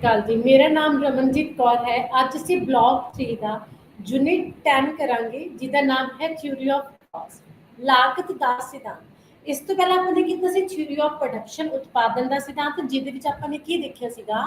अकाल जी। मेरा नाम रमनजीत कौर है। ਅੱਜ ਅਸੀਂ ਬਲੌਗ 3 ਦਾ ਯੂਨਿਟ 10 ਕਰਾਂਗੇ ਜਿਹਦਾ ਨਾਮ ਹੈ ਥਿਊਰੀ ਆਫ ਕਾਸਟ, ਲਾਗਤ ਦਾ ਸਿਧਾਂਤ। ਇਸ ਤੋਂ ਪਹਿਲਾਂ ਆਪਾਂ ਨੇ ਕੀਤਾ ਸੀ ਥਿਊਰੀ ਆਫ ਪ੍ਰੋਡਕਸ਼ਨ, ਉਤਪਾਦਨ ਦਾ ਸਿਧਾਂਤ, ਜਿਹਦੇ ਵਿੱਚ ਆਪਾਂ ਨੇ ਕੀ ਦੇਖਿਆ ਸੀਗਾ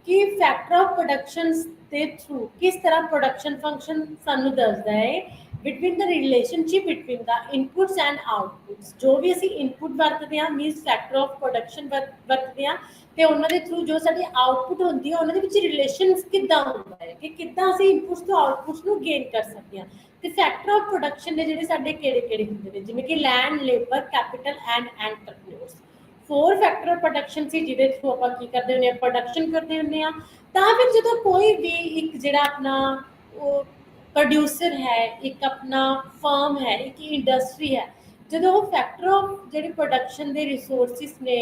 ਕਿ ਫੈਕਟਰ ਆਫ ਪ੍ਰੋਡਕਸ਼ਨਸ ਦੇ ਥਰੂ ਕਿਸ ਤਰ੍ਹਾਂ ਪ੍ਰੋਡਕਸ਼ਨ ਫੰਕਸ਼ਨ ਸਾਨੂੰ ਦੱਸਦਾ ਹੈ between the relationship between the inputs and outputs. ਜੋ ਵੀ ਅਸੀਂ ਇਨਪੁਟ ਵਰਤਦੇ ਹਾਂ ਮੀਨਸ ਫੈਕਟਰ ਆਫ ਪ੍ਰੋਡਕਸ਼ਨ ਵਰਤਦੇ ਹਾਂ ਤੇ ਉਹਨਾਂ ਦੇ ਥਰੂ ਜੋ ਸਾਡੀ ਆਊਟਪੁੱਟ ਹੁੰਦੀ ਹੈ ਉਹਨਾਂ ਦੇ ਵਿੱਚ ਰਿਲੇਸ਼ਨਸ ਕਿੱਦਾਂ ਹੁੰਦਾ ਹੈ ਕਿ ਕਿੱਦਾਂ ਅਸੀਂ ਇਨਪੁਟਸ ਤੋਂ ਆਊਟਪੁੱਟਸ ਨੂੰ ਗੇਨ ਕਰ ਸਕਦੇ ਹਾਂ। ਤੇ ਫੈਕਟਰ ਆਫ ਪ੍ਰੋਡਕਸ਼ਨ ਦੇ ਜਿਹੜੇ ਸਾਡੇ ਕਿਹੜੇ ਹੁੰਦੇ ਨੇ, ਜਿਵੇਂ ਕਿ land, labour, capital and entrepreneurs. 4 factor of production ਸੀ ਜਿਹਦੇ ਥਰੂ ਆਪਾਂ ਕੀ ਕਰਦੇ ਹੁੰਦੇ ਹਾਂ, ਪ੍ਰੋਡਕਸ਼ਨ ਕਰਦੇ ਹੁੰਦੇ ਹਾਂ। ਤਾਂ ਫਿਰ ਜਦੋਂ ਕੋਈ ਵੀ ਇੱਕ ਜਿਹੜਾ ਆਪਣਾ ਉਹ ਪ੍ਰੋਡਿਊਸਰ ਹੈ, ਇੱਕ ਆਪਣਾ ਫਰਮ ਹੈ, ਇੱਕ ਇੰਡਸਟਰੀ ਹੈ, ਜਦੋਂ ਉਹ ਫੈਕਟਰ ਆਫ ਜਿਹੜੇ ਪ੍ਰੋਡਕਸ਼ਨ ਦੇ ਰਿਸੋਰਸਿਸ ਨੇ,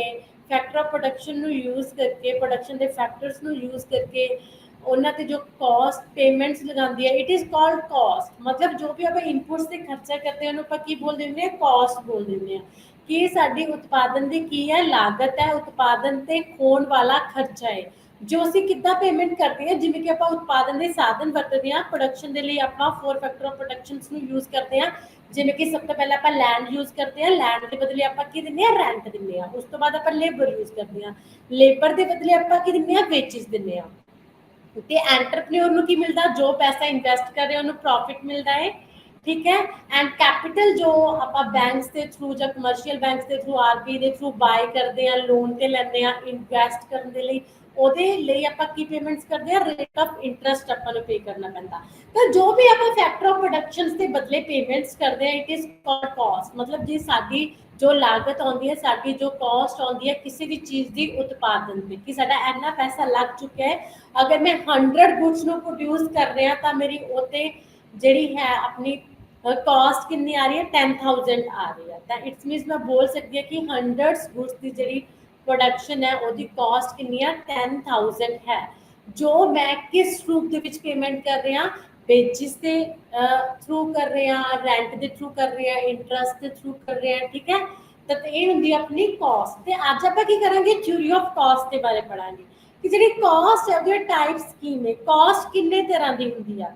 ਫੈਕਟਰ ਆਫ ਪ੍ਰੋਡਕਸ਼ਨ ਨੂੰ ਯੂਜ਼ ਕਰਕੇ, ਪ੍ਰੋਡਕਸ਼ਨ ਦੇ ਫੈਕਟਰਸ ਨੂੰ ਯੂਜ਼ ਕਰਕੇ ਉਹਨਾਂ ਤੇ ਜੋ ਕਾਸਟ ਪੇਮੈਂਟਸ ਲਗਾਉਂਦੀ ਹੈ, ਇਟ ਇਜ਼ ਕਾਲਡ ਕਾਸਟ। ਮਤਲਬ ਜੋ ਵੀ ਆਪਾਂ ਇਨਪੁਟਸ ਤੇ ਖਰਚਾ ਕਰਦੇ ਹਾਂ ਉਹਨੂੰ ਆਪਾਂ ਕੀ ਬੋਲ ਦਿੰਦੇ ਹਾਂ, ਕਾਸਟ ਬੋਲ ਦਿੰਦੇ ਹਾਂ। ਕਿ ਸਾਡੀ ਉਤਪਾਦਨ ਦੀ ਕੀ ਹੈ, ਲਾਗਤ ਹੈ, ਉਤਪਾਦਨ ਤੇ ਹੋਣ ਵਾਲਾ ਖਰਚਾ ਹੈ ਜੋ ਅਸੀਂ ਕਿੱਦਾਂ ਪੇਮੈਂਟ ਕਰਦੇ ਹਾਂ। ਜਿਵੇਂ ਕਿ ਆਪਾਂ ਉਤਪਾਦਨ ਦੇ ਸਾਧਨ ਵਰਤਦੇ ਹਾਂ, ਪ੍ਰੋਡਕਸ਼ਨ ਦੇ ਲਈ ਆਪਾਂ 4 ਫੈਕਟਰ ਆਫ ਪ੍ਰੋਡਕਸ਼ਨਸ ਨੂੰ ਯੂਜ਼ ਕਰਦੇ ਹਾਂ। ਜਿਵੇਂ ਕਿ ਸਭ ਤੋਂ ਪਹਿਲਾਂ ਆਪਾਂ ਲੈਂਡ ਯੂਜ਼ ਕਰਦੇ ਹਾਂ, ਲੈਂਡ ਦੇ ਬਦਲੇ ਆਪਾਂ ਕੀ ਦਿੰਦੇ ਹਾਂ, ਰੈਂਟ ਦਿੰਦੇ ਹਾਂ। ਉਸ ਤੋਂ ਬਾਅਦ ਆਪਾਂ ਲੇਬਰ ਯੂਜ਼ ਕਰਦੇ ਹਾਂ, ਲੇਬਰ ਦੇ ਬਦਲੇ ਆਪਾਂ ਕੀ ਦਿੰਦੇ ਹਾਂ, ਵੇਜਿਸ ਦਿੰਦੇ ਹਾਂ। ਤੇ ਐਂਟਰਪ੍ਰੀਨਿਓਰ ਨੂੰ ਕੀ ਮਿਲਦਾ, ਜੋ ਪੈਸਾ ਇਨਵੈਸਟ ਕਰ ਰਿਹਾ ਉਹਨੂੰ ਪ੍ਰੋਫਿਟ ਮਿਲਦਾ ਹੈ, ਠੀਕ ਹੈ। ਐਂਡ ਕੈਪੀਟਲ ਜੋ ਆਪਾਂ ਬੈਂਕਸ ਦੇ ਥਰੂ ਜਾਂ ਕਮਰਸ਼ੀਅਲ ਬੈਂਕਸ ਦੇ ਥਰੂ, ਆਰਬੀਆਈ ਦੇ ਥਰੂ ਬਾਏ ਕਰਦੇ ਹਾਂ, ਲੋਨ ਤੇ ਲੈਂਦੇ ਹਾਂ ਇਨਵੈਸਟ ਕਰਨ ਦੇ ਲਈ, ਉਹਦੇ ਲਈ ਆਪਾਂ ਕੀ ਪੇਮੈਂਟਸ ਕਰਦੇ ਹਾਂ, ਰੇਟ ਆਫ ਇੰਟਰਸਟ ਆਪਾਂ ਨੂੰ ਪੇ ਕਰਨਾ ਪੈਂਦਾ। ਤਾਂ ਜੋ ਵੀ ਆਪਾਂ ਫੈਕਟਰ ਆਫ ਪ੍ਰੋਡਕਸ਼ਨਸ ਦੇ ਬਦਲੇ ਪੇਮੈਂਟਸ ਕਰਦੇ ਹਾਂ, ਇਟ ਇਜ਼ ਕਾਲਡ ਕਾਸਟ। ਮਤਲਬ ਜੀ ਸਾਡੀ ਜੋ ਲਾਗਤ ਆਉਂਦੀ ਹੈ, ਸਾਡੀ ਜੋ ਕਾਸਟ ਆਉਂਦੀ ਹੈ ਕਿਸੇ ਵੀ ਚੀਜ਼ ਦੀ ਉਤਪਾਦਨ ਤੇ, ਕਿ ਸਾਡਾ ਇੰਨਾ ਪੈਸਾ ਲੱਗ ਚੁੱਕਿਆ ਹੈ, ਅਗਰ ਮੈਂ 100 ਗੁੱਡਸ ਨੂੰ ਪ੍ਰੋਡਿਊਸ ਕਰ ਰਿਹਾ ਤਾਂ ਮੇਰੀ ਉਹਤੇ ਜਿਹੜੀ ਹੈ ਆਪਣੀ ਕਾਸਟ ਕਿੰਨੀ ਆ ਰਹੀ ਹੈ, 10,000 ਆ ਰਹੀ ਹੈ। ਤਾਂ ਇਟਸ ਮੀਨਸ ਮੈਂ ਬੋਲ ਸਕਦੀ ਹਾਂ ਕਿ 100 ਗੁੱਡਸ ਦੀ ਜਿਹੜੀ ਪ੍ਰੋਡਕਸ਼ਨ ਹੈ ਉਹਦੀ ਕਾਸਟ ਕਿੰਨੀ ਹੈ, 10,000 ਹੈ। ਜੋ ਮੈਂ ਕਿਸ ਰੂਪ ਦੇ ਵਿੱਚ ਪੇਮੈਂਟ ਕਰ ਰਿਹਾ, ਵੇਜਿਸ ਦੇ ਥਰੂ ਕਰ ਰਹੇ ਹਾਂ, ਰੈਂਟ ਦੇ ਥਰੂ ਕਰ ਰਹੇ ਹਾਂ, ਇੰਟਰਸਟ ਦੇ ਥਰੂ ਕਰ ਰਹੇ ਹਾਂ, ਠੀਕ ਹੈ। ਤਾਂ ਇਹ ਹੁੰਦੀ ਹੈ ਆਪਣੀ ਕਾਸਟ। ਤੇ ਅੱਜ ਆਪਾਂ ਕੀ ਕਰਾਂਗੇ, ਥਿਊਰੀ ਆਫ ਕਾਸਟ ਦੇ ਬਾਰੇ ਪੜਾਂਗੇ ਕਿ ਜਿਹੜੀ ਕਾਸਟ ਹੈ ਉਹਦੇ ਟਾਈਪਸ ਕੀ ਨੇ, ਕਾਸਟ ਕਿੰਨੇ ਤਰ੍ਹਾਂ ਦੀ ਹੁੰਦੀ ਆ।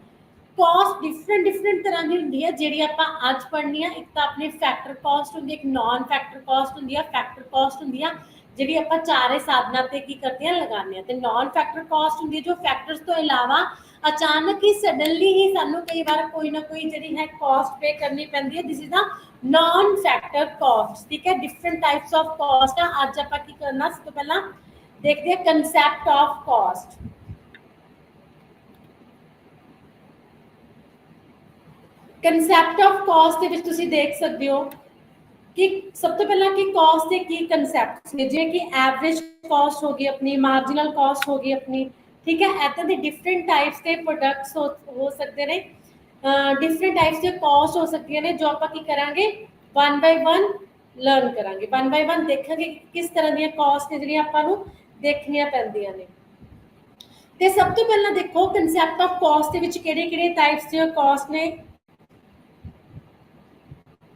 ਕਾਸਟ ਡਿਫਰੈਂਟ ਤਰ੍ਹਾਂ ਦੀ ਹੁੰਦੀ ਹੈ ਜਿਹੜੀ ਆਪਾਂ ਅੱਜ ਪੜ੍ਹਨੀ ਆ। ਇੱਕ ਤਾਂ ਆਪਣੀ ਫੈਕਟਰ ਕਾਸਟ ਹੁੰਦੀ ਹੈ, ਇੱਕ ਨਾਨ ਫੈਕਟਰ ਕਾਸਟ ਹੁੰਦੀ ਹੈ, ਫੈਕਟਰ ਕਾਸਟ ਹੁੰਦੀ ਆ ਜਿਹੜੀ ਆਪਾਂ ਚਾਰੇ ਸਾਧਨਾਂ ਤੇ ਕੀ ਕਰਦੇ ਹਾਂ, ਲਗਾਉਂਦੇ ਹਾਂ। ਤੇ ਨਾਨ ਫੈਕਟਰ ਕਾਸਟ ਹੁੰਦੀ ਹੈ ਜੋ ਫੈਕਟਰਸ ਤੋਂ ਇਲਾਵਾ ਅਚਾਨਕ ਹੀ ਸਡਨਲੀ ਹੀ ਸਾਨੂੰ ਕਈ ਵਾਰ ਕੋਈ ਨਾ ਕੋਈ ਜਿਹੜੀ ਹੈ ਕਾਸਟ ਪੇ ਕਰਨੀ ਪੈਂਦੀ ਹੈ। This is the non factor cost, ਠੀਕ ਹੈ। ਡਿਫਰੈਂਟ ਟਾਈਪਸ ਆਫ ਕਾਸਟ ਆ। ਅੱਜ ਆਪਾਂ ਕੀ ਕਰਨਾ, ਸਭ ਤੋਂ ਪਹਿਲਾਂ ਦੇਖਦੇ ਹਾਂ concept of cost. Concept of cost ਦੇ ਵਿੱਚ ਤੁਸੀਂ ਦੇਖ ਸਕਦੇ ਹੋ ਕਿ ਸਭ ਤੋਂ ਪਹਿਲਾਂ ਕਿ ਕਾਸਟ ਦੇ ਕੀ ਕੰਸੈਪਟਸ ਨੇ, ਜਿਵੇਂ ਕਿ ਐਵਰੇਜ ਕਾਸਟ ਹੋ ਗਈ ਆਪਣੀ, ਮਾਰਜਨਲ ਕਾਸਟ ਹੋ ਗਈ ਆਪਣੀ, ਠੀਕ ਹੈ। ਇੱਦਾਂ ਦੇ ਡਿਫਰੈਂਟ ਟਾਈਪਸ ਦੇ ਪ੍ਰੋਡਕਟਸ ਹੋ ਸਕਦੇ ਨੇ, ਡਿਫਰੈਂਟ ਟਾਈਪਸ ਦੇ ਕਾਸਟ ਹੋ ਸਕਦੀਆਂ ਨੇ, ਜੋ ਆਪਾਂ ਕੀ ਕਰਾਂਗੇ, 1 ਬਾਈ 1 ਲਰਨ ਕਰਾਂਗੇ, 1 ਬਾਈ 1 ਦੇਖਾਂਗੇ ਕਿਸ ਤਰ੍ਹਾਂ ਦੀਆਂ ਕਾਸਟ ਨੇ ਜਿਹੜੀਆਂ ਆਪਾਂ ਨੂੰ ਦੇਖਣੀਆਂ ਪੈਂਦੀਆਂ ਨੇ। ਤੇ ਸਭ ਤੋਂ ਪਹਿਲਾਂ ਦੇਖੋ ਕੰਸੈਪਟ ਆਫ ਕਾਸਟ ਦੇ ਵਿੱਚ ਕਿਹੜੇ ਟਾਈਪਸ ਦੀਆਂ ਕਾਸਟ ਨੇ।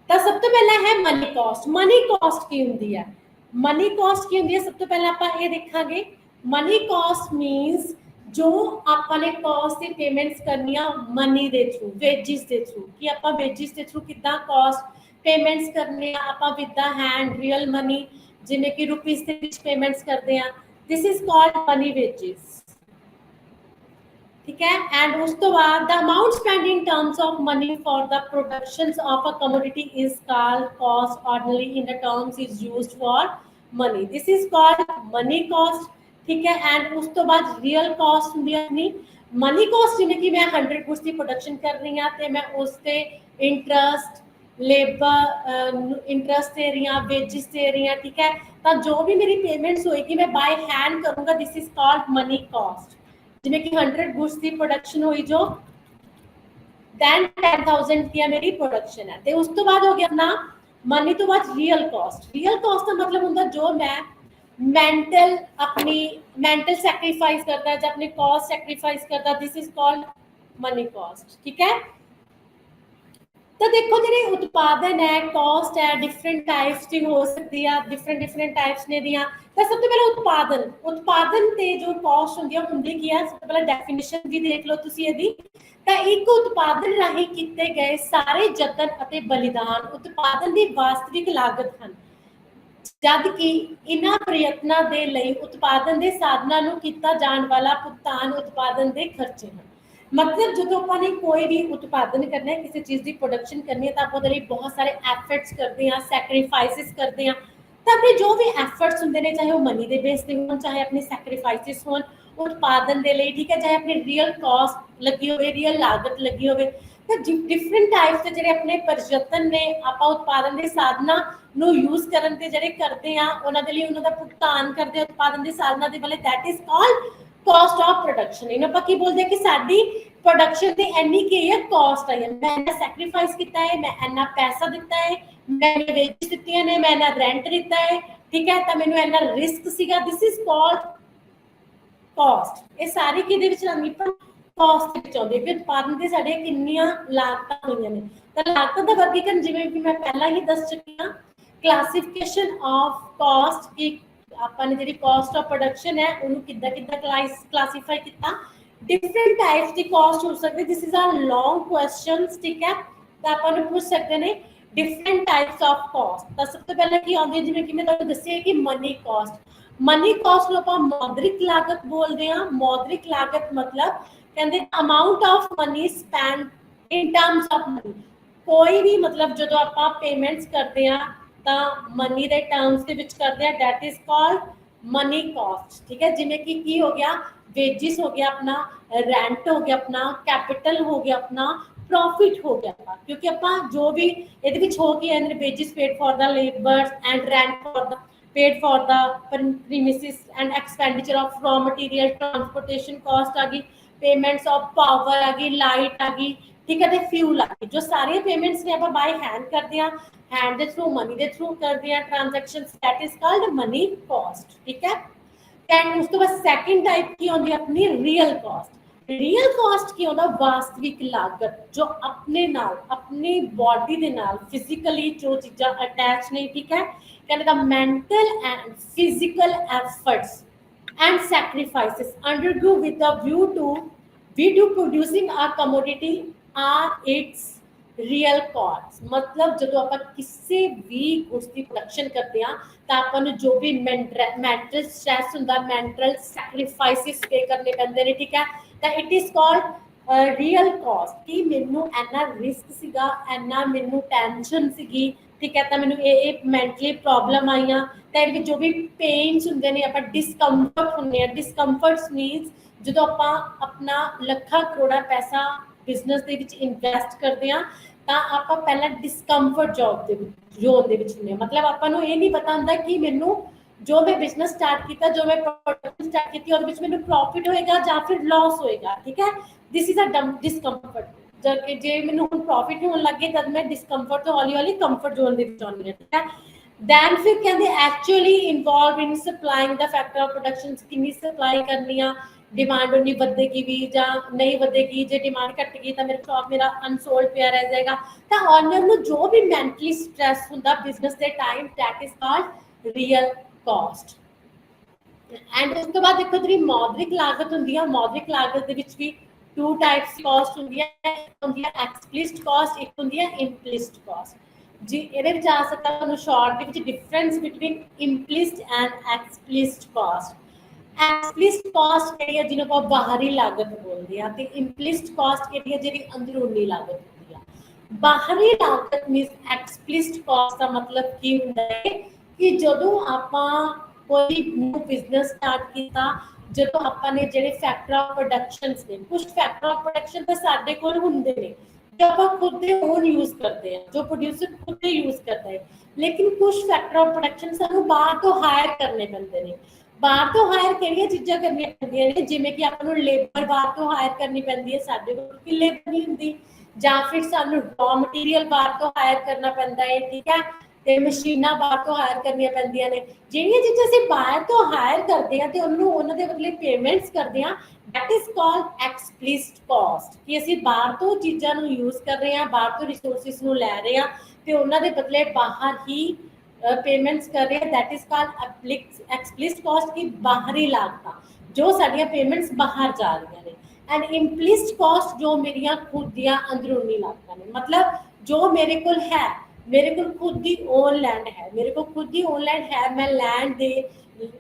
ਤਾਂ ਸਭ ਤੋਂ ਪਹਿਲਾਂ ਹੈ ਮਨੀ ਕਾਸਟ। ਮਨੀ ਕਾਸਟ ਕੀ ਹੁੰਦੀ ਹੈ, ਮਨੀ ਕਾਸਟ ਕੀ ਹੁੰਦੀ ਹੈ, ਸਭ ਤੋਂ ਪਹਿਲਾਂ ਆਪਾਂ ਇਹ ਦੇਖਾਂਗੇ। ਮਨੀ ਕਾਸਟ ਮੀਨਸ ਜੋ ਆਪਾਂ ਨੇ ਕਾਸਟ ਦੀ ਪੇਮੈਂਟਸ ਕਰਨੀਆਂ ਮਨੀ ਦੇ ਥਰੂ, ਵੇਜਿਸ ਦੇ ਥਰੂ, ਕਿ ਆਪਾਂ ਵੇਜਿਸ ਦੇ ਥਰੂ ਕਿੱਦਾਂ ਕਾਸਟ ਪੇਮੈਂਟਸ ਕਰਨੇ ਆ, ਆਪਾਂ with the hand real money ਜਿਵੇਂ ਕਿ ਰੁਪੀਸ ਦੇ ਵਿੱਚ ਪੇਮੈਂਟਸ ਕਰਦੇ ਆ। This is called money wages, ठीक है। एंड उस तो बाद the amount spent in terms of money for the productions of a commodity is called cost, ordinarily in the terms is used for money, this is called money cost, ठीक है। And उस तो बाद real cost ਹੁੰਦੀ ਹੈ ਆਪਣੀ money cost, ਜਿਵੇਂ ਕਿ ਮੈਂ 100 ਗੁੱਡਸ ਦੀ ਪ੍ਰੋਡਕਸ਼ਨ ਕਰ ਰਹੀ ਹਾਂ ਤੇ ਮੈਂ ਉਸ ਤੇ ਇੰਟਰਸਟ, ਲੇਬਰ ਇੰਟਰਸਟ ਦੇ ਰਹੀ ਹਾਂ, ਵੇਜਿਸ ਦੇ ਰਹੀ ਹਾਂ, ਠੀਕ ਹੈ। ਤਾਂ ਜੋ ਵੀ ਮੇਰੀ ਪੇਮੈਂਟਸ ਹੋਏਗੀ ਮੈਂ ਬਾਈ ਹੈਂਡ ਕਰੂੰਗਾ, this is called money cost. ਜਿਵੇਂ ਕਿ 100 ਗੁੱਡਸ ਦੀ ਪ੍ਰੋਡਕਸ਼ਨ ਹੋਈ ਜੋ then 10,000 ਦੀ ਮੇਰੀ ਪ੍ਰੋਡਕਸ਼ਨ ਹੈ। ਤੇ ਉਸ ਤੋਂ ਬਾਅਦ ਹੋ ਗਿਆ ਆਪਣਾ ਮਨੀ ਤੋਂ ਬਾਅਦ ਰੀਅਲ ਕਾਸਟ। ਰੀਅਲ ਕਾਸਟ ਦਾ ਮਤਲਬ ਹੁੰਦਾ ਜੋ ਮੈਂ ਮੈਂਟਲ ਆਪਣੀ ਮੈਂਟਲ ਸੈਕਰੀਫਾਈਸ ਕਰਦਾ ਜਾਂ ਆਪਣੀ ਕਾਸਟ ਸੈਕਰੀਫਾਈਸ ਕਰਦਾ, this is called money cost, ਠੀਕ ਹੈ। तो देखो ਜਿਹੜੇ ਉਤਪਾਦਨ ਹੈ ਕਾਸਟ ਹੈ ਡਿਫਰੈਂਟ ਟਾਈਪਸ ਦੀ ਹੋ ਸਕਦੀ ਆ ਡਿਫਰੈਂਟ ਟਾਈਪਸ ਨੇ ਦੀਆਂ ਤਾਂ ਸਭ ਤੋਂ ਪਹਿਲਾਂ ਉਤਪਾਦਨ ਤੇ ਜੋ ਕਾਸਟ ਹੁੰਦੀ ਕੀ ਆ ਸਭ ਤੋਂ ਪਹਿਲਾਂ ਡੈਫੀਨੇਸ਼ਨ ਵੀ ਦੇਖ ਲਓ ਤੁਸੀਂ ਇਹਦੀ ਤਾਂ ਇੱਕ ਉਤਪਾਦਨ ਰਾਹੀਂ ਕੀਤੇ ਗਏ ਸਾਰੇ ਯਤਨ ਅਤੇ ਬਲੀਦਾਨ ਉਤਪਾਦਨ ਦੀ ਵਾਸਤਵਿਕ ਲਾਗਤ ਹਨ ਜਦ ਕਿ ਇਹਨਾਂ ਪ੍ਰਯਤਨਾਂ ਦੇ ਲਈ ਉਤਪਾਦਨ ਦੇ ਸਾਧਨਾਂ ਨੂੰ ਕੀਤਾ ਜਾਣ ਵਾਲਾ ਭੁਗਤਾਨ ਉਤਪਾਦਨ ਦੇ ਖਰਚੇ ਹਨ मतलब जो अपने कोई भी उत्पादन करना है किसी चीज़ की प्रोडक्शन करनी है तो आप बहुत सारे एफर्ट्स करते हैं सैक्रीफाइसिस करते हैं तो अपने जो भी एफर्ट्स होंगे ने चाहे वो मनी के बेस पे हो चाहे अपने सैक्रीफाइसिस हो उत्पादन के लिए ठीक है चाहे अपनी रियल कॉस्ट लगी हो रियल लागत लगी हो तो डिफरेंट टाइप्स के जो अपने प्रयत्न ने आप उत्पादन के साधना यूज करन ते ਜਿਹੜੇ ਕਰਦੇ ਆ ਉਹਨਾਂ ਦੇ ਲਈ ਉਹਨਾਂ ਦਾ ਭੁਗਤਾਨ ਕਰਦੇ ਉਤਪਾਦਨ ਦੇ ਸਾਧਨਾਂ ਦੇ ਵਾਲੇ that is called cost of production ਇਹਨੂੰ ਆਪਾਂ ਕੀ ਬੋਲਦੇ ਕਿ ਸਾਡੀ प्रोडक्शन ਦੀ ਇੰਨੀ ਕੀ ਹੈ ਕਾਸਟ ਹੈ ਮੈਂ ਇੰਨਾ ਸੈਕਰੀਫਾਈਸ ਕੀਤਾ ਹੈ ਮੈਂ ਇੰਨਾ ਪੈਸਾ ਦਿੱਤਾ ਹੈ ਮੈਂ ਵੇਜ ਦਿੱਤੀਆਂ ਨੇ ਮੈਂ ਇੰਨਾ ਰੈਂਟ ਦਿੱਤਾ ਹੈ ਠੀਕ ਹੈ ਤਾਂ ਮੈਨੂੰ ਇੰਨਾ ਰਿਸਕ ਸੀਗਾ ਦਿਸ ਇਜ਼ ਕਾਲਡ ਕਾਸਟ ਇਹ ਸਾਰੀ ਕਿਹਦੇ ਵਿੱਚ ਆਉਂਦੀ ਪਰ ਕਾਸਟ ਵਿੱਚ ਆਉਂਦੀ ਹੈ ਕਿ ਉਤਪਾਦਨ ਦੇ ਸਾਡੇ ਕਿੰਨੀਆਂ ਲਾਗਤਾਂ ਹੋਈਆਂ ਨੇ ਤਾਂ ਲਾਗਤਾਂ ਦਾ ਵਰਗੀਕਰਨ ਜਿਵੇਂ ਕਿ ਮੈਂ ਪਹਿਲਾਂ ਹੀ ਦੱਸ ਚੁੱਕੀ ਹਾਂ ਕਲਾਸੀਫਿਕੇਸ਼ਨ ਆਫ ਕਾਸਟ ਕਿ ਆਪਾਂ ਨੇ ਜਿਹੜੀ ਕਾਸਟ ਆਫ ਪ੍ਰੋਡਕਸ਼ਨ ਹੈ ਉਹਨੂੰ ਕਿੱਦਾਂ ਕਲਾਸੀਫਾਈ ਕੀਤਾ डिफरेंट टाइप्स की कॉस्ट हो सकती this is are long questions ठीक है तो अपन पूछ सकते हैं डिफरेंट टाइप्स ऑफ कॉस्ट तो सब तो पहले की आती है जिवें कि मैं तुहानू दस्सिया कि मनी कॉस्ट ਨੂੰ ਆਪਾਂ ਮੌਦਰਿਕ ਲਾਗਤ ਬੋਲਦੇ ਹਾਂ ਮੌਦਰਿਕ ਲਾਗਤ ਮਤਲਬ ਕਹਿੰਦੇ amount of money spend in terms of money ਕੋਈ ਵੀ ਮਤਲਬ ਜਦੋਂ ਆਪਾਂ ਪੇਮੈਂਟਸ ਕਰਦੇ ਆ ਤਾਂ ਮਨੀ ਦੇ ਟਰਮਸ ਦੇ ਵਿੱਚ ਕਰਦੇ ਆ that is called money cost ठीक है जिमें कि की हो गया वेजिस हो गया अपना रेंट हो गया अपना कैपिटल हो गया अपना प्रॉफिट हो गया क्योंकि अपना जो भी ये हो गया wages paid for the labours and rent for the paid for the premises and expenditure of raw material transportation cost आ गई पेमेंट्स ऑफ पावर आ गई लाइट आ गई ठीक है तो फ्यूल आ गई जो सारी पेमेंट्स ने आप बाय हैंड करते हैं हैंड के थ्रू मनी के थ्रू करते हैं transactions that is called money cost ठीक है एंड उस तो बाद सेकंड टाइप की होती है अपनी रियल कॉस्ट की होता वास्तविक लागत जो अपने नाल अपनी बॉडी दे नाल फिजिकली जो चीज़ां अटैच नहीं ठीक है कहने दा mental and physical efforts and sacrifices undergo with a view to producing a commodity are its real cost ਮਤਲਬ ਜਦੋਂ ਆਪਾਂ ਕਿਸੇ ਵੀ ਗੁੱਡਸ ਦੀ ਪ੍ਰੋਡਕਸ਼ਨ ਕਰਦੇ ਆ ਤਾਂ ਆਪਾਂ ਨੂੰ ਜੋ ਵੀ ਮੈਂਟਲ ਸਟ੍ਰੈਸ ਹੁੰਦਾ ਮੈਂਟਲ ਸੈਕਰੀਫਾਈਸਿਸ ਪੇ ਕਰਨੇ ਪੈਂਦੇ ਨੇ ਠੀਕ ਹੈ ਤਾਂ it is called real cost ਕਿ ਮੈਨੂੰ ਇੰਨਾ ਰਿਸਕ ਸੀਗਾ ਇੰਨਾ ਮੈਨੂੰ ਟੈਨਸ਼ਨ ਸੀਗੀ ਠੀਕ ਹੈ ਤਾਂ ਮੈਨੂੰ ਇਹ ਮੈਂਟਲੀ ਪ੍ਰੋਬਲਮ ਆਈਆਂ ਤਾਂ ਇਹਦੇ ਵਿੱਚ ਜੋ ਵੀ ਪੇਨਸ ਹੁੰਦੇ ਨੇ ਆਪਾਂ ਡਿਸਕੰਫਰਟ ਹੁੰਦੇ ਆ ਡਿਸਕੰਫਰਟਸ ਮੀਨਸ ਜਦੋਂ ਆਪਾਂ ਆਪਣਾ ਲੱਖਾਂ ਕਰੋੜਾਂ ਪੈਸਾ ਬਿਜ਼ਨਸ ਦੇ ਵਿੱਚ ਇਨਵੈਸਟ ਕਰਦੇ ਆ ਤਾਂ ਆਪਾਂ ਪਹਿਲਾਂ ਡਿਸਕੰਫਰਟ ਜ਼ੋਨ ਦੇ ਵਿੱਚ ਹੁੰਦੇ ਮਤਲਬ ਆਪਾਂ ਨੂੰ ਇਹ ਨਹੀਂ ਪਤਾ ਹੁੰਦਾ ਕਿ ਮੈਨੂੰ ਜੋ ਮੈਂ ਬਿਜ਼ਨਸ ਸਟਾਰਟ ਕੀਤਾ ਜੋ ਮੈਂ ਪ੍ਰੋਡਕਸ਼ਨ ਸਟਾਰਟ ਕੀਤੀ ਉਹਦੇ ਵਿੱਚ ਮੈਨੂੰ ਪ੍ਰੋਫਿਟ ਹੋਏਗਾ ਜਾਂ ਫਿਰ ਲਾਸ ਹੋਏਗਾ ਠੀਕ ਹੈ ਦਿਸ ਇਜ਼ ਅ ਡਿਸਕੰਫਰਟ ਜਦ ਕਿ ਜੇ ਮੈਨੂੰ ਹੁਣ ਪ੍ਰੋਫਿਟ ਹੋਣ ਲੱਗੇ ਤਦ ਮੈਂ ਡਿਸਕੰਫਰਟ ਤੋਂ ਹੌਲੀ ਹੌਲੀ ਕੰਫਰਟ ਜ਼ੋਨ ਦੇ ਵਿੱਚ ਆਉਂਦੀ ਹਾਂ ਠੀਕ ਹੈ then फिर कहते actually involve in supplying the factor of production कितनी सप्लाई करनी है डिमांड उन्नी बढ़ेगी भी या नहीं बढ़ेगी जो डिमांड घट गई तो मेरे शॉप मेरा अनसोल्ड पिया रह जाएगा तो ऑनर ਨੂੰ जो भी मेंटली स्ट्रेस ਹੁੰਦਾ बिजनेस ਦੇ time that is called real cost and ਉਸ ਤੋਂ ਬਾਅਦ ਦੇਖੋ ਜਿਹੜੀ ਮੌਦਰਿਕ ਲਾਗਤ ਹੁੰਦੀ ਹੈ ਮੌਦਰਿਕ ਲਾਗਤ ਦੇ ਵਿੱਚ ਵੀ two types cost ਹੁੰਦੀ ਹੈ explicit cost ਇੱਕ ਹੁੰਦੀ ਹੈ implicit cost जी ਇਹਦੇ ਵਿੱਚ ਆ ਸਕਦਾ ਤੁਹਾਨੂੰ ਸ਼ਾਰਟ ਦੇ ਵਿੱਚ difference between implicit and explicit cost explicit cost ਕਿਹੜੀ ਹੈ ਜਿਹਨੂੰ ਆਪਾਂ ਬਾਹਰੀ ਲਾਗਤ ਬੋਲਦੇ ਆ ਤੇ ਇੰਪਲਿਸਟ ਕਾਸਟ ਕਿਹੜੀ ਹੈ ਜਿਹੜੀ ਅੰਦਰੂਨੀ ਲਾਗਤ ਹੁੰਦੀ ਆ ਬਾਹਰੀ ਲਾਗਤ ਮੀਨਸ ਐਕਸਪਲਿਸਟ ਕਾਸਟ ਦਾ ਮਤਲਬ ਕੀ ਹੁੰਦਾ ਹੈ ਕਿ ਜਦੋਂ ਆਪਾਂ ਕੋਈ ਨਿਊ ਬਿਜ਼ਨਸ ਸਟਾਰਟ ਕੀਤਾ ਜਦੋਂ ਆਪਾਂ ਨੇ ਜਿਹੜੇ ਫੈਕਟਰ ਆਫ ਪ੍ਰੋਡਕਸ਼ਨਸ ਨੇ ਕੁਝ ਫੈਕਟਰ ਆਫ ਪ੍ਰੋਡਕਸ਼ਨ ਤਾਂ ਸਾਡੇ ਕੋਲ ਹੁੰਦੇ ਨੇ जो आप खुद के ओन यूज करते हैं जो प्रोड्यूसर खुद के यूज करता है लेकिन कुछ फैक्टर ऑफ प्रोडक्शन सानू बाहर तो हायर करने पैंदे ने बाहर तो हायर किहड़ियां चीज़ां करनी पैंदियां ने जिवें कि आपां नूं लेबर बाहर तो हायर करनी पैंदी है साडे कोल कि लेबर नहीं हुंदी जां फिर सानू रॉ मटीरियल बाहर तो हायर करना पैंदा है ठीक है ਤੇ ਮਸ਼ੀਨਾਂ ਬਾਹਰ ਤੋਂ ਹਾਇਰ ਕਰਨੀਆਂ ਪੈਂਦੀਆਂ ਨੇ ਜਿਹੜੀਆਂ ਚੀਜ਼ਾਂ ਅਸੀਂ ਬਾਹਰ ਤੋਂ ਹਾਇਰ ਕਰਦੇ ਆ ਤੇ ਉਹਨੂੰ ਉਹਨਾਂ ਦੇ ਬਦਲੇ ਪੇਮੈਂਟਸ ਕਰਦੇ ਆ that is called explicit cost कि ਅਸੀਂ ਬਾਹਰ ਤੋਂ ਚੀਜ਼ਾਂ ਨੂੰ ਯੂਜ਼ ਕਰ ਰਹੇ ਹਾਂ, ਬਾਹਰ ਤੋਂ ਰਿਸੋਰਸਿਸ ਨੂੰ ਲੈ ਰਹੇ ਹਾਂ ਤੇ ਉਹਨਾਂ ਦੇ ਬਦਲੇ ਬਾਹਰ ਹੀ पेमेंट्स कर रहे हैं। That is called explicit cost की बाहरी लागतां जो साडियां पेमेंट्स बाहर जा रही ने। एंड इम्प्लिसिट कॉस्ट जो मेरिया खुद दियां अंदरूनी लागतां ने, मतलब जो मेरे को है, मेरे को खुद दी ओन लैंड है, मेरे को खुद दी ओन लैंड है, मैं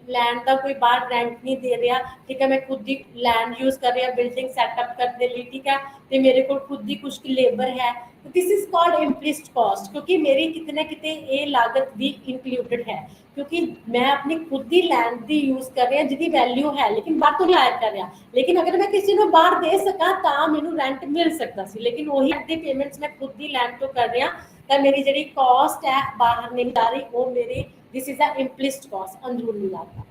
लैंड का कोई बाहर रेंट नहीं दे रहा, ठीक है, मैं खुद दी लैंड यूज कर रहा बिल्डिंग सैटअप करने लिए, ठीक है, तो मेरे को खुद दी कुछ लेबर है, तो this is called implicit cost क्योंकि मेरी कितने ना कितने ये लागत भी इंक्लूडेड है क्योंकि मैं अपनी खुद दी लैंड दी यूज कर रहा जिसकी वैल्यू है लेकिन बाहर तो नहीं हायर कर रहा, लेकिन अगर मैं किसी को बाहर दे सका तो मैनू रेंट मिल सकता सी, लेकिन वही दी पेमेंट्स मैं खुद दी लैंड तो कर रहा तो मेरी जी कॉस्ट है बाहर नहीं जा रही, वो मेरी this is a implicit cost अंदरूनी लागत।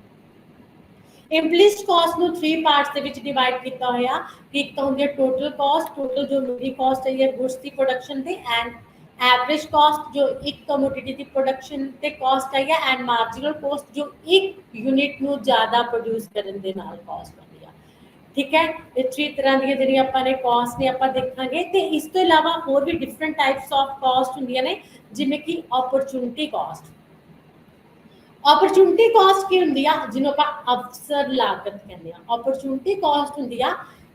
इम्प्लिसिट कॉस्ट ਨੂੰ 3 ਪਾਰਟਸ ਦੇ ਵਿੱਚ ਡਿਵਾਈਡ ਕੀਤਾ ਹੋਇਆ ਕਿ ਇੱਕ ਤਾਂ ਹੁੰਦੀ ਹੈ ਟੋਟਲ ਕਾਸਟ, ਟੋਟਲ ਜੋ ਮੇਰੀ ਕਾਸਟ ਹੈ ਗੁड्स ਦੀ ਪ੍ਰੋਡਕਸ਼ਨ ਤੇ, ਐਂਡ ਐਵਰੇਜ ਕਾਸਟ ਜੋ ਇੱਕ ਕਮੋਡਿਟੀ ਦੀ ਪ੍ਰੋਡਕਸ਼ਨ ਤੇ ਕਾਸਟ ਹੈ, ਐਂਡ ਮਾਰਜਨਲ ਕਾਸਟ ਜੋ ਇੱਕ ਯੂਨਿਟ ਨੂੰ ਜ਼ਿਆਦਾ ਪ੍ਰੋਡਿਊਸ ਕਰਨ ਦੇ ਨਾਲ ਕਾਸਟ ਹੁੰਦੀ ਹੈ। ਠੀਕ ਹੈ, ਇਹ 3 ਤਰ੍ਹਾਂ ਦੀਆਂ ਜਿਹੜੀਆਂ ਆਪਾਂ ਨੇ ਕਾਸਟ ਨੇ ਆਪਾਂ ਦੇਖਾਂਗੇ ਤੇ ਇਸ ਤੋਂ ਇਲਾਵਾ ਹੋਰ ਵੀ ਡਿਫਰੈਂਟ ਟਾਈਪਸ ਆਫ ਕਾਸਟ ਹੁੰਦੀਆਂ ਨੇ ਜਿਵੇਂ ਕਿ ਓਪਰਚੁਨਿਟੀ ਕਾਸਟ। अपॉर्चुनिटी कॉस्ट की होंदी आ जिन्हों आप अवसर लागत कहते हैं। अपॉर्चुनिटी कॉस्ट होंदी आ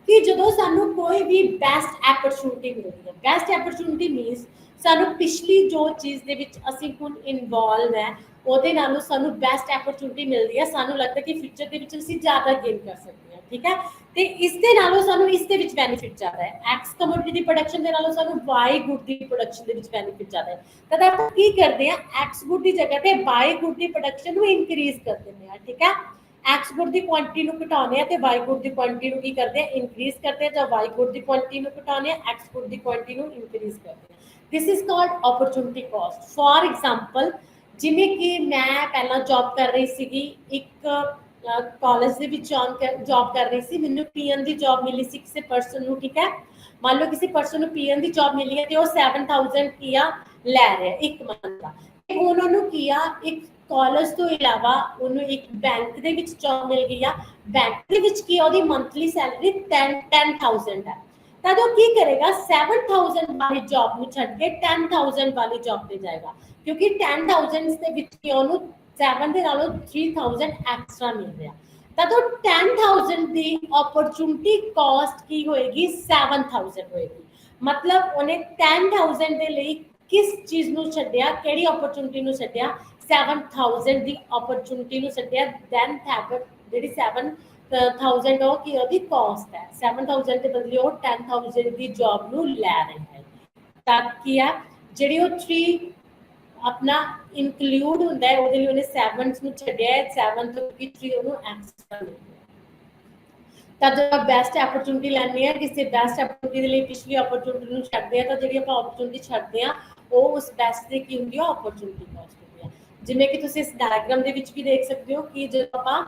कि जो सानू कोई भी बेस्ट अपॉर्चुनिटी मिलती है, बेस्ट अपॉर्चुनिटी मीनस सानू पिछली जो चीज़ दे विच असीं हुण इनवॉल्व है ਉਹਦੇ ਨਾਲੋਂ ਸਾਨੂੰ ਬੈਸਟ अपॉर्चुनिटी मिलती है, सानू लगता है कि फ्यूचर ਦੇ ਵਿੱਚ ਅਸੀਂ ਜ਼ਿਆਦਾ ਗੇਨ ਕਰ ਸਕਦੇ ਹਾਂ, ਠੀਕ ਹੈ, ਤੇ ਇਸ ਦੇ ਨਾਲੋਂ ਸਾਨੂੰ ਇਸ ਦੇ ਵਿੱਚ ਬੈਨੀਫਿਟ ਜ਼ਿਆਦਾ ਹੈ। ਐਕਸ ਕਮੋਡਿਟੀ ਦੀ ਪ੍ਰੋਡਕਸ਼ਨ ਦੇ ਨਾਲੋਂ ਸਾਨੂੰ ਵਾਈ ਗੁੱਡ ਦੀ ਪ੍ਰੋਡਕਸ਼ਨ ਦੇ ਵਿੱਚ ਬੈਨੀਫਿਟ ਜ਼ਿਆਦਾ ਹੈ, ਤਾਂ ਆਪਾਂ ਕੀ ਕਰਦੇ ਹਾਂ ਐਕਸ ਗੁੱਡ ਦੀ ਜਗ੍ਹਾ ਤੇ ਵਾਈ ਗੁੱਡ ਦੀ ਪ੍ਰੋਡਕਸ਼ਨ ਨੂੰ ਇਨਕਰੀਜ਼ ਕਰ ਦਿੰਦੇ ਹਾਂ, ਠੀਕ ਹੈ, एक्स गुड की क्वांटिटी ਨੂੰ ਘਟਾਉਂਦੇ ਆ ਤੇ वाई गुड की क्वांटिटी ਨੂੰ ਕੀ ਕਰਦੇ ਆ ਇਨਕਰੀਜ਼ ਕਰਦੇ ਆ, ਜਾਂ वाई गुड की क्वांटिटी ਨੂੰ ਘਟਾਉਂਦੇ ਆ एक्स गुड की क्वांटिटी ਨੂੰ ਇਨਕਰੀਜ਼ ਕਰਦੇ ਆ। This is called opportunity cost. For example जिमें कि मैं पहला जॉब कर रही सी, एक कॉलेज ਦੇ ਵਿੱਚ जॉब कर रही सी, मैंने पीएन की जॉब मिली सी किसी पर्सन ਨੂੰ, ठीक है, मान लो किसी पर्सन ਨੂੰ पीएन की जॉब मिली है तो 7000 किया लै रहे एक मंथ का, उन्होंने किया एक कॉलेज तो इलावा उन्होंने एक बैंक ਦੇ ਵਿੱਚ जॉब मिल गई आ, बैंक ਦੇ ਵਿੱਚ ਕੀ ਉਹਦੀ ਮੰਥਲੀ ਸੈਲਰੀ 10000 है, तब वो की करेगा 7000 वाली जॉब ਨੂੰ ਛੱਡ ਕੇ 10000 वाली जॉब ਤੇ ਜਾਏਗਾ क्योंकि 10000 ਦੇ ਵਿੱਚ ਕੀ ਉਹਨੂੰ 7 ਦੇ ਨਾਲੋਂ 3000 ਐਕਸਟਰਾ ਮਿਲ ਰਿਹਾ, तब वो 10000 ਦੀ अपॉर्चुनिटी कॉस्ट की होएगी 7000 होएगी, मतलब उन्हें 10000 ਦੇ ਲਈ किस चीज़ ਨੂੰ ਛੱਡਿਆ, ਕਿਹੜੀ अपॉर्चुनिटी ਨੂੰ ਛੱਡਿਆ 7000 ਦੀ अपॉर्चुनिटी ਨੂੰ ਛੱਡਿਆ, then ਜਿਹੜੀ 7000 ਉਹ ਕੀ ਉਹਦੀ ਕਾਸਟ ਹੈ, 7000 ਦੇ ਬਦਲੇ ਉਹ 10000 ਦੀ ਜੌਬ ਨੂੰ ਲੈ ਰਹੇ ਹੈ, ਤਾਂ ਕੀ ਹੈ ਜਿਹੜੀ ਉਹ 3 अपना इंक्लूड ਹੁੰਦਾ ਹੈ ਉਹਦੇ ਲਈ ਉਹਨੇ 7 ਨੂੰ ਛੱਡਿਆ ਹੈ, 7 ਤੋਂ ਕੀ 3 ਉਹਨੂੰ ਐਕਸਟਰਾ ਮਿਲ ਗਿਆ। ਤਾਂ ਜਦੋਂ ਬੈਸਟ अपॉर्चुनिटी ਲੈਣੀ ਹੈ ਕਿਸੇ ਬੈਸਟ अपॉर्चुनिटी ਦੇ ਲਈ ਪਿਛਲੀ अपॉर्चुनिटी ਨੂੰ ਛੱਡਦੇ ਆ, ਤਾਂ ਜਿਹੜੀ ਆਪਾਂ अपॉर्चुनिटी ਛੱਡਦੇ ਆ ਉਹ ਉਸ ਬੈਸਟ ਦੇ ਕੀ ਹੁੰਦੀ ਹੈ अपॉर्चुनिटी ਕਾਸਟ ਹੁੰਦੀ ਹੈ। ਜਿਵੇਂ ਕਿ ਤੁਸੀਂ ਇਸ ਡਾਇਗਰਾਮ ਦੇ ਵਿੱਚ ਵੀ ਦੇਖ ਸਕਦੇ ਹੋ ਕਿ ਜਦੋਂ ਆਪਾਂ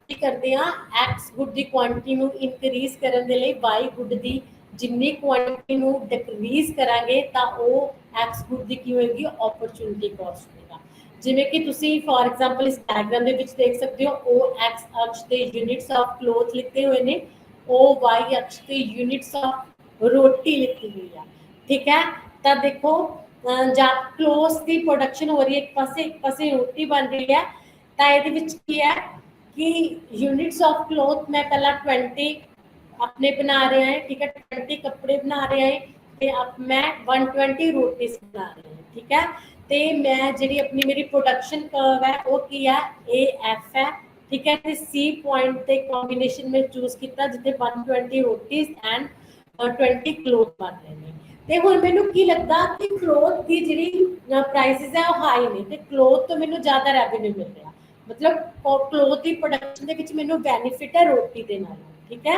ਕੀ ਕਰਦੇ ਆ ਐਕਸ ਗੁੱਡ ਦੀ ਕੁਆਂਟੀਟੀ ਨੂੰ ਇਨਕਰੀਜ਼ ਕਰਨ ਦੇ ਲਈ ਵਾਈ ਗੁੱਡ ਦੀ ਜਿੰਨੀ ਕੁਆਂਟੀਟੀ ਨੂੰ ਡਿਕਰੀਜ਼ ਕਰਾਂਗੇ ਤਾਂ ਉਹ ਐਕਸ ਗੁੱਡ ਦੀ ਕੀ ਹੋਏਗੀ अपॉर्चुनिटी ਕਾਸਟ ਹੋਏਗਾ। ਜਿਵੇਂ ਕਿ ਤੁਸੀਂ ਫॉर एग्जांपल ਇਸ ਡਾਇਗਰਾਮ ਦੇ ਵਿੱਚ ਦੇਖ ਸਕਦੇ ਹੋ ਉਹ ਐਕਸ ਅਕਸ਼ ਤੇ ਯੂਨਿਟਸ ਆਫ ਕਲੋਥ ਲਿਖੇ ਹੋਏ ਨੇ, ਉਹ ਵਾਈ ਅਕਸ਼ ਤੇ ਯੂਨਿਟਸ ਆਫ ਰੋਟੀ ਲਿਖੀ ਹੋਈ ਆ, ਠੀਕ ਹੈ, ਤਾਂ ਦੇਖੋ जब क्लोथ की प्रोडक्शन हो रही है एक पासे रोटी बन रही है, तो ये कि यूनिट्स ऑफ क्लोथ मैं पहला 20 अपने बना रहे हैं, ठीक है, 20 कपड़े बना रहे हैं, तो अब मैं 120 रोटी बना रही हूँ, ठीक है, तो मैं जी अपनी मेरी प्रोडक्शन कर्व है वो की है AF है, ठीक है, तो C पॉइंट के कॉम्बीनेशन में चूज किया जिथे 120 रोटीज एंड 20 क्लोथ बन रहे हैं। ਤੇ ਹੁਣ ਮੈਨੂੰ ਕੀ ਲੱਗਦਾ ਕਿ ਕਲੋਥ ਦੀ ਜਿਹੜੀ ਪ੍ਰਾਈਸਿਸ ਹੈ ਉਹ ਹਾਈ ਨੇ ਤੇ ਕਲੋਥ ਤੋਂ ਮੈਨੂੰ ਜ਼ਿਆਦਾ ਰੈਵਨਿਊ ਮਿਲ ਰਿਹਾ, ਮਤਲਬ ਕਲੋਥ ਦੀ ਪ੍ਰੋਡਕਸ਼ਨ ਦੇ ਵਿੱਚ ਮੈਨੂੰ ਬੈਨੀਫਿਟ ਹੈ ਰੋਟੀ ਦੇ ਨਾਲ, ਠੀਕ ਹੈ,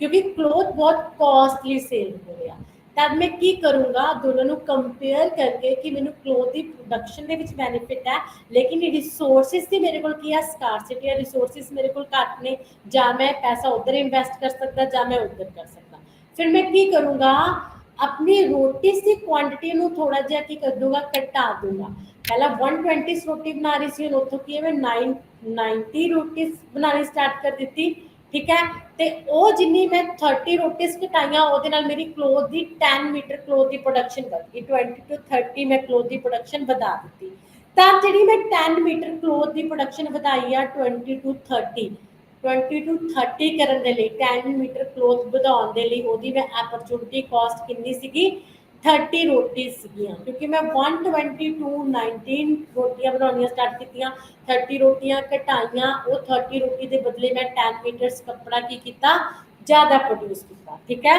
ਕਿਉਂਕਿ ਕਲੋਥ ਬਹੁਤ ਕਾਸਟਲੀ ਸੇਲ ਹੋ ਰਿਹਾ। तब मैं की करूँगा दोनों ਨੂੰ कंपेयर करके कि मैंने क्लोथ की प्रोडक्शन ਦੇ ਵਿੱਚ बेनिफिट है, लेकिन रिसोर्सिस की मेरे को की है स्कार्सिटी है, रिसोर्सिस मेरे को घट ने, ਜਾਂ मैं पैसा उधर इन्वेस्ट कर सकता ਜਾਂ मैं उधर कर सकता। फिर मैं की करूँगा अपनी रोटी की क्वांटिटी ਨੂੰ थोड़ा ਜਿਹਾ की कर दूंगा घटा दूंगा। पहला 120 रोटी बना रही थी, उतों की मैं 90 रोटी बनानी स्टार्ट कर दी, ठीक है। ਤੇ ਉਹ ਜਿੰਨੀ ਮੈਂ 30 ਰੋਟੀਜ਼ ਘਟਾਈਆਂ ਉਹਦੇ ਨਾਲ ਮੇਰੀ ਕਲੋਥ ਦੀ 10 ਮੀਟਰ ਕਲੋਥ ਦੀ ਪ੍ਰੋਡਕਸ਼ਨ ਵਧ ਗਈ। 20 to 30 ਮੈਂ ਕਲੋਥ ਦੀ ਪ੍ਰੋਡਕਸ਼ਨ ਵਧਾ ਦਿੱਤੀ। ਤਾਂ ਜਿਹੜੀ ਮੈਂ 10 ਮੀਟਰ ਕਲੋਥ ਦੀ ਪ੍ਰੋਡਕਸ਼ਨ ਵਧਾਈ ਆ 20 to 30 ਕਰਨ ਦੇ ਲਈ 10 ਮੀਟਰ ਕਲੋਥ ਵਧਾਉਣ ਦੇ ਲਈ ਉਹਦੀ ਮੈਂ ਆਪਰਚੁਨਿਟੀ ਕਾਸਟ ਕਿੰਨੀ ਸੀਗੀ 30 ਰੋਟੀਜ਼ ਸੀਗੀਆਂ। ਕਿਉਂਕਿ ਮੈਂ 120 to 19 ਰੋਟੀਆਂ ਬਣਾਉਣੀਆਂ ਸਟਾਰਟ ਕੀਤੀਆਂ। 30 ਰੋਟੀਆਂ ਘਟਾਈਆਂ। ਉਹ 30 ਰੋਟੀ ਦੇ ਬਦਲੇ ਮੈਂ 10 ਮੀਟਰਸ ਕੱਪੜਾ ਕੀ ਕੀਤਾ ਜ਼ਿਆਦਾ ਪ੍ਰੋਡਿਊਸ ਕੀਤਾ। ਠੀਕ ਹੈ।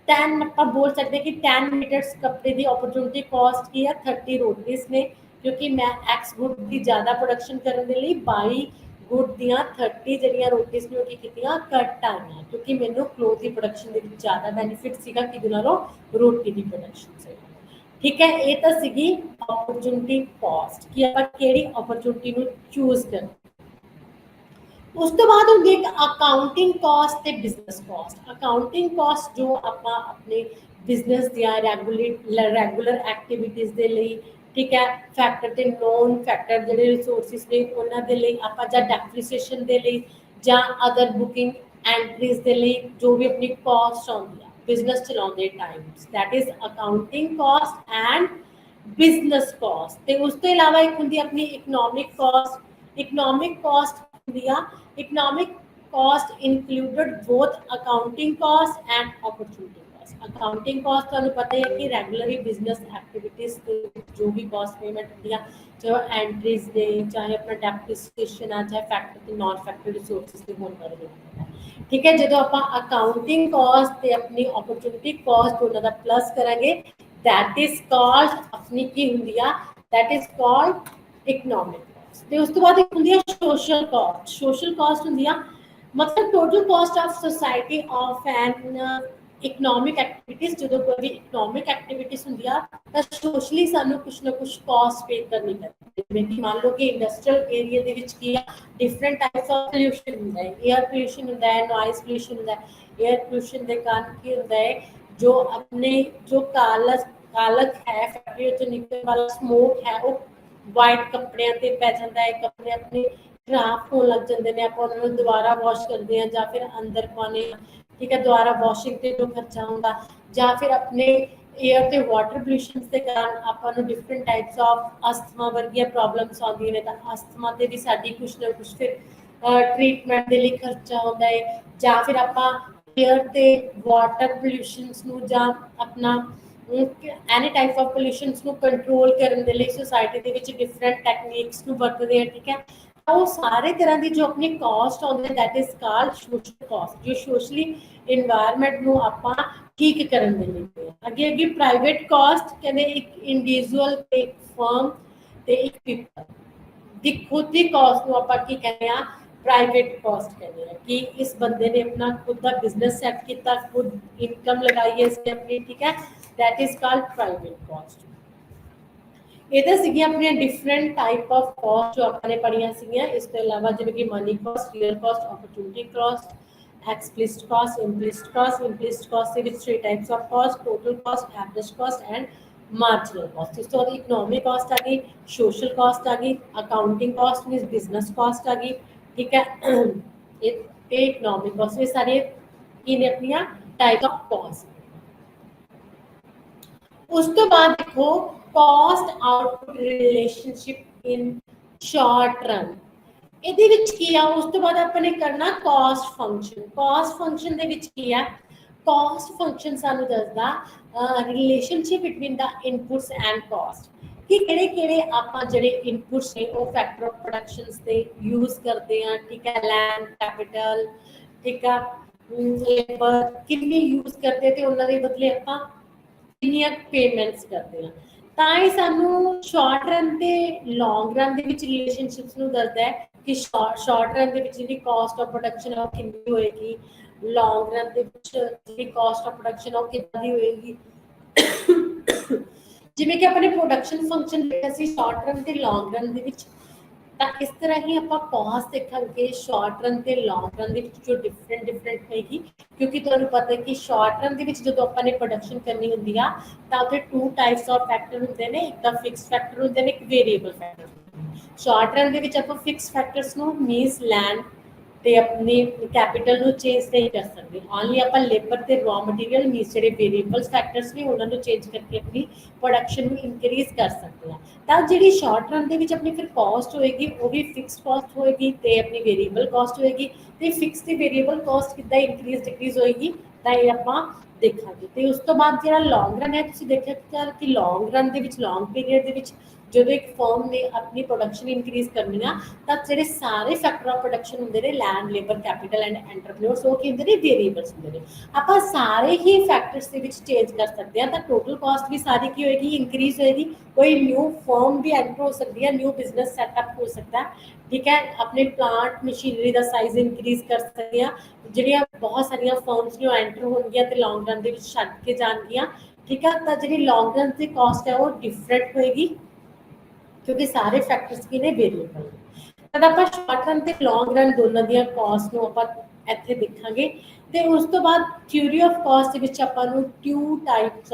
10 ਆਪਾਂ ਬੋਲ ਸਕਦੇ ਕਿ 10 ਮੀਟਰਸ ਕੱਪੜੇ ਦੀ ਓਪਰਚੁਨਿਟੀ ਕਾਸਟ ਕੀ ਹੈ 30 ਰੋਟੀਜ਼ ਨੇ। ਕਿਉਂਕਿ ਮੈਂ ਐਕਸ ਗੁੱਡ ਦੀ ਜ਼ਿਆਦਾ ਪ੍ਰੋਡਕਸ਼ਨ ਕਰਨ ਦੇ ਲਈ 22 ਗੁੱਡ ਦੀਆਂ 30 ਜਿਹੜੀਆਂ ਰੋਟੀਜ਼ ਨੇ ਉਹ ਕੀ ਕੀਤੀਆਂ ਘੱਟ ਆਈਆਂ। ਕਿਉਂਕਿ ਮੈਨੂੰ ਕਲੋਥ ਦੀ ਪ੍ਰੋਡਕਸ਼ਨ ਦੇ ਵਿੱਚ ਜ਼ਿਆਦਾ ਬੈਨੀਫਿਟ ਸੀਗਾ ਕਿਹਦੇ ਨਾਲੋਂ ਰੋਟੀ ਦੀ ਪ੍ਰੋਡਕਸ਼ਨ ਸੇ। ਠੀਕ ਹੈ। ਇਹ ਤਾਂ ਸੀਗੀ ਓਪਰਚੁਨਿਟੀ ਕਾਸਟ ਕਿ ਆਪਾਂ ਕਿਹੜੀ ਓਪਰਚੁਨਿਟੀ ਨੂੰ ਚੂਜ਼ ਕਰਨਾ। ਉਸ ਤੋਂ ਬਾਅਦ ਹੁੰਦੀ ਇੱਕ ਅਕਾਊਂਟਿੰਗ ਕਾਸਟ ਤੇ ਬਿਜ਼ਨਸ ਕਾਸਟ। ਅਕਾਊਂਟਿੰਗ ਕਾਸਟ ਜੋ ਆਪਾਂ ਆਪਣੇ ਬਿਜ਼ਨਸ ਦੀਆਂ ਰੈਗੂਲਰ ਐਕਟੀਵਿਟੀਜ਼ ਦੇ ਲਈ ਠੀਕ ਹੈ ਫੈਕਟਰ ਤੇ ਨੋਨ ਫੈਕਟਰ ਜਿਹੜੇ ਰਿਸੋਰਸਿਸ ਨੇ ਉਹਨਾਂ ਦੇ ਲਈ ਆਪਾਂ ਜਾਂ ਡੈਪਰੀਸੀਏਸ਼ਨ ਦੇ ਲਈ ਜਾਂ ਅਦਰ ਬੁਕਿੰਗ ਐਂਟਰੀਜ਼ ਦੇ ਲਈ ਜੋ ਵੀ ਆਪਣੀ ਕਾਸਟ ਆਉਂਦੀ ਆ ਬਿਜ਼ਨਸ ਚਲਾਉਂਦੇ times that is accounting cost and business cost. ਤੇ ਉਸ ਤੋਂ ਇਲਾਵਾ ਇੱਕ ਹੁੰਦੀ ਆਪਣੀ ਇਕਨੋਮਿਕ ਕਾਸਟ। ਇਕਨੋਮਿਕ ਕਾਸਟ ਹੁੰਦੀ ਆ economic cost included both accounting cost and opportunity cost। accounting cost ਤੁਹਾਨੂੰ ਪਤਾ ਹੈ ਕਿ ਰੈਗੂਲਰੀ ਬਿਜ਼ਨਸ ਐਕਟੀਵਿਟੀਜ਼ ਤੇ ਜੋ ਵੀ ਕਾਸਟ ਪੇਮੈਂਟ ਹੁੰਦੀ ਆ ਚਾਹੇ ਐਂਟਰੀਜ਼ ਦੇ ਚਾਹੇ ਆਪਣਾ ਡੈਪਰੀਸੀਏਸ਼ਨ ਆ ਚਾਹੇ ਫੈਕਟਰ ਤੇ ਨਾਨ ਫੈਕਟਰ ਰਿਸੋਰਸਿਸ ਦੇ ਹੋਣ ਬਾਰੇ ਠੀਕ ਹੈ। ਜਦੋਂ ਆਪਾਂ ਅਕਾਊਂਟਿੰਗ ਕਾਸਟ ਤੇ ਆਪਣੀ ਓਪਰਚੁਨਿਟੀ ਕਾਸਟ ਉਹਨਾਂ ਦਾ ਪਲੱਸ ਕਰਾਂਗੇ that is called ਆਪਣੀ ਕੀ ਹੁੰਦੀ ਆ that is called economic। ਤੇ ਉਸ ਤੋਂ ਬਾਅਦ ਇੱਕ ਹੁੰਦੀ ਹੈ ਸੋਸ਼ਲ ਕਾਸਟ। ਸੋਸ਼ਲ ਕਾਸਟ ਹੁੰਦੀ ਆ ਮਤਲਬ total caste of society of N economic activities. ਜਦੋਂ ਕੋਈ ਵੀ ਇਕਨੋਮਿਕ ਐਕਟੀਵਿਟੀਜ਼ ਹੁੰਦੀ ਆ ਤਾਂ ਸੋਸ਼ਲੀ ਸਾਨੂੰ ਕੁਛ ਨਾ ਕੁਛ ਕਾਸਟ ਪੇ ਕਰਨੀ ਪੈਂਦੀ। ਜਿਵੇਂ ਕਿ ਮੰਨ ਲਓ ਕਿ ਇੰਡਸਟਰੀਅਲ ਏਰੀਆ ਦੇ ਵਿੱਚ ਕੀ ਆ ਡਿਫਰੈਂਟ ਟਾਈਪਸ ਆਫ ਪੋਲਿਊਸ਼ਨ ਹੁੰਦਾ ਹੈ। ਏਅਰ ਪੋਲਿਊਸ਼ਨ ਹੁੰਦਾ ਹੈ ਨੋਇਜ਼ ਪੋਲਿਊਸ਼ਨ ਹੁੰਦਾ ਹੈ। ਏਅਰ ਪੋਲਿਊਸ਼ਨ ਦੇ ਕਾਰਨ ਕੀ ਹੁੰਦਾ ਹੈ ਜੋ ਆਪਣੇ ਜੋ ਕਾਲਕ ਹੈ ਫੈਕਟਰੀ ਤੋਂ ਨਿਕਲਣ ਵਾਲਾ ਸਮੋਕ ਹੈ ਉਹ ਵਾਈਟ ਕੱਪੜਿਆਂ ਤੇ ਪੈ ਜਾਂਦਾ ਹੈ। ਕੱਪੜੇ ਆਪਣੇ ਖਰਾਬ ਹੋਣ ਲੱਗ ਜਾਂਦੇ ਨੇ। ਆਪਾਂ ਉਹਨਾਂ ਨੂੰ ਦੁਬਾਰਾ ਵਾਸ਼ ਕਰਦੇ ਹਾਂ ਜਾਂ ਫਿਰ ਅੰਦਰ ਪਾਉਂਦੇ ਹਾਂ। ਠੀਕ ਹੈ। ਦੁਬਾਰਾ ਵਾਸ਼ਿੰਗ ਤੇ ਜੋ ਖਰਚਾ ਹੁੰਦਾ ਜਾਂ ਫਿਰ ਆਪਣੇ ਏਅਰ ਤੇ ਵਾਟਰ ਪੋਲਿਊਸ਼ਨ ਦੇ ਕਾਰਨ ਆਪਾਂ ਨੂੰ ਡਿਫਰੈਂਟ ਟਾਈਪਸ ਆਫ ਅਸਥਮਾ ਵਰਗੀਆਂ ਪ੍ਰੋਬਲਮਸ ਆਉਂਦੀਆਂ ਨੇ। ਤਾਂ ਅਸਥਮਾ ਤੇ ਵੀ ਸਾਡੀ ਕੁਛ ਨਾ ਕੁਛ ਫਿਰ ਟ੍ਰੀਟਮੈਂਟ ਦੇ ਲਈ ਖਰਚਾ ਹੁੰਦਾ ਹੈ। ਜਾਂ ਫਿਰ ਆਪਾਂ ਏਅਰ ਤੇ ਵਾਟਰ ਪੋਲਿਊਸ਼ਨਸ ਨੂੰ ਜਾਂ ਆਪਣਾ ਐਨੀ ਟਾਈਪ ਆਫ ਪੋਲਿਊਸ਼ਨਸ ਨੂੰ ਕੰਟਰੋਲ ਕਰਨ ਦੇ ਲਈ ਸੋਸਾਇਟੀ ਦੇ ਵਿੱਚ ਡਿਫਰੈਂਟ ਟੈਕਨੀਕਸ ਨੂੰ ਵਰਤਦੇ ਆ। ਠੀਕ ਹੈ। ਉਹ ਸਾਰੇ ਤਰ੍ਹਾਂ ਦੀ ਜੋ ਆਪਣੀ ਕਾਸਟ ਆਉਂਦੀ ਹੈ that is called social cost ਜੋ ਸੋਸ਼ਲੀ ਇਨਵਾਇਰਨਮੈਂਟ ਨੂੰ ਆਪਾਂ ਠੀਕ ਕਰਨ ਦੇ ਲਈ। ਅੱਗੇ ਅੱਗੇ ਪ੍ਰਾਈਵੇਟ ਕਾਸਟ ਕਹਿੰਦੇ ਇੱਕ ਇੰਡੀਵਿਜੂਅਲ ਤੇ ਇੱਕ ਫਰਮ ਤੇ ਇੱਕ ਪੀਪਲ ਦੀ ਖੁਦ ਦੀ ਕਾਸਟ ਨੂੰ ਆਪਾਂ ਕੀ ਕਹਿੰਦੇ ਆ ਪ੍ਰਾਈਵੇਟ ਕਾਸਟ ਕਹਿੰਦੇ ਆ ਕਿ ਇਸ ਬੰਦੇ ਨੇ ਆਪਣਾ ਖੁਦ ਦਾ ਬਿਜ਼ਨਸ ਸੈੱਟ ਕੀਤਾ ਖੁਦ ਇਨਕਮ ਲਗਾਈ ਹੈ ਇਸਨੇ ਆਪਣੀ। ਠੀਕ ਹੈ। that is called private cost। ਇਹਦੇ ਸੀਗੀਆਂ ਆਪਣੀਆਂ ਡਿਫਰੈਂਟ ਟਾਈਪ ਆਫ ਕਾਸਟ ਜੋ ਆਪਾਂ ਨੇ ਪੜ੍ਹੀਆਂ ਸੀਗੀਆਂ। ਇਸ ਤੋਂ ਇਲਾਵਾ ਜਿਵੇਂ ਕਿ money cost real cost opportunity cost explicit cost implicit cost. Implicit cost ਦੇ ਵਿੱਚ 3 types of cost total cost average cost and marginal cost. ਇਸ ਤੋਂ ਬਾਅਦ ਇਕਨੋਮਿਕ ਕਾਸਟ ਆ ਗਈ ਸੋਸ਼ਲ ਕਾਸਟ ਆ ਗਈ accounting cost means business cost ਆ ਗਈ। ਠੀਕ ਹੈ। ਇਹ ਇਕਨੋਮਿਕ ਕਾਸਟ ਇਹ ਸਾਰੇ ਕੀ ਨੇ ਆਪਣੀਆਂ ਟਾਈਪ ਆਫ ਕਾਸਟ। ਉਸ ਤੋਂ ਬਾਅਦ ਦੇਖੋ cost output relationship in short run. ਇਹਦੇ ਵਿੱਚ ਕੀ ਆ ਉਸ ਤੋਂ ਬਾਅਦ ਆਪਾਂ ਨੇ ਕਰਨਾ ਕਾਸਟ ਫੰਕਸ਼ਨ। ਕਾਸਟ ਫੰਕਸ਼ਨ ਦੇ ਵਿੱਚ ਕੀ ਆ ਕਾਸਟ ਫੰਕਸ਼ਨ ਸਾਨੂੰ ਦੱਸਦਾ relationship between the inputs and cost ਕਿ ਕਿਹੜੇ ਕਿਹੜੇ ਆਪਾਂ ਜਿਹੜੇ ਇਨਪੁਟਸ ਨੇ ਉਹ ਫੈਕਟਰ ਆਫ ਪ੍ਰੋਡਕਸ਼ਨਸ ਤੇ ਯੂਜ਼ ਕਰਦੇ ਆ। ਠੀਕ ਹੈ। ਲੈਂਡ ਕੈਪੀਟਲ ਠੀਕ ਆ ਲੇਬਰ ਕਿੰਨੀ ਯੂਜ਼ ਕਰਦੇ ਤੇ ਉਹਨਾਂ ਦੇ ਬਦਲੇ ਆਪਾਂ ਕਿੰਨੀਆਂ ਪੇਮੈਂਟਸ ਕਰਦੇ ਆ। ਤਾਂ ਇਹ ਸਾਨੂੰ ਸ਼ਾਰਟ ਰਨ ਤੇ ਲੌਂਗ ਰਨ ਦੇ ਵਿੱਚ ਰਿਲੇਸ਼ਨਸ਼ਿਪਸ ਨੂੰ ਦੱਸਦਾ ਹੈ ਕਿ ਸ਼ਾਰਟ ਰਨ ਦੇ ਵਿੱਚ ਜਿਹੜੀ ਕਾਸਟ ਆਫ ਪ੍ਰੋਡਕਸ਼ਨ ਆ ਉਹ ਕਿੰਨੀ ਹੋਏਗੀ ਲੌਂਗ ਰਨ ਦੇ ਵਿੱਚ ਜਿਹੜੀ ਕਾਸਟ ਆਫ ਪ੍ਰੋਡਕਸ਼ਨ ਆ ਉਹ ਕਿੰਨੀ ਦੀ ਹੋਏਗੀ। ਜਿਵੇਂ ਕਿ ਆਪਣੇ ਪ੍ਰੋਡਕਸ਼ਨ ਫੰਕਸ਼ਨ ਦੇਖਿਆ ਸੀ ਸ਼ਾਰਟ ਰਨ ਤੇ ਲੌਂਗ ਰਨ ਦੇ ਵਿੱਚ। ਤਾਂ ਇਸ ਤਰ੍ਹਾਂ ਹੀ ਆਪਾਂ ਕਾਸਟ ਦੇਖਾਂਗੇ ਸ਼ਾਰਟ ਰਨ ਤੇ ਲੌਂਗ ਰਨ ਦੇ ਵਿੱਚ ਜੋ ਡਿਫਰੈਂਟ ਹੋਏਗੀ। ਕਿਉਂਕਿ ਤੁਹਾਨੂੰ ਪਤਾ ਹੈ ਕਿ ਸ਼ਾਰਟ ਰਨ ਦੇ ਵਿੱਚ ਜਦੋਂ ਆਪਾਂ ਨੇ ਪ੍ਰੋਡਕਸ਼ਨ ਕਰਨੀ ਹੁੰਦੀ ਆ ਤਾਂ ਉੱਥੇ 2 ਟਾਈਪਸ ਆਫ ਫੈਕਟਰ ਹੁੰਦੇ ਨੇ। ਇੱਕ ਤਾਂ ਫਿਕਸ ਫੈਕਟਰ ਹੁੰਦੇ ਨੇ ਇੱਕ ਵੇਰੀਏਬਲ ਫੈਕਟਰ। ਸ਼ਾਰਟ ਰਨ ਦੇ ਵਿੱਚ ਆਪਾਂ ਫਿਕਸ ਫੈਕਟਰਸ ਨੂੰ ਮੀਨਸ ਲੈਂਡ ਤੇ ਆਪਣੀ ਕੈਪੀਟਲ ਨੂੰ ਚੇਂਜ ਨਹੀਂ ਕਰ ਸਕਦੇ। ਓਨਲੀ ਆਪਾਂ ਲੇਬਰ ਤੇ ਰॉ ਮਟੀਰੀਅਲ ਮੀਨਸ ਜਿਹੜੇ ਵੇਰੀਏਬਲਸ ਫੈਕਟਰਸ ਨੇ ਉਹਨਾਂ ਨੂੰ ਚੇਂਜ ਕਰਕੇ ਆਪਣੀ ਪ੍ਰੋਡਕਸ਼ਨ ਨੂੰ ਇਨਕਰੀਜ਼ ਕਰ ਸਕਦੇ ਹਾਂ। ਤਾਂ ਜਿਹੜੀ ਸ਼ਾਰਟ ਰਨ ਦੇ ਵਿੱਚ ਆਪਣੀ ਫਿਰ ਕਾਸਟ ਹੋਏਗੀ ਉਹ ਵੀ ਫਿਕਸਡ ਕਾਸਟ ਹੋਏਗੀ ਤੇ ਆਪਣੀ ਵੇਰੀਏਬਲ ਕਾਸਟ ਹੋਏਗੀ। ਤੇ ਫਿਕਸ ਤੇ ਵੇਰੀਏਬਲ ਕਾਸਟ ਕਿੱਦਾਂ ਇਨਕਰੀਜ਼ ਡਿਕਰੀਜ਼ ਹੋਏਗੀ ਤਾਂ ਇਹ ਆਪਾਂ ਦੇਖਾਂਗੇ। ਤੇ ਉਸ ਤੋਂ ਬਾਅਦ ਜਿਹੜਾ ਲੌਂਗ ਰਨ ਹੈ, ਤੁਸੀਂ ਦੇਖਿਆ ਕਿ ਲੌਂਗ ਰਨ ਦੇ ਵਿੱਚ ਲੌਂਗ ਪੀਰੀਅਡ ਦੇ ਵਿੱਚ ਜਦੋਂ ਇੱਕ ਫਰਮ ਨੇ ਆਪਣੀ ਪ੍ਰੋਡਕਸ਼ਨ ਇਨਕਰੀਜ਼ ਕਰਨੀ ਆ ਤਾਂ ਜਿਹੜੇ ਸਾਰੇ ਫੈਕਟਰ ਆਫ ਪ੍ਰੋਡਕਸ਼ਨ ਹੁੰਦੇ ਨੇ land labour capital and entrepreneurs ਉਹ ਕੀ ਹੁੰਦੇ ਨੇ ਵੇਰੀਏਬਲਸ ਹੁੰਦੇ ਨੇ। ਆਪਾਂ ਸਾਰੇ ਹੀ ਫੈਕਟਰਸ ਦੇ ਵਿੱਚ ਚੇਂਜ ਕਰ ਸਕਦੇ ਹਾਂ ਤਾਂ ਟੋਟਲ ਕਾਸਟ ਵੀ ਸਾਰੀ ਕੀ ਹੋਏਗੀ ਇਨਕਰੀਜ਼ ਹੋਏਗੀ। ਕੋਈ ਨਿਊ ਫਰਮ ਵੀ ਐਂਟਰ ਹੋ ਸਕਦੀ ਹੈ, ਨਿਊ ਬਿਜ਼ਨਸ ਸੈਟਅਪ ਹੋ ਸਕਦਾ ਹੈ। ठीक है, अपने प्लांट मशीनरी का साइज इनक्रीज कर सकते हैं। ਜਿਹੜੀਆਂ बहुत सारिया फर्म्स ने एंटर होंगे तो लॉन्ग रन के छड़ के जाएगियां। ठीक है, तो जी लॉन्ग रन की कॉस्ट है वो डिफरेंट होएगी क्योंकि सारे फैक्टर्स की ने वेरीएबल। तब आप शॉर्ट रन ते लॉन्ग रन दोनों दी कॉस्ट ਨੂੰ ਆਪਾਂ ਇੱਥੇ ਦੇਖਾਂਗੇ। ਤੇ ਉਸ ਤੋਂ ਬਾਅਦ ਥਿਊਰੀ ਆਫ ਕਾਸਟ ਦੇ ਵਿੱਚ ਆਪਾਂ ਨੂੰ two type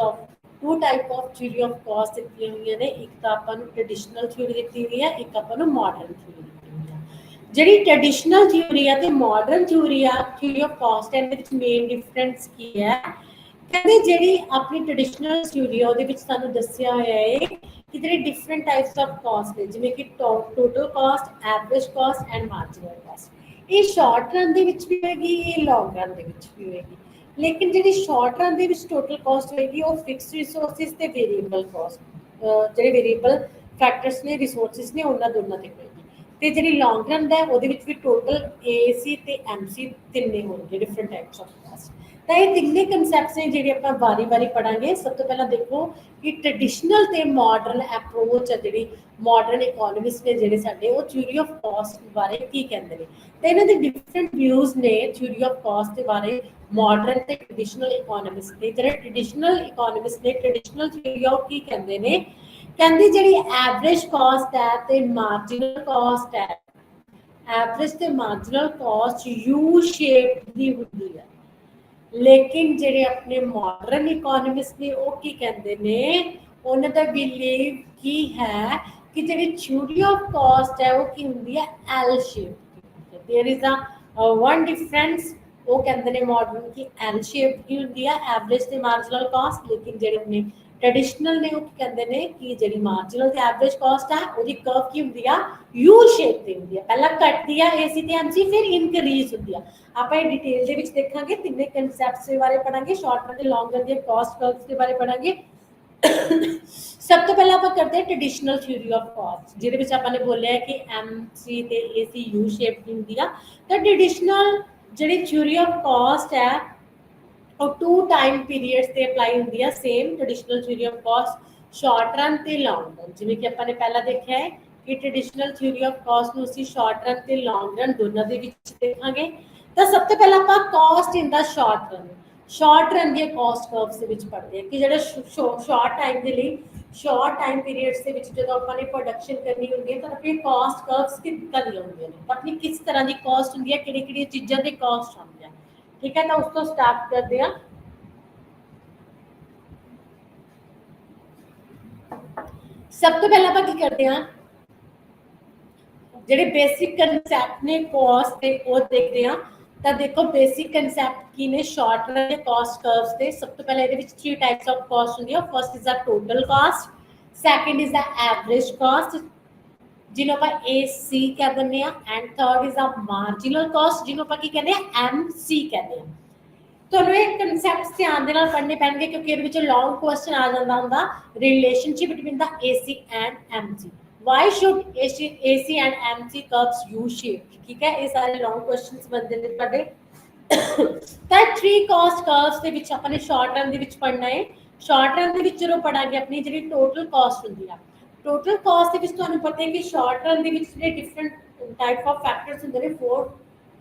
of theory of cost ਦਿੱਤੀਆਂ ਹੋਈਆਂ ਨੇ। ਇੱਕ ਤਾਂ ਆਪਾਂ ਨੂੰ ਟ੍ਰੈਡੀਸ਼ਨਲ ਥਿਊਰੀ ਦਿੱਤੀ ਹੋਈ ਹੈ, ਇੱਕ ਆਪਾਂ ਨੂੰ ਮਾਡਰਨ ਥਿਊਰੀ ਦਿੱਤੀ ਹੋਈ ਹੈ। ਜਿਹੜੀ ਟ੍ਰੈਡੀਸ਼ਨਲ ਥਿਊਰੀ ਆ ਤੇ ਮਾਡਰਨ ਥਿਊਰੀ ਆ ਥਿਊਰੀ ਆਫ ਕਾਸਟ ਇਹਦੇ ਵਿੱਚ ਮੇਨ ਡਿਫਰੈਂਸ ਕੀ ਹੈ? ਕਹਿੰਦੇ ਜਿਹੜੀ ਆਪਣੀ ਟ੍ਰੈਡੀਸ਼ਨਲ ਥਿਊਰੀ ਆ ਉਹਦੇ ਵਿੱਚ ਸਾਨੂੰ ਦੱਸਿਆ ਹੋਇਆ ਹੈ ਕਿ ਜਿਹੜੇ ਡਿਫਰੈਂਟ ਟਾਈਪਸ ਆਫ ਕਾਸਟ ਨੇ ਜਿਵੇਂ ਕਿ total cost, average cost and marginal cost. ਇਹ ਸ਼ਾਰਟ ਰਨ ਦੇ ਵਿੱਚ ਵੀ ਹੋਏਗੀ, ਇਹ ਲੌਂਗ ਰਨ ਦੇ ਵਿੱਚ ਵੀ ਹੋਏਗੀ। ਲੇਕਿਨ ਜਿਹੜੀ ਸ਼ਾਰਟ ਰਨ ਦੇ ਵਿੱਚ ਟੋਟਲ ਕਾਸਟ ਹੋਏਗੀ ਉਹ ਫਿਕਸਡ ਰਿਸੋਰਸਿਸ ਤੇ ਵੇਰੀਏਬਲ ਕਾਸਟ ਜਿਹੜੇ ਵੇਰੀਏਬਲ ਫੈਕਟਰਸ ਨੇ ਰਿਸੋਰਸਿਸ ਨੇ ਉਹਨਾਂ ਦੋਨਾਂ ਤੇ ਹੋਏਗੀ। ਤੇ ਜਿਹੜੀ ਲੌਂਗ ਰਨ ਦਾ ਉਹਦੇ ਵਿੱਚ ਵੀ ਟੋਟਲ ਏਸੀ ਤੇ ਐਮਸੀ ਤਿੰਨੇ ਹੋਣਗੇ ਡਿਫਰੈਂਟ ਟਾਈਪਸ ਆਫ ਕਾਸਟ। ਤਾਂ ਇਹ ਤਿੰਨੇ ਕਨਸੈਪਟਸ ਨੇ ਜਿਹੜੇ ਆਪਾਂ ਵਾਰੀ-ਵਾਰੀ ਪੜਾਂਗੇ। ਸਭ ਤੋਂ ਪਹਿਲਾਂ ਦੇਖੋ ਕਿ ਟ੍ਰੈਡੀਸ਼ਨਲ ਤੇ ਮਾਡਰਨ ਅਪਰੋਚ ਹੈ ਜਿਹੜੀ ਮਾਡਰਨ ਇਕਨੋਮਿਸਟ ਨੇ ਜਿਹੜੇ ਸਾਡੇ ਉਹ ਥਿਊਰੀ ਆਫ ਕਾਸਟ ਬਾਰੇ ਕੀ ਕਹਿੰਦੇ ਨੇ ਤੇ ਇਹਨਾਂ ਦੇ ਡਿਫਰੈਂਟ ਵਿਊਜ਼ ਨੇ ਥਿਊਰੀ ਆਫ ਕਾਸਟ ਦੇ ਬਾਰੇ ਮਾਡਰਨ ਤੇ ਟ੍ਰੈਡੀਸ਼ਨਲ ਇਕਨੋਮਿਸਟ ਦੇ। ਜਿਹੜੇ ਟ੍ਰੈਡੀਸ਼ਨਲ ਇਕਨੋਮਿਸਟ ਨੇ ਟ੍ਰੈਡੀਸ਼ਨਲ ਥਿਊਰੀ ਆਫ ਕੀ ਕਹਿੰਦੇ ਨੇ? ਕਹਿੰਦੇ ਜਿਹੜੀ ਐਵਰੇਜ ਕਾਸਟ ਹੈ ਤੇ ਮਾਰਜਨਲ ਕਾਸਟ ਹੈ, ਐਵਰੇਜ ਤੇ ਮਾਰਜਨਲ ਕਾਸਟ ਯੂ ਸ਼ੇਪ ਦੀ ਹੁੰਦੀ ਹੈ। ਲੇਕਿਨ ਜਿਹੜੇ ਆਪਣੇ ਮਾਡਰਨ ਇਕਨੋਮਿਸਟ ਨੇ ਉਹ ਕੀ ਕਹਿੰਦੇ ਨੇ? ਉਹਨਾਂ ਦਾ ਬਿਲੀਵ ਕੀ ਹੈ ਕਿ ਜਿਹੜੀ ਥਿਊਰੀ ਆਫ ਕਾਸਟ ਹੈ ਉਹ ਕੀ ਹੁੰਦੀ ਹੈ? L shape. There is a one difference. ਉਹ ਕਹਿੰਦੇ ਨੇ ਮਾਡਰਨ ਕੀ ਐਲ ਸ਼ੇਪ ਕੀ ਹੁੰਦੀ ਹੈ ਐਵਰੇਜ ਤੇ ਮਾਰਜਨਲ ਕਾਸਟ। ਲੇਕਿਨ ਜਿਹੜੇ ਨੇ ट्रेडिशनल ने कहते हैं कि जी मार्जिनल ते एवरेज कॉस्ट है वो कर्व की होंगी आ यू शेप की होंगी है। पहला घटती है एसी ते एमसी फिर इनक्रीज होंगी है। आप डिटेल के देखांगे तिन्ने कंसैप्ट्स के बारे पढ़ांगे, शॉर्ट रन ते लॉन्ग रन के कॉस्ट कर्व्स के बारे पढ़ांगे। सब तो पहले आप करते हैं ट्रेडिशनल थ्योरी ऑफ कॉस्ट जिहदे विच आपने बोलिया कि एमसी ते एसी यू शेप की होंगी आ। तो ट्रेडिशनल जिहड़ी थ्योरी ऑफ कॉस्ट है और टू टाइम पीरियड्स ते अप्लाई होंदी है same traditional theory of cost short run ते लॉन्ग रन। जिवें कि आपने पहला देखा है कि ट्रेडिशनल थ्योरी ऑफ कॉस्ट नूं असीं शॉर्ट रन ते लॉन्ग रन दोनों दे विच देखांगे। तो सब तो पहला आपां cost in the short run दी कॉस्ट कर्व्स दे विच पढ़दे हैं कि जिहड़े शॉर्ट टाइम दे लई शॉर्ट टाइम पीरियड्स दे विच जदों आपां ने प्रोडक्शन करनी हुंदी है तो अपनी कॉस्ट कर्व्स किदां दी हुंदियां ने, अपनी किस तरह की कॉस्ट हुंदी है, किहड़ी-किहड़ी चीज़ां दे कॉस्ट आउंदी है। ठीक है, तो उस तो स्टार्ट करते हैं। सब तो पहला आप की करते हैं ਜਿਹੜੇ ਬੇਸਿਕ ਕਨਸੈਪਟ ਨੇ ਕਾਸਟ ਦੇ ਉਹ ਦੇਖਦੇ ਹਾਂ। ਤਾਂ ਦੇਖੋ ਬੇਸਿਕ ਕਨਸੈਪਟ ਕੀ ਨੇ ਸ਼ਾਰਟ ਰਨ ਦੇ ਕਾਸਟ ਕਰਵਸ ਦੇ। ਸਭ ਤੋਂ ਪਹਿਲਾਂ ਇਹਦੇ ਵਿੱਚ 3 ਟਾਈਪਸ ਆਫ ਕਾਸਟ ਹੁੰਦੀਆਂ। First is the total cost, second is the average cost ਜਿਹਨੂੰ ਆਪਾਂ AC ਕਹਿ ਦਿੰਦੇ ਆ, and third is the marginal cost ਜਿਹਨੂੰ ਆਪਾਂ ਕੀ ਕਹਿੰਦੇ ਆ MC ਕਹਿੰਦੇ ਆ। ਤੁਹਾਨੂੰ ਇਹ ਕਨਸੈਪਟਸ ਧਿਆਨ ਦੇ ਨਾਲ ਪੜ੍ਹਨੇ ਪੈਣਗੇ ਕਿਉਂਕਿ ਇਹਦੇ ਵਿੱਚ ਲੌਂਗ ਕੁਐਸਚਨ ਆ ਜਾਂਦਾ ਹੁੰਦਾ relationship between the AC and MC। Why should AC and MC curves U shape? ठीक है, ये सारे लॉन्ग क्वेश्चंस बनते हैं पढ़े। तो 3 कॉस्ट कर्व्स ਦੇ ਵਿੱਚ ਆਪਾਂ ਨੇ ਸ਼ਾਰਟ ਰਨ ਦੇ ਵਿੱਚ ਪੜਨਾ ਹੈ। ਸ਼ਾਰਟ ਰਨ ਦੇ ਵਿੱਚ ਜਦੋਂ ਪੜਾਂਗੇ ਆਪਣੀ ਜਿਹੜੀ ਟੋਟਲ ਕਾਸਟ ਹੁੰਦੀ ਆ। ਟੋਟਲ ਕਾਸਟ ਦੇ ਵਿੱਚ ਤੁਹਾਨੂੰ ਪਤਾ ਹੈ ਕਿ ਸ਼ਾਰਟ ਰਨ ਦੇ ਵਿੱਚ ਜਿਹੜੇ ਡਿਫਰੈਂਟ ਟਾਈਪ ਆਫ ਫੈਕਟਰਸ ਹੁੰਦੇ ਨੇ 4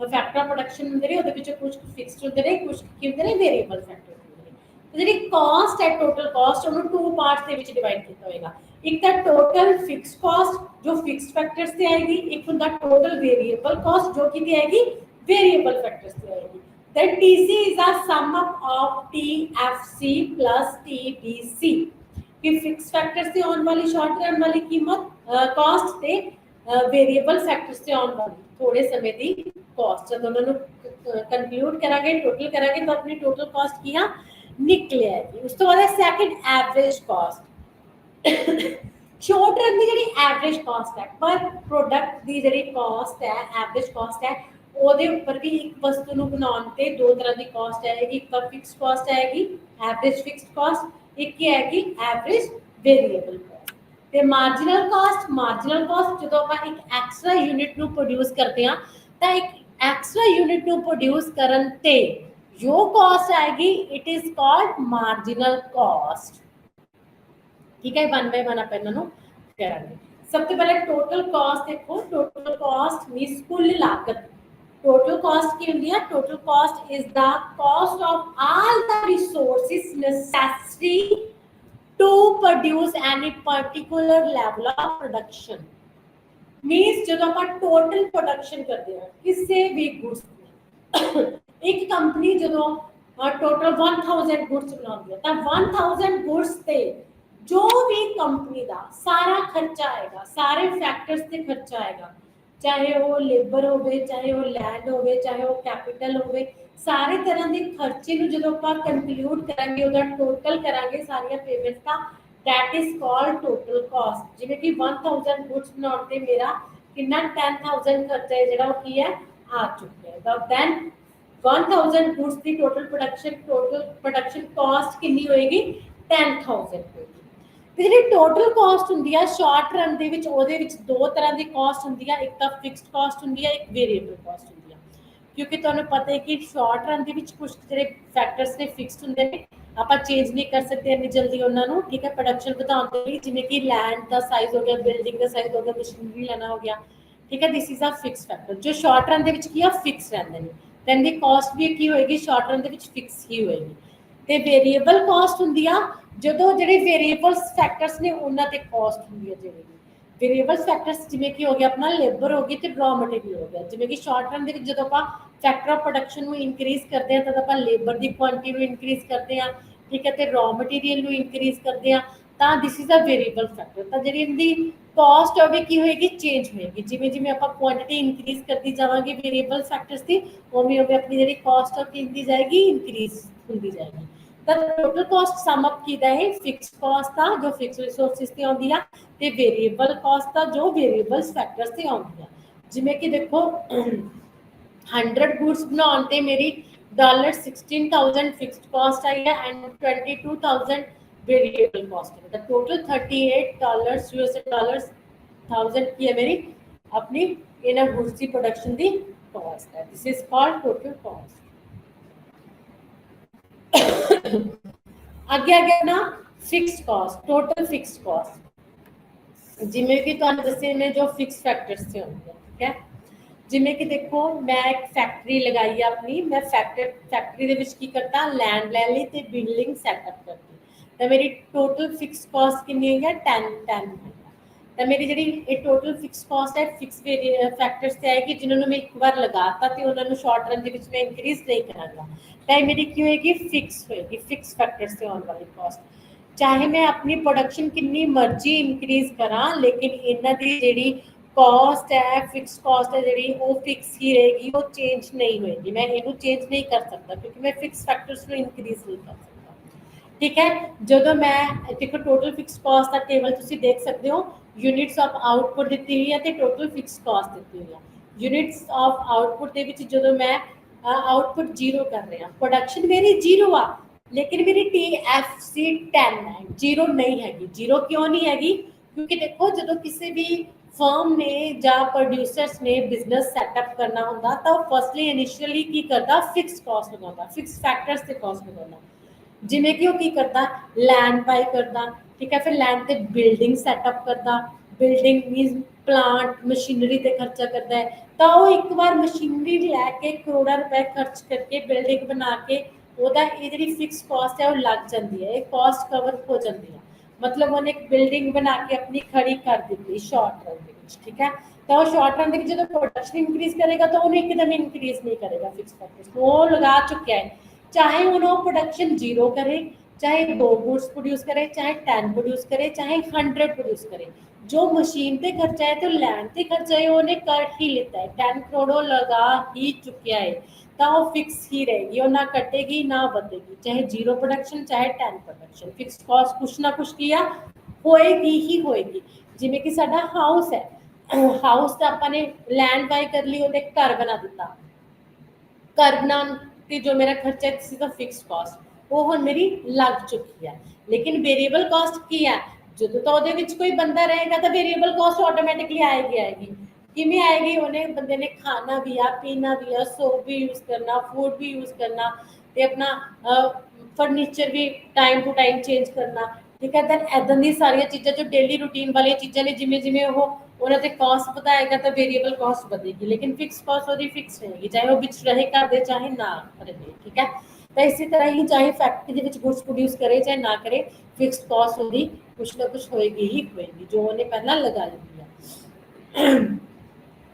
फैक्टर ऑफ प्रोडक्शन ਹੁੰਦੇ ਨੇ ਉਹਦੇ ਵਿੱਚ ਕੁਝ ਫਿਕਸਡ ਹੁੰਦੇ ਨੇ ਕੁਝ ਕੀ ਹੁੰਦੇ ਨੇ ਵੇਰੀਏਬਲ ਫੈਕਟਰ ਹੁੰਦੇ ਨੇ। ਤੇ ਜਿਹੜੀ ਕਾਸਟ ਹੈ ਟੋਟਲ ਕਾਸਟ ਉਹਨੂੰ 2 ਪਾਰਟਸ ਦੇ ਵਿੱਚ ਡਿਵਾਈਡ ਕੀਤਾ ਹੋਏਗਾ। ਇੱਕ ਤਾਂ ਟੋਟਲ ਫਿਕਸਡ ਕਾਸਟ ਜੋ ਫਿਕਸਡ ਫੈਕਟਰਸ ਤੇ ਆਏਗੀ, ਇੱਕ ਹੁੰਦਾ ਟੋਟਲ ਵੇਰੀਏਬਲ ਕਾਸਟ ਜੋ ਕਿ ਆਏਗੀ ਵੇਰੀਏਬਲ ਫੈਕਟਰਸ ਤੇ ਆਏਗੀ। then TC is a sum up of TFC plus TBC कि फिक्स फैक्टर्स से आने वाली शॉर्ट रन वाली कीमत कास्ट ते वेरिएबल फैक्टर्स से आने वाली थोड़े समय दी कॉस्ट जब उन्होंने कंक्लूड करांगे टोटल करांगे तो अपनी टोटल कॉस्ट की निकल आएगी। उस तो बाद है second average cost. Short run ਦੀ ਜਿਹੜੀ ਐਵਰੇਜ ਕਾਸਟ ਹੈ ਪਰ ਪ੍ਰੋਡਕਟ ਦੀ ਜਿਹੜੀ ਕਾਸਟ ਹੈ ਐਵਰੇਜ ਕਾਸਟ ਹੈ ਉਹਦੇ ਉੱਪਰ ਵੀ ਇੱਕ ਵਸਤੂ ਨੂੰ ਬਣਾਉਣ ਤੇ ਦੋ ਤਰ੍ਹਾਂ ਦੀ ਕਾਸਟ ਆਏਗੀ। ਇੱਕ ਤਾਂ ਫਿਕਸਡ ਕਾਸਟ ਆਏਗੀ ਐਵਰੇਜ ਫਿਕਸਡ ਕਾਸਟ, ਇੱਕ ਹੀ ਆਏਗੀ ਐਵਰੇਜ ਵੇਰੀਏਬਲ ਕਾਸਟ। ਤੇ ਮਾਰਜਨਲ ਕਾਸਟ ਜਦੋਂ ਆਪਾਂ ਇੱਕ ਐਕਸਟਰਾ ਯੂਨਿਟ ਨੂੰ ਪ੍ਰੋਡਿਊਸ ਕਰਦੇ ਹਾਂ ਤਾਂ ਇੱਕ ਐਕਸਟਰਾ ਯੂਨਿਟ ਨੂੰ ਪ੍ਰੋਡਿਊਸ ਕਰਨ ਤੇ ਜੋ ਕਾਸਟ ਆਏਗੀ it is called marginal cost. ठीक है, वन बाय वन आप इन्हों करांगे। सबसे पहले टोटल कॉस्ट देखो, टोटल कॉस्ट मींस कुल लागत। टोटल कॉस्ट की होती है, total cost is the cost of all the resources necessary to produce any particular level of production. Means जो आप टोटल प्रोडक्शन करते हैं किसी भी गुड्स एक कंपनी जो टोटल 1000 गुड्स बनाती है तो 1000 गुड्स से जो भी कंपनी का सारा खर्चा आएगा, सारे फैक्टर्स से खर्चा आएगा, चाहे वो लेबर हो, चाहे वो लैंड हो, चाहे वो कैपिटल हो, सारे तरह के खर्चे को जो आप कंक्लूड करांगे उदा टोटल करांगे सारिया पेमेंट्स का, that is called total cost. जिवें कि 1000 गुड्स बनाउण ते मेरा कितना 10000 खर्चा है जिहड़ा की है आ चुका है। दैन 1000 गुड्स की टोटल प्रोडक्शन कॉस्ट कितनी होएगी 10000 होएगी। ਤੇ ਜਿਹੜੀ ਟੋਟਲ ਕਾਸਟ ਹੁੰਦੀ ਆ ਸ਼ਾਰਟ ਰਨ ਦੇ ਵਿੱਚ ਉਹਦੇ ਵਿੱਚ ਦੋ ਤਰ੍ਹਾਂ ਦੀ ਕਾਸਟ ਹੁੰਦੀ ਆ, ਇੱਕ ਤਾਂ ਫਿਕਸਡ ਕਾਸਟ ਹੁੰਦੀ ਆ, ਇੱਕ ਵੇਰੀਏਬਲ ਕਾਸਟ ਹੁੰਦੀ ਆ। ਕਿਉਂਕਿ ਤੁਹਾਨੂੰ ਪਤਾ ਹੈ ਕਿ ਸ਼ਾਰਟ ਰਨ ਦੇ ਵਿੱਚ ਕੁਝ ਜਿਹੜੇ ਫੈਕਟਰਸ ਨੇ ਫਿਕਸਡ ਹੁੰਦੇ ਨੇ, ਆਪਾਂ ਚੇਂਜ ਨਹੀਂ ਕਰ ਸਕਦੇ ਇੰਨੀ ਜਲਦੀ ਉਹਨਾਂ ਨੂੰ। ਠੀਕ ਹੈ, ਪ੍ਰੋਡਕਸ਼ਨ ਵਧਾਉਣ ਦੇ ਲਈ ਜਿਵੇਂ ਕਿ ਲੈਂਡ ਦਾ ਸਾਈਜ਼ ਹੋ ਗਿਆ, ਬਿਲਡਿੰਗ ਦਾ ਸਾਈਜ਼ ਹੋ ਗਿਆ, ਮਸ਼ੀਨਰੀ ਲੈਣਾ ਹੋ ਗਿਆ। ਠੀਕ ਹੈ, this is a fix factor ਜੋ ਸ਼ਾਰਟ ਰਨ ਦੇ ਵਿੱਚ ਕੀ ਆ ਫਿਕਸ ਰਹਿੰਦੇ ਨੇ। ਤੇ ਇਹਦੀ ਕਾਸਟ ਵੀ ਕੀ ਹੋਏਗੀ ਸ਼ਾਰਟ ਰਨ ਦੇ ਵਿੱਚ ਫਿਕਸ ਹੀ ਹੋਏਗੀ। ਤੇ ਵੇਰੀਏਬਲ ਕਾਸਟ ਹੁੰਦੀ ਆ ਜਦੋਂ ਜਿਹੜੇ ਵੇਰੀਏਬਲਸ ਫੈਕਟਰਸ ਨੇ ਉਹਨਾਂ ਤੇ ਕਾਸਟ ਹੁੰਦੀ ਹੈ। ਜਿਵੇਂ ਕਿ ਵੇਰੀਏਬਲਸ ਫੈਕਟਰਸ ਜਿਵੇਂ ਕਿ ਹੋ ਗਿਆ ਆਪਣਾ ਲੇਬਰ ਹੋ ਗਈ ਤੇ ਰॉ ਮਟੀਰੀਅਲ ਹੋ ਗਿਆ। ਜਿਵੇਂ ਕਿ ਸ਼ਾਰਟ ਰਨ ਦੇ ਵਿੱਚ ਜਦੋਂ ਆਪਾਂ ਫੈਕਟਰ ਆਫ ਪ੍ਰੋਡਕਸ਼ਨ ਨੂੰ ਇਨਕਰੀਜ਼ ਕਰਦੇ ਹਾਂ ਤਾਂ ਆਪਾਂ ਲੇਬਰ ਦੀ ਕੁਆਂਟੀਟੀ ਨੂੰ ਇਨਕਰੀਜ਼ ਕਰਦੇ ਹਾਂ। ਠੀਕ ਹੈ, ਤੇ ਰॉ ਮਟੀਰੀਅਲ ਨੂੰ ਇਨਕਰੀਜ਼ ਕਰਦੇ ਹਾਂ ਤਾਂ this is a variable factor. ਤਾਂ ਜਿਹੜੀ ਇਹਦੀ ਕਾਸਟ ਹੋਵੇ ਕੀ ਹੋਏਗੀ ਚੇਂਜ ਹੋਏਗੀ। ਜਿਵੇਂ ਜਿਵੇਂ ਆਪਾਂ ਕੁਆਂਟੀਟੀ ਇਨਕਰੀਜ਼ ਕਰਦੀ ਜਾਵਾਂਗੇ ਵੇਰੀਏਬਲ ਫੈਕਟਰਸ ਦੀ ਉਵੇਂ ਉਵੇਂ ਆਪਣੀ ਜਿਹੜੀ ਕਾਸਟ ਆ ਕੀ ਹੁੰਦੀ ਜਾਏਗੀ ਇਨਕਰੀਜ਼ ਹੁੰਦੀ ਜਾਏਗੀ। ਤਾਂ ਟੋਟਲ ਕਾਸਟ ਸਮ ਅਪ ਕੀਤਾ ਹੈ ਫਿਕਸਡ ਕਾਸਟ ਦਾ ਜੋ ਫਿਕਸ ਰਿਸੋਰਸਿਸ ਤੇ ਆਉਂਦੀ ਆ ਤੇ ਵੇਰੀਏਬਲ ਕਾਸਟ ਦਾ ਜੋ ਵੇਰੀਏਬਲਸ ਫੈਕਟਰਸ ਤੇ ਆਉਂਦੀ ਆ। ਜਿਵੇਂ ਕਿ ਦੇਖੋ 100 ਗੁੱਡਸ ਬਣਾਉਣ ਤੇ ਮੇਰੀ $16,000 ਫਿਕਸਡ ਕਾਸਟ ਆਈ ਹੈ ਐਂਡ 22,000 वेरिएबल कॉस्ट है। टोटल $38 यूएस डॉलर्स 1000 की है मेरी अपनी इन गुड्स की प्रोडक्शन दी कॉस्ट है। This is called total cost. आगे आगे ना fixed cost, total fixed cost जिमें कि तुहानू दसे ने जो फिक्स फैक्टर्स से होंगे। ठीक है, जिमें कि देखो मैं एक फैक्ट्री लगाई है अपनी, मैं फैक्ट्री दे विच की करता लैंड ले ली ते बिल्डिंग सैटअप करती तो मेरी टोटल फिक्स कॉस्ट कितनी है 10 तो मेरी जी टोटल फिक्स कॉस्ट है फिक्स फैक्टर्स से आएगी जिन्होंने मैं एक बार लगाता तो उन्होंने शॉर्ट रन के मैं इंक्रीज नहीं करांगा तो मेरी की होएगी फिक्स होएगी फिक्स फैक्टर्स से आने वाली कॉस्ट। चाहे मैं अपनी प्रोडक्शन कितनी मर्जी इंक्रीज करा लेकिन इन्हों की जी कॉस्ट है फिक्स कॉस्ट है जी वो फिक्स ही रहेगी, वो चेंज नहीं होएगी। मैं इनू चेंज नहीं कर सकता क्योंकि मैं फिक्स फैक्टर्स को इंक्रीज नहीं कर सकता। ठीक है, जो मैं देखो टोटल फिक्स कॉस्ट का टेबल तुम देख सकते हो यूनिट्स ऑफ आउटपुट दी हुई है तो टोटल फिक्स कॉस्ट दी हुई है। यूनिट्स ऑफ आउटपुट के जो मैं आउटपुट 0 कर रहा प्रोडक्शन मेरी 0 आ लेकिन मेरी TFC 10 है, 0 नहीं हैगी। 0 क्यों नहीं हैगी क्योंकि देखो जो किसी भी फर्म ने या प्रोड्यूसर्स ने बिजनेस सैटअप करना होंगे तो फर्स्टली इनिशियली की करता फिक्स कॉस्ट लगाता फिक्स फैक्टर्स से कॉस्ट लगाता जिमें कि की करता लैंड बाय करता। ठीक है, फिर लैंड से बिल्डिंग सैटअप करता, बिल्डिंग मीन प्लांट मशीनरी से खर्चा करता है तो वो एक बार मशीनरी लैके करोड़ा रुपए खर्च करके बिल्डिंग बना के वह जी फिक्स कॉस्ट है वो लग जाती है, कॉस्ट कवर हो जाती है। मतलब उन्हें एक बिल्डिंग बना के अपनी खड़ी कर दी शॉर्ट रन के। ठीक है, तो वो शॉर्ट रन के जो प्रोडक्शन इंक्रीज करेगा तो उन्हें एकदम इंक्रीज नहीं करेगा फिक्स फैक्टर्स वो लगा चुका है। चाहे उन्होंने प्रोडक्शन 0 करे चाहे 2 गुड्स प्रोड्यूस करे, चाहे 10 प्रोड्यूस करे, चाहे 100 प्रोड्यूस करे, जो मशीन ते खर्चा है तो लैंड ते खर्चा है उन्हें कर ही लेता है। 10 करोड़ लगा ही चुका है तो वो फिक्स ही रहेगी, और ना कटेगी ना बढ़ेगी, चाहे 0 प्रोडक्शन चाहे 10 प्रोडक्शन। फिक्स कॉस्ट कुछ ना कुछ किया होएगी ही होएगी। जिमें कि साडा हाउस है, हाउस तो ਆਪਾਂ ਨੇ लैंड बाय कर ली, ਉਹਦੇ घर बना दिता, घर बनाने ते जो मेरा खर्चा है this is the fix cost, वो हुण मेरी लग चुकी है। लेकिन वेरिएबल कॉस्ट की है, ਜਦੋਂ ਤਾਂ ਉਹਦੇ ਵਿੱਚ ਕੋਈ ਬੰਦਾ ਰਹੇਗਾ ਤਾਂ ਵੇਰੀਏਬਲ ਕਾਸਟ ਆਟੋਮੈਟਿਕਲੀ ਆਏਗੀ। ਕਿਵੇਂ ਆਏਗੀ? ਉਹਨੇ ਬੰਦੇ ਨੇ ਖਾਣਾ ਵੀ ਆ, ਪੀਣਾ ਵੀ ਆ, ਸੋਪ ਵੀ ਯੂਜ਼ ਕਰਨਾ, ਫੂਡ ਵੀ ਯੂਜ਼ ਕਰਨਾ, ਤੇ ਆਪਣਾ ਫਰਨੀਚਰ ਵੀ ਟਾਈਮ ਟੂ ਟਾਈਮ ਚੇਂਜ ਕਰਨਾ। ਠੀਕ ਹੈ, ਤਾਂ ਇੱਦਾਂ ਦੀ ਸਾਰੀਆਂ ਚੀਜ਼ਾਂ ਜੋ ਡੇਲੀ ਰੂਟੀਨ ਵਾਲੀਆਂ ਚੀਜ਼ਾਂ ਨੇ, ਜਿਵੇਂ ਜਿਵੇਂ ਉਹ ਉਹਨਾਂ ਤੇ ਕਾਸਟ ਵਧਾਏਗਾ ਤਾਂ ਵੇਰੀਏਬਲ ਕਾਸਟ ਵਧੇਗੀ, ਲੇਕਿਨ ਫਿਕਸ ਕਾਸਟ ਉਹਦੀ ਫਿਕਸ ਰਹੇਗੀ, ਚਾਹੇ ਉਹ ਵਿੱਚ ਰਹੇ ਘਰ ਦੇ ਚਾਹੇ ਨਾ ਰਹੇ। ਠੀਕ ਹੈ, ਤਾਂ ਇਸੇ ਤਰ੍ਹਾਂ ਹੀ ਚਾਹੇ ਫੈਕਟਰੀ ਦੇ ਵਿੱਚ ਗੁड्स ਪ੍ਰੋਡਿਊਸ ਕਰੇ ਚਾਹੇ ਨਾ ਕਰੇ, ਫਿਕਸਡ ਕਾਸਟ ਉਹਦੀ ਕੁਛ ਨਾ ਕੁਛ ਹੋਏਗੀ ਹੀ ਹੋਏਗੀ, ਜੋ ਉਹਨੇ ਪਹਿਲਾਂ ਲਗਾ ਲਈ ਹੈ।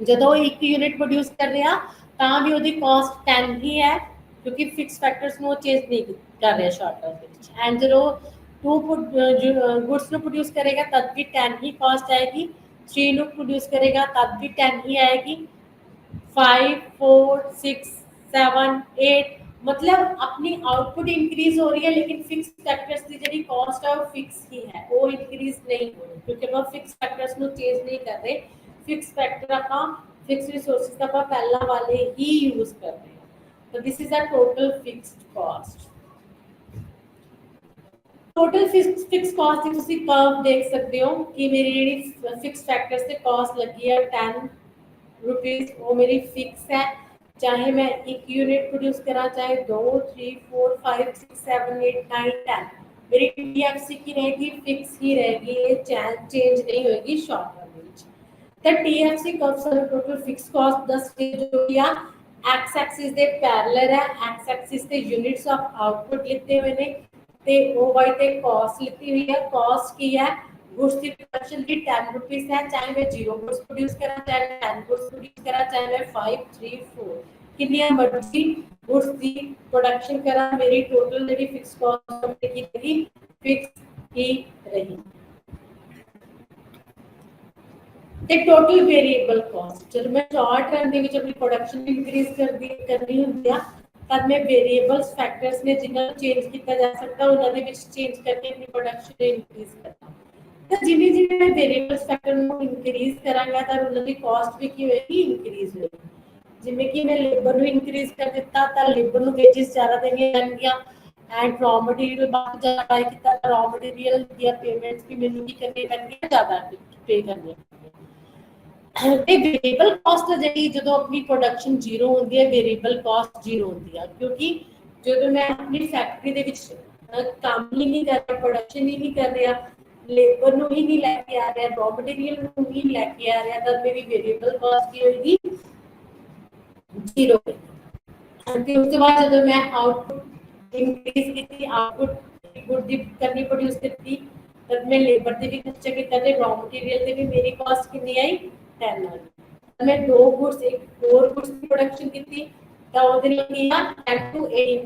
ਜਦੋਂ 1 ਯੂਨਿਟ ਪ੍ਰੋਡਿਊਸ ਕਰ ਰਿਹਾ ਤਾਂ ਵੀ ਉਹਦੀ ਕਾਸਟ 10 ਹੀ ਹੈ, ਕਿਉਂਕਿ ਫਿਕਸ ਫੈਕਟਰਸ ਨੂੰ ਚੇਂਜ ਨਹੀਂ ਕਰ ਰਿਹਾ ਸ਼ਾਰਟ ਟਰਮ ਦੇ ਵਿੱਚ। ਐਂਡ ਜਦੋਂ 2 ਗੁड्स ਨੂੰ ਪ੍ਰੋਡਿਊਸ ਕਰੇਗਾ ਤਦ ਵੀ 10 ਹੀ ਕਾਸਟ ਆਏਗੀ, 3 ਨੂੰ ਪ੍ਰੋਡਿਊਸ करेगा तब भी 10 ही आएगी, 5 4 6 7 8, मतलब अपनी आउटपुट इंक्रीज हो रही है लेकिन फिक्स फैक्टर्स की जी कॉस्ट है वो फिक्स ही है, वो इंक्रीज नहीं हो रही क्योंकि हम फिक्स फैक्टर्स को चेंज नहीं कर रहे। फिक्स फैक्टर आप फिक्स रिसोर्सेज का पहला वाले ही यूज कर रहे हैं, तो this is a total fixed cost. Total fix cost की ਤੁਸੀਂ कर्व देख सकते हो कि मेरी ਜਿਹੜੀ फिक्स फैक्टर्स से कॉस्ट लगी है 10 रुपीज, वो मेरी फिक्स है, चाहे मैं 1 यूनिट प्रोड्यूस करा चाहे 2 3 4 5 6 7 8 9 10, मेरी टीएफसी की रहेगी फिक्स ही रहेगी, ये चेंज नहीं होगी शॉर्ट टर्म में। तो टीएफसी कर्व से टोटल फिक्स कॉस्ट 10 जो किया एक्स एक्सिस ਦੇ ਪੈਰਲਲ ਹੈ, एक्स एक्सिस ਤੇ यूनिट्स ऑफ आउटपुट लिखे हुए ने ਤੇ OY ਤੇ कॉस्ट लिखी हुई है। कॉस्ट की है गुड्स की प्रोडक्शन की 10 रुपीस है, चाहे मैं 0 गुड्स प्रोड्यूस करा चाहे 10 गुड्स प्रोड्यूस करा चाहे मैं 5 3 4 कितनी मर्जी गुड्स की प्रोडक्शन करा, मेरी टोटल मेरी फिक्स कॉस्ट की रहेगी फिक्स ही रहेगी। ਤੇ टोटल वेरिएबल कॉस्ट जब मैं शॉर्ट रन ਦੇ ਵਿੱਚ ਆਪਣੀ प्रोडक्शन इंक्रीज करनी ਹੁੰਦੀ ਆ तब मैं वेरिएबल्स फैक्टर्स ने जिन्हें चेंज किया जा सकता है उन्होंने भी चेंज करके अपनी प्रोडक्शन इंक्रीज करना। तो जिन्हें जिन्हें मैं वेरिएबल्स फैक्टर को इंक्रीज करांगा तो उन्होंने कॉस्ट भी की होगी इंक्रीज होगी। जिमें कि मैं लेबर को इंक्रीज कर दिता तो लेबर को वेजेस ज़्यादा देने जाएंगे एंड रॉ मटीरियल बाद ज़्यादा बाय किया रॉ मटीरियल दी पेमेंट्स भी मैंने भी करनी पैंदी ज़्यादा पे करनी। ਤੇ ਵੇਰੀਏਬਲ ਕਾਸਟ ਜਿਹੜੀ ਜਦੋਂ ਆਪਣੀ ਪ੍ਰੋਡਕਸ਼ਨ ਜ਼ੀਰੋ ਹੁੰਦੀ ਹੈ ਵੇਰੀਏਬਲ ਕਾਸਟ ਜ਼ੀਰੋ ਹੁੰਦੀ ਹੈ, ਕਿਉਂਕਿ ਜਦੋਂ ਮੈਂ ਆਪਣੀ ਫੈਕਟਰੀ ਦੇ ਵਿੱਚ ਕੰਮ ਹੀ ਨਹੀਂ ਕਰ ਰਿਹਾ, ਪ੍ਰੋਡਕਸ਼ਨ ਹੀ ਨਹੀਂ ਕਰ ਰਿਹਾ, ਲੇਬਰ ਨੂੰ ਹੀ ਨਹੀਂ ਲੈ ਕੇ ਆ ਰਿਹਾ, ਰॉ ਮਟੀਰੀਅਲ ਨੂੰ ਹੀ ਲੈ ਕੇ ਆ ਰਿਹਾ, ਤਾਂ ਮੇਰੀ ਵੇਰੀਏਬਲ ਕਾਸਟ ਕੀ ਹੋਏਗੀ ਜ਼ੀਰੋ। ਤੇ ਉਸ ਤੋਂ ਬਾਅਦ ਜਦੋਂ ਮੈਂ ਆਊਟਪੁਟ ਇੰਕਰੀਜ਼ ਕੀਤੀ, ਆਊਟਪੁਟ ਗੁੱਡ ਦੀ ਕਰਨੀ ਪ੍ਰੋਡਿਊਸ ਕੀਤੀ, तब मैं लेबर से भी खर्चा किया थे, रॉ मटेरियल से भी मेरी कॉस्ट कितनी आई 10 आई। मैं 2 गुड्स एक और गुड्स की प्रोडक्शन की थी तो ਉਹਦੇ ਨਾਲ ਕੀ ਆ 10 to 8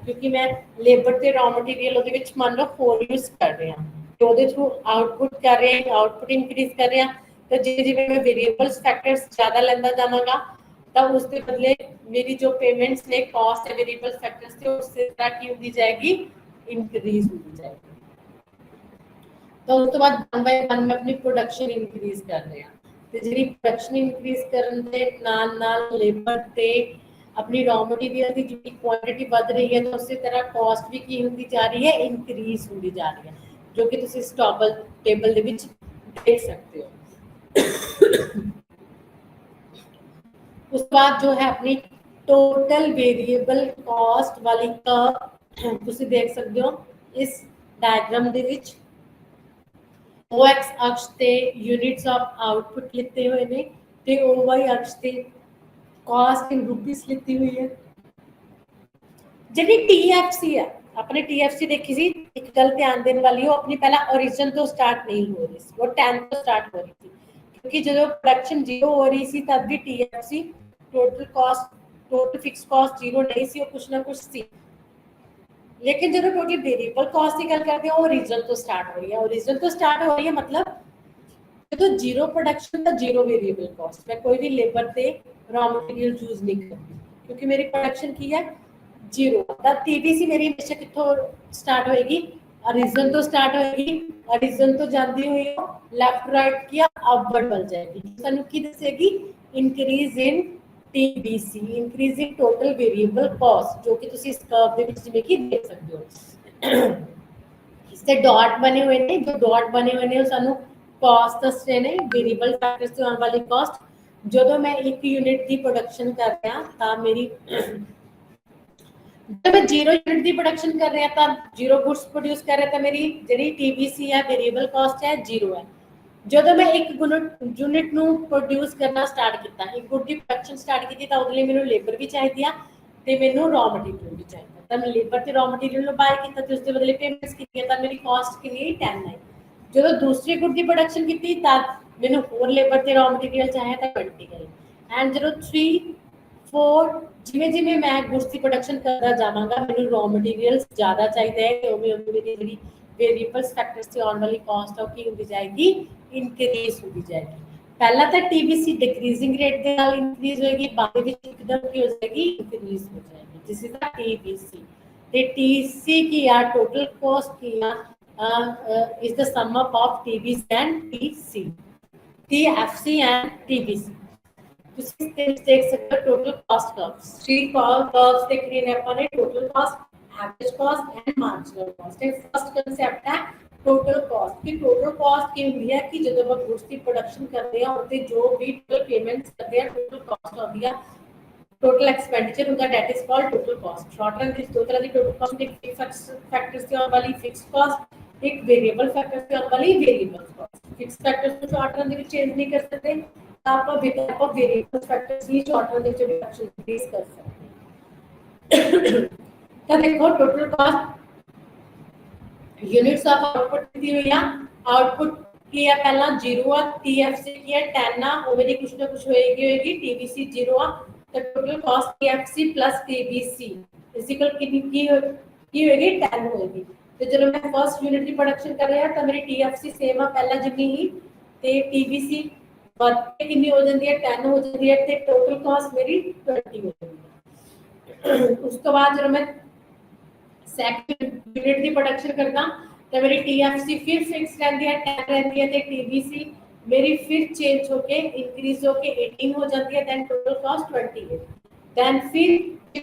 क्योंकि मैं लेबर ਤੇ रॉ मटेरियल ਉਹਦੇ ਵਿੱਚ ਮੰਨ ਲਓ 4 ਯੂਜ਼ ਕਰ ਰਹੇ ਹਾਂ ਤੇ ਉਹਦੇ ਥਰੂ ਆਊਟਪੁੱਟ ਕਰ ਰਹੇ ਹਾਂ, ਆਊਟਪੁੱਟ ਇਨਕਰੀਜ਼ ਕਰ ਰਹੇ ਹਾਂ, ਤਾਂ ਜਿਵੇਂ ਮੈਂ ਵੇਰੀਏਬਲਸ ਫੈਕਟਰਸ ਜ਼ਿਆਦਾ ਲੈਂਦਾ ਜਾਵਾਂਗਾ ਤਾਂ ਉਸ ਦੇ ਬਦਲੇ ਮੇਰੀ ਜੋ पेमेंट्स ने कॉस्ट है वेरिएबल फैक्टर्स से उससे तरह की होती जाएगी इंक्रीज होती जाएगी। तो उस तो बाद 1 बाय 1 मैं अपनी प्रोडक्शन इंक्रीज कर रहे हैं ਤੇ ਜਿਹੜੀ ਪ੍ਰੋਡਕਸ਼ਨ ਇੰਕਰੀਜ਼ ਕਰਨ ਦੇ ਨਾਲ ਨਾਲ ਲੇਬਰ ਤੇ ਆਪਣੀ ਰॉ ਮਟੀਰੀਅਲ ਦੀ ਜਿਹੜੀ ਕੁਆਂਟੀਟੀ ਵੱਧ ਰਹੀ ਹੈ ਤਾਂ ਉਸੇ ਤਰ੍ਹਾਂ ਕਾਸਟ ਵੀ ਕੀ ਹੁੰਦੀ ਜਾ ਰਹੀ ਹੈ ਇੰਕਰੀਜ਼ ਹੁੰਦੀ ਜਾ ਰਹੀ ਹੈ, ਜੋ ਕਿ ਤੁਸੀਂ ਇਸ ਟੇਬਲ ਦੇ ਵਿੱਚ ਦੇਖ ਸਕਦੇ ਹੋ। ਉਸ ਤੋਂ ਬਾਅਦ ਜੋ ਹੈ ਆਪਣੀ ਟੋਟਲ ਵੇਰੀਏਬਲ ਕਾਸਟ ਵਾਲੀ ਕਰਵ ਤੁਸੀਂ ਦੇਖ ਸਕਦੇ ਹੋ ਇਸ ਡਾਇਗਰਾਮ ਦੇ ਵਿੱਚ। OX अक्ष ते यूनिट्स ऑफ आउटपुट लिखे हुए ने ते OY अक्ष ते कॉस्ट इन रुपीस लिखी हुई है। जी TFC है अपने TFC देखी सी एक गल ध्यान देने वाली हो अपनी पहला ओरिजिन तो स्टार्ट नहीं हो रही थी, वो 10 तो स्टार्ट हो रही थी क्योंकि जो प्रोडक्शन जीरो हो रही थी तब भी TFC total cost total fix cost zero नहीं सी, कुछ ना कुछ सी। लेकिन जो टोटल वेरिएबल कॉस्ट की गल करते हैं ओरिजिनल तो स्टार्ट हो रही है, ओरिजिनल तो स्टार्ट हो रही है मतलब तो जीरो प्रोडक्शन का जीरो वेरिएबल कॉस्ट, मैं कोई भी लेबर पे रॉ मटेरियल यूज नहीं करती क्योंकि मेरी प्रोडक्शन की है जीरो। तब टीबीसी मेरी हमेशा कितों स्टार्ट होएगी, ओरिजिनल तो स्टार्ट होएगी, ओरिजिनल तो जाती हुई लेफ्ट राइट किया अपवर्ड बन जाएगी, सानू की दसेगी increase in TBC, increase in total variable cost, जो कि तुसी इस कर्व ਦੇ ਵਿੱਚ ਜਿਵੇਂ ਕਿ ਦੇਖ ਸਕਦੇ ਹੋ। इससे डॉट बने हुए ने, जो डॉट बने हुए ने सानू कॉस्ट दसने ने वेरिएबल फैक्टर्स से आने वाली कॉस्ट। ਜਦੋਂ मैं एक यूनिट की प्रोडक्शन कर रहा ਤਾਂ मेरी जब मैं जीरो यूनिट की प्रोडक्शन कर रहा ਤਾਂ जीरो गुड्स प्रोड्यूस कर रहा ਤਾਂ मेरी ਜਿਹੜੀ TVC है वेरिएबल कॉस्ट है जीरो है। ਜਦੋਂ मैं एक यूनिट ਨੂੰ प्रोड्यूस करना स्टार्ट किया, एक गुड की प्रोडक्शन स्टार्ट की ਤਾਂ ਉਹਦੇ ਲਈ ਮੈਨੂੰ ਲੇਬਰ ਵੀ ਚਾਹੀਦੀ ਆ ਤੇ ਮੈਨੂੰ ਰॉ ਮਟੀਰੀਅਲ ਵੀ ਚਾਹੀਦਾ, ਤਾਂ ਮੈਂ ਲੇਬਰ ਤੇ ਰॉ ਮਟੀਰੀਅਲ ਨੂੰ ਬਾਏ ਕੀਤਾ ਤੇ ਉਸ ਦੇ ਬਦਲੇ ਪੇਮੈਂਟਸ ਕੀਤੀਆਂ ਤਾਂ ਮੇਰੀ ਕਾਸਟ ਕਿੰਨੀ 10 ਹੈ। ਜਦੋਂ ਦੂਸਰੀ ਗੁੱਡ ਦੀ ਪ੍ਰੋਡਕਸ਼ਨ ਕੀਤੀ ਤਾਂ ਮੈਨੂੰ ਹੋਰ ਲੇਬਰ ਤੇ ਰॉ ਮਟੀਰੀਅਲ ਚਾਹਿਆ ਤਾਂ 20 ਗਈ। ਐਂਡ ਜਦੋਂ 3 4 ਜਿਵੇਂ ਜਿਵੇਂ ਮੈਂ ਗੁੱਡਸ ਦੀ ਪ੍ਰੋਡਕਸ਼ਨ ਕਰਦਾ ਜਾਵਾਂਗਾ ਮੈਨੂੰ ਰॉ ਮਟੀਰੀਅਲ ਜ਼ਿਆਦਾ ਚਾਹੀਦਾ ਹੈ ਤੇ ਉਵੇਂ ਉਵੇਂ ਮੇਰੀ ਜਿਹੜੀ वेरिएबल्स फैक्टर्स से आने वाली कॉस्ट ऑफ की होती जाएगी इंक्रीज होती जाएगी। पहला तो टीबीसी डिक्रीजिंग रेट के नाल इंक्रीज होएगी, बाद विच एकदम की हो जाएगी इंक्रीज हो जाएगी। This is the TBC. the TC की या टोटल कॉस्ट की या is the sum up of TBC and TC, TFC and TBC। ਤੁਸੀਂ ਦੇਖ ਸਕਦੇ ਹੋ total cost curves, three curves ਦੇਖ ਰਹੇ ਨੇ ਆਪਾਂ ਨੇ, total cost, average cost and marginal cost. ਇਹ ਫਸਟ ਕਨਸੈਪਟ ਹੈ ਟੋਟਲ ਕਾਸਟ ਕਿ ਟੋਟਲ ਕਾਸਟ ਕੀ ਹੁੰਦੀ ਹੈ ਕਿ ਜਦੋਂ ਆਪਾਂ ਗੁੱਡਸ ਦੀ ਪ੍ਰੋਡਕਸ਼ਨ ਕਰਦੇ ਆ ਉਹਦੇ ਜੋ ਵੀ ਟੋਟਲ ਪੇਮੈਂਟਸ ਕਰਦੇ ਆ ਟੋਟਲ ਕਾਸਟ ਆਉਂਦੀ ਆ, ਟੋਟਲ ਐਕਸਪੈਂਡੀਚਰ ਹੁੰਦਾ, that is called total cost. Short run ਵਿੱਚ ਦੋ ਤਰ੍ਹਾਂ ਦੀ ਟੋਟਲ ਕਾਸਟ, ਇੱਕ ਫਿਕਸ ਫੈਕਟਰਸ ਤੇ ਆਉਣ ਵਾਲੀ ਫਿਕਸਡ ਕਾਸਟ, ਇੱਕ ਵੇਰੀਏਬਲ ਫੈਕਟਰਸ ਤੇ ਆਉਣ ਵਾਲੀ ਵੇਰੀਏਬਲ ਕਾਸਟ। ਫਿਕਸ ਫੈਕਟਰਸ ਨੂੰ ਸ਼ਾਰਟ ਰਨ ਦੇ ਵਿੱਚ ਚੇਂਜ ਨਹੀਂ ਕਰ ਸਕਦੇ, ਆਪਾਂ ਵਿਦ वेरिएबल फैक्टर्स ही शॉर्ट रन ਵਿੱਚ ਰਿਡਕਸ਼ਨ ਇੰਕਰੀਜ਼ ਕਰ ਸਕਦੇ ਹਾਂ। ਤਾਂ ਦੇਖੋ total cost units of output दी हुई है, आउटपुट की है पहला 0 आ, टीएफसी की है 10 आ, वो मेरी कुछ ना कुछ होएगी टीबीसी 0 आ, तो total cost TFC plus TBC is equal की होएगी 10 होएगी। तो जब मैं फर्स्ट यूनिट की प्रोडक्शन कर रहा तो मेरी टीएफसी सेम आ पहला जितनी ही ते टीबीसी बढ़ के कितनी हो जाती है 10 हो जाती है ते टोटल कॉस्ट मेरी 20 हो जाती है। उसके बाद जब मैं सेकंड यूनिट की प्रोडक्शन करना तो मेरी टीएफसी फिर फिक्स रहती है 10 रहती है, तो टीबीसी मेरी फिर चेंज होके इंक्रीज होके 18 हो जाती है, देन टोटल कॉस्ट 20 है। देन फिर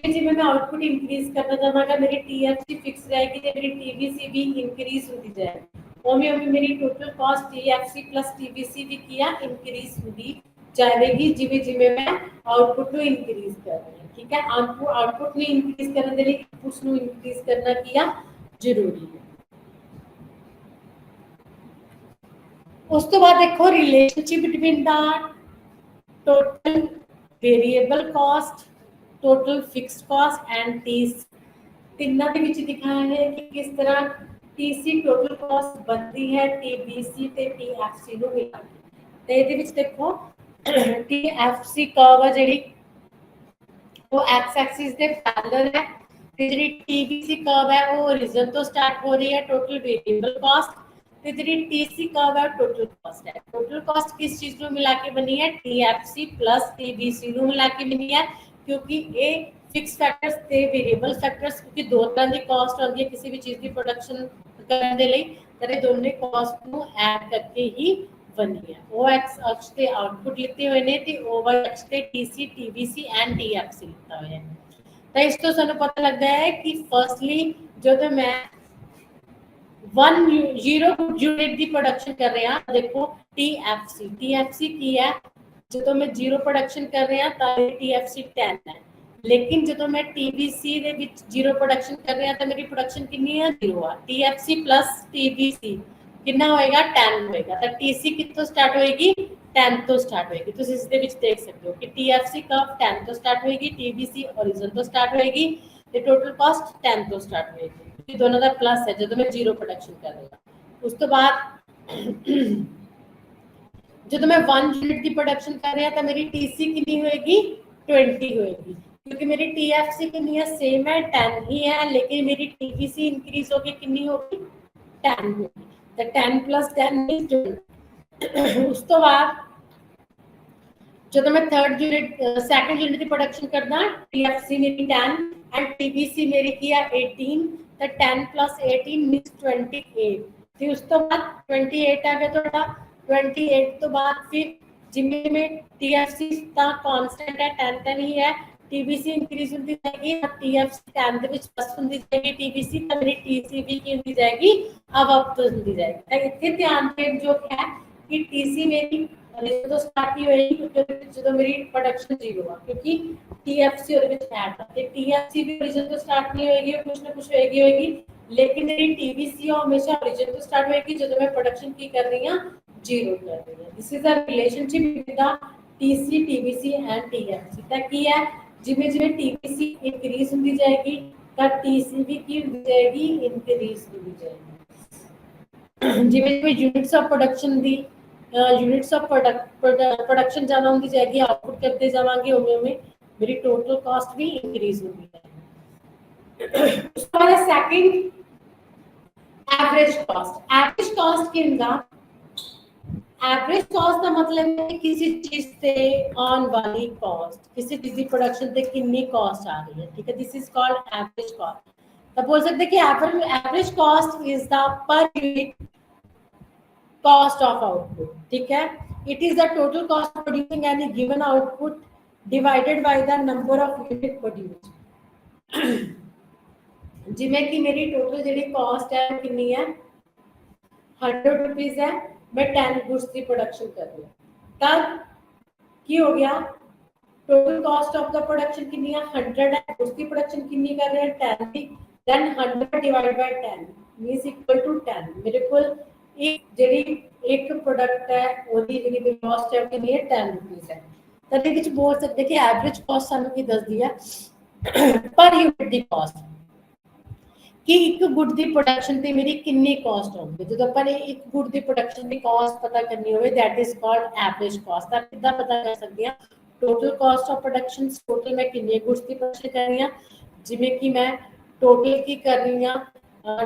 जिਵੇਂ मैं आउटपुट इंक्रीज करना चाहूँगा मेरी टीएफसी फिक्स रहेगी तो मेरी टीबीसी भी इंक्रीज होती जाएगी, ओमे ओमे मेरी total cost TFC plus TBC भी किया इंक्रीज होती जाएगी जिਵੇਂ जिਵੇਂ मैं आउटपुट ਨੂੰ इंक्रीज कर रही हूँ। ठीक है, आउटपुट ਨੂੰ इंक्रीज करने के लिए इनपुट्स ਨੂੰ इंक्रीज करना किया जरूरी है। उस तो बाद देखो relationship between the total variable cost, total fixed cost and TC, ਤਿੰਨਾਂ ਦੇ ਵਿੱਚ ਦਿਖਾਇਆ ਹੈ ਕਿ ਕਿਸ ਤਰ੍ਹਾਂ टीसी टोटल कॉस्ट बनती है टीबीसी ਤੇ टीएफसी ਨੂੰ ਮਿਲਾ ਕੇ। ਤੇ ਇਹਦੇ ਵਿੱਚ ਦੇਖੋ टीएफसी कर्व ਹੈ ਜਿਹੜੀ वो एक्स एक्सिस के पैरेलल है, जी टीबीसी कर्व है वो ओरिजिन तो स्टार्ट हो रही है टोटल वेरिएबल कॉस्ट, तो जी टीसी कर्व है टोटल कॉस्ट है। टोटल कॉस्ट किस चीज को मिला के बनी है टीएफसी प्लस टीबीसी को मिला के बनी है, क्योंकि ये फिक्स फैक्टर्स ते वेरिएबल फैक्टर्स क्योंकि दो तरह की कॉस्ट आती है किसी भी चीज की प्रोडक्शन करने के लिए, तो दोनों कॉस्ट को ऐड करके ही बनी है। ओ एक्स अक्ष ते आउटपुट लिखे हुए ने ते ओ वाई अक्ष ते टीसी टीबीसी एंड टीएफसी लिखा हुआ है। तो इस तो सानू पता लगता है कि फर्स्टली जब मैं 1 जीरो यूनिट की प्रोडक्शन कर रहा देखो टीएफसी की है, जो मैं जीरो प्रोडक्शन कर रहा तो टीएफसी 10 है, लेकिन जो मैं टीबीसी दे विच जीरो प्रोडक्शन कर रहा तो मेरी प्रोडक्शन कितनी है 0 है। टीएफसी प्लस टीबीसी कितना होएगा 10 होएगा, तो टीसी कितों स्टार्ट होएगी 10 तो स्टार्ट होएगी। तुम इसके विच देख सकते हो कि टीएफसी कर्व 10 तो स्टार्ट होएगी, टीबीसी ओरिजिन तो स्टार्ट होएगी, ते टोटल कॉस्ट 10 तो स्टार्ट होएगी क्योंकि दोनों का प्लस है जो मैं जीरो प्रोडक्शन कर रहा हूं। उस तो बाद जो मैं 1 यूनिट की प्रोडक्शन कर रहा तो मेरी टीसी कितनी होएगी 20 होएगी, क्योंकि मेरी टीएफसी कितनी है, सेम है 10 ही है, लेकिन मेरी टीवीसी इंक्रीज होगी, कितनी होगी 10 होगी। तो 10 + 10 मींस 20। उस तो बाद जो मैं थर्ड यूनिट सैकंड यूनिट की प्रोडक्शन करना, टीएफसी मेरी 10 एंड टीवीसी मेरी किया 18, तो 10 + 18 मींस 28। फिर उस तो बाद 28 आ गया थोड़ा, 28 तो बाद फिर जिम्मे में टीएफसी का कांस्टेंट है 10 10 ही है, टीवीसी इंक्रीज होती जाएगी, टीएफसी 10 ਦੇ ਵਿੱਚ ਪਲੱਸ ਹੁੰਦੀ ਜਾਏਗੀ, टीवीसी ਤਾਂ ਮੇਰੀ टीसीवी ਕੀ ਹੁੰਦੀ ਜਾਏਗੀ, ਅਪ ਹੁੰਦੀ ਜਾਏਗੀ। ਤਾਂ ਇੱਥੇ ਧਿਆਨ ਦੇਣ ਜੋ ਹੈ ਕਿ टीसी ਮੇਰੀ ਜਦੋਂ ਸਟਾਰਟ ਹੀ ਹੋਏਗੀ ਜਦੋਂ ਮੇਰੀ ਪ੍ਰੋਡਕਸ਼ਨ ਜ਼ੀਰੋ ਆ, ਕਿਉਂਕਿ टीएफसी ਉਹਦੇ ਵਿੱਚ ਐਡ ਆ, ਤੇ टीएफसी ਵੀ ओरिजिन ਤੋਂ ਸਟਾਰਟ ਨਹੀਂ ਹੋਏਗੀ, ਕੁਝ ਨਾ ਕੁਝ ਹੋਏਗੀ, लेकिन मेरी टीवीसी हमेशा ओरिजिन तो स्टार्ट होएगी जो मैं प्रोडक्शन की कर रही हूं जीरो कर रही हूं। This is the relationship between the TC TVC and TFC. ता की है जिवें जिवें टीवीसी इंक्रीज होती जाएगी ता टीसी भी की होती जाएगी, इंक्रीज होती जाएगी। जिवें जिवें units of production the units of production ज्यादा होती जाएगी, आउटपुट करते जावांगे उवें उवें मेरी टोटल कॉस्ट भी इंक्रीज होती जाएगी। उसके बाद second average cost. Average cost के एवरेज कॉस्ट का मतलब है किसी चीज से ऑन वाली कॉस्ट, किसी चीज की प्रोडक्शन से कितनी कॉस्ट आ रही है, ठीक है, this is called average cost. तो बोल सकते हैं कि average cost is the per unit cost of output, ठीक है, it is the total cost of producing any given output divided by the number of unit produced. जिमें कि मेरी टोटल जी कॉस्ट है कितनी है 100 रुपीज है, मैं 10 गुड्स की प्रोडक्शन कर रही हूँ, तब की हो गया total cost of the production कितनी है 100 है, गुड्स की प्रोडक्शन कितनी कर रहे हैं 10 की, then 100 divide by 10 means equal to 10। मेरे को एक ਜਿਹੜੀ एक प्रोडक्ट है ਉਹਦੀ ਜਿਹੜੀ कॉस्ट है कितनी है 10 रुपीज है। ਤਾਂ ਇਹਦੇ ਵਿੱਚ ਬੋਲ ਸਕਦੇ ਕਿ ਐਵਰੇਜ ਕਾਸਟ ਸਾਨੂੰ ਕੀ ਦੱਸਦੀ ਹੈ ਪਰ ਯੂਨਿਟ ਦੀ ਕਾਸਟ कि एक गुड की प्रोडक्शन से मेरी कितनी कॉस्ट होगी। जो अपन एक गुड की प्रोडक्शन की कॉस्ट पता करनी हो, that is called average cost. आप कितना पता कर सकते हैं total cost of production, total मैं कितने गुड्स की प्रोडक्शन कर रही हूँ, जिमें कि मैं टोटल की कर रही हूँ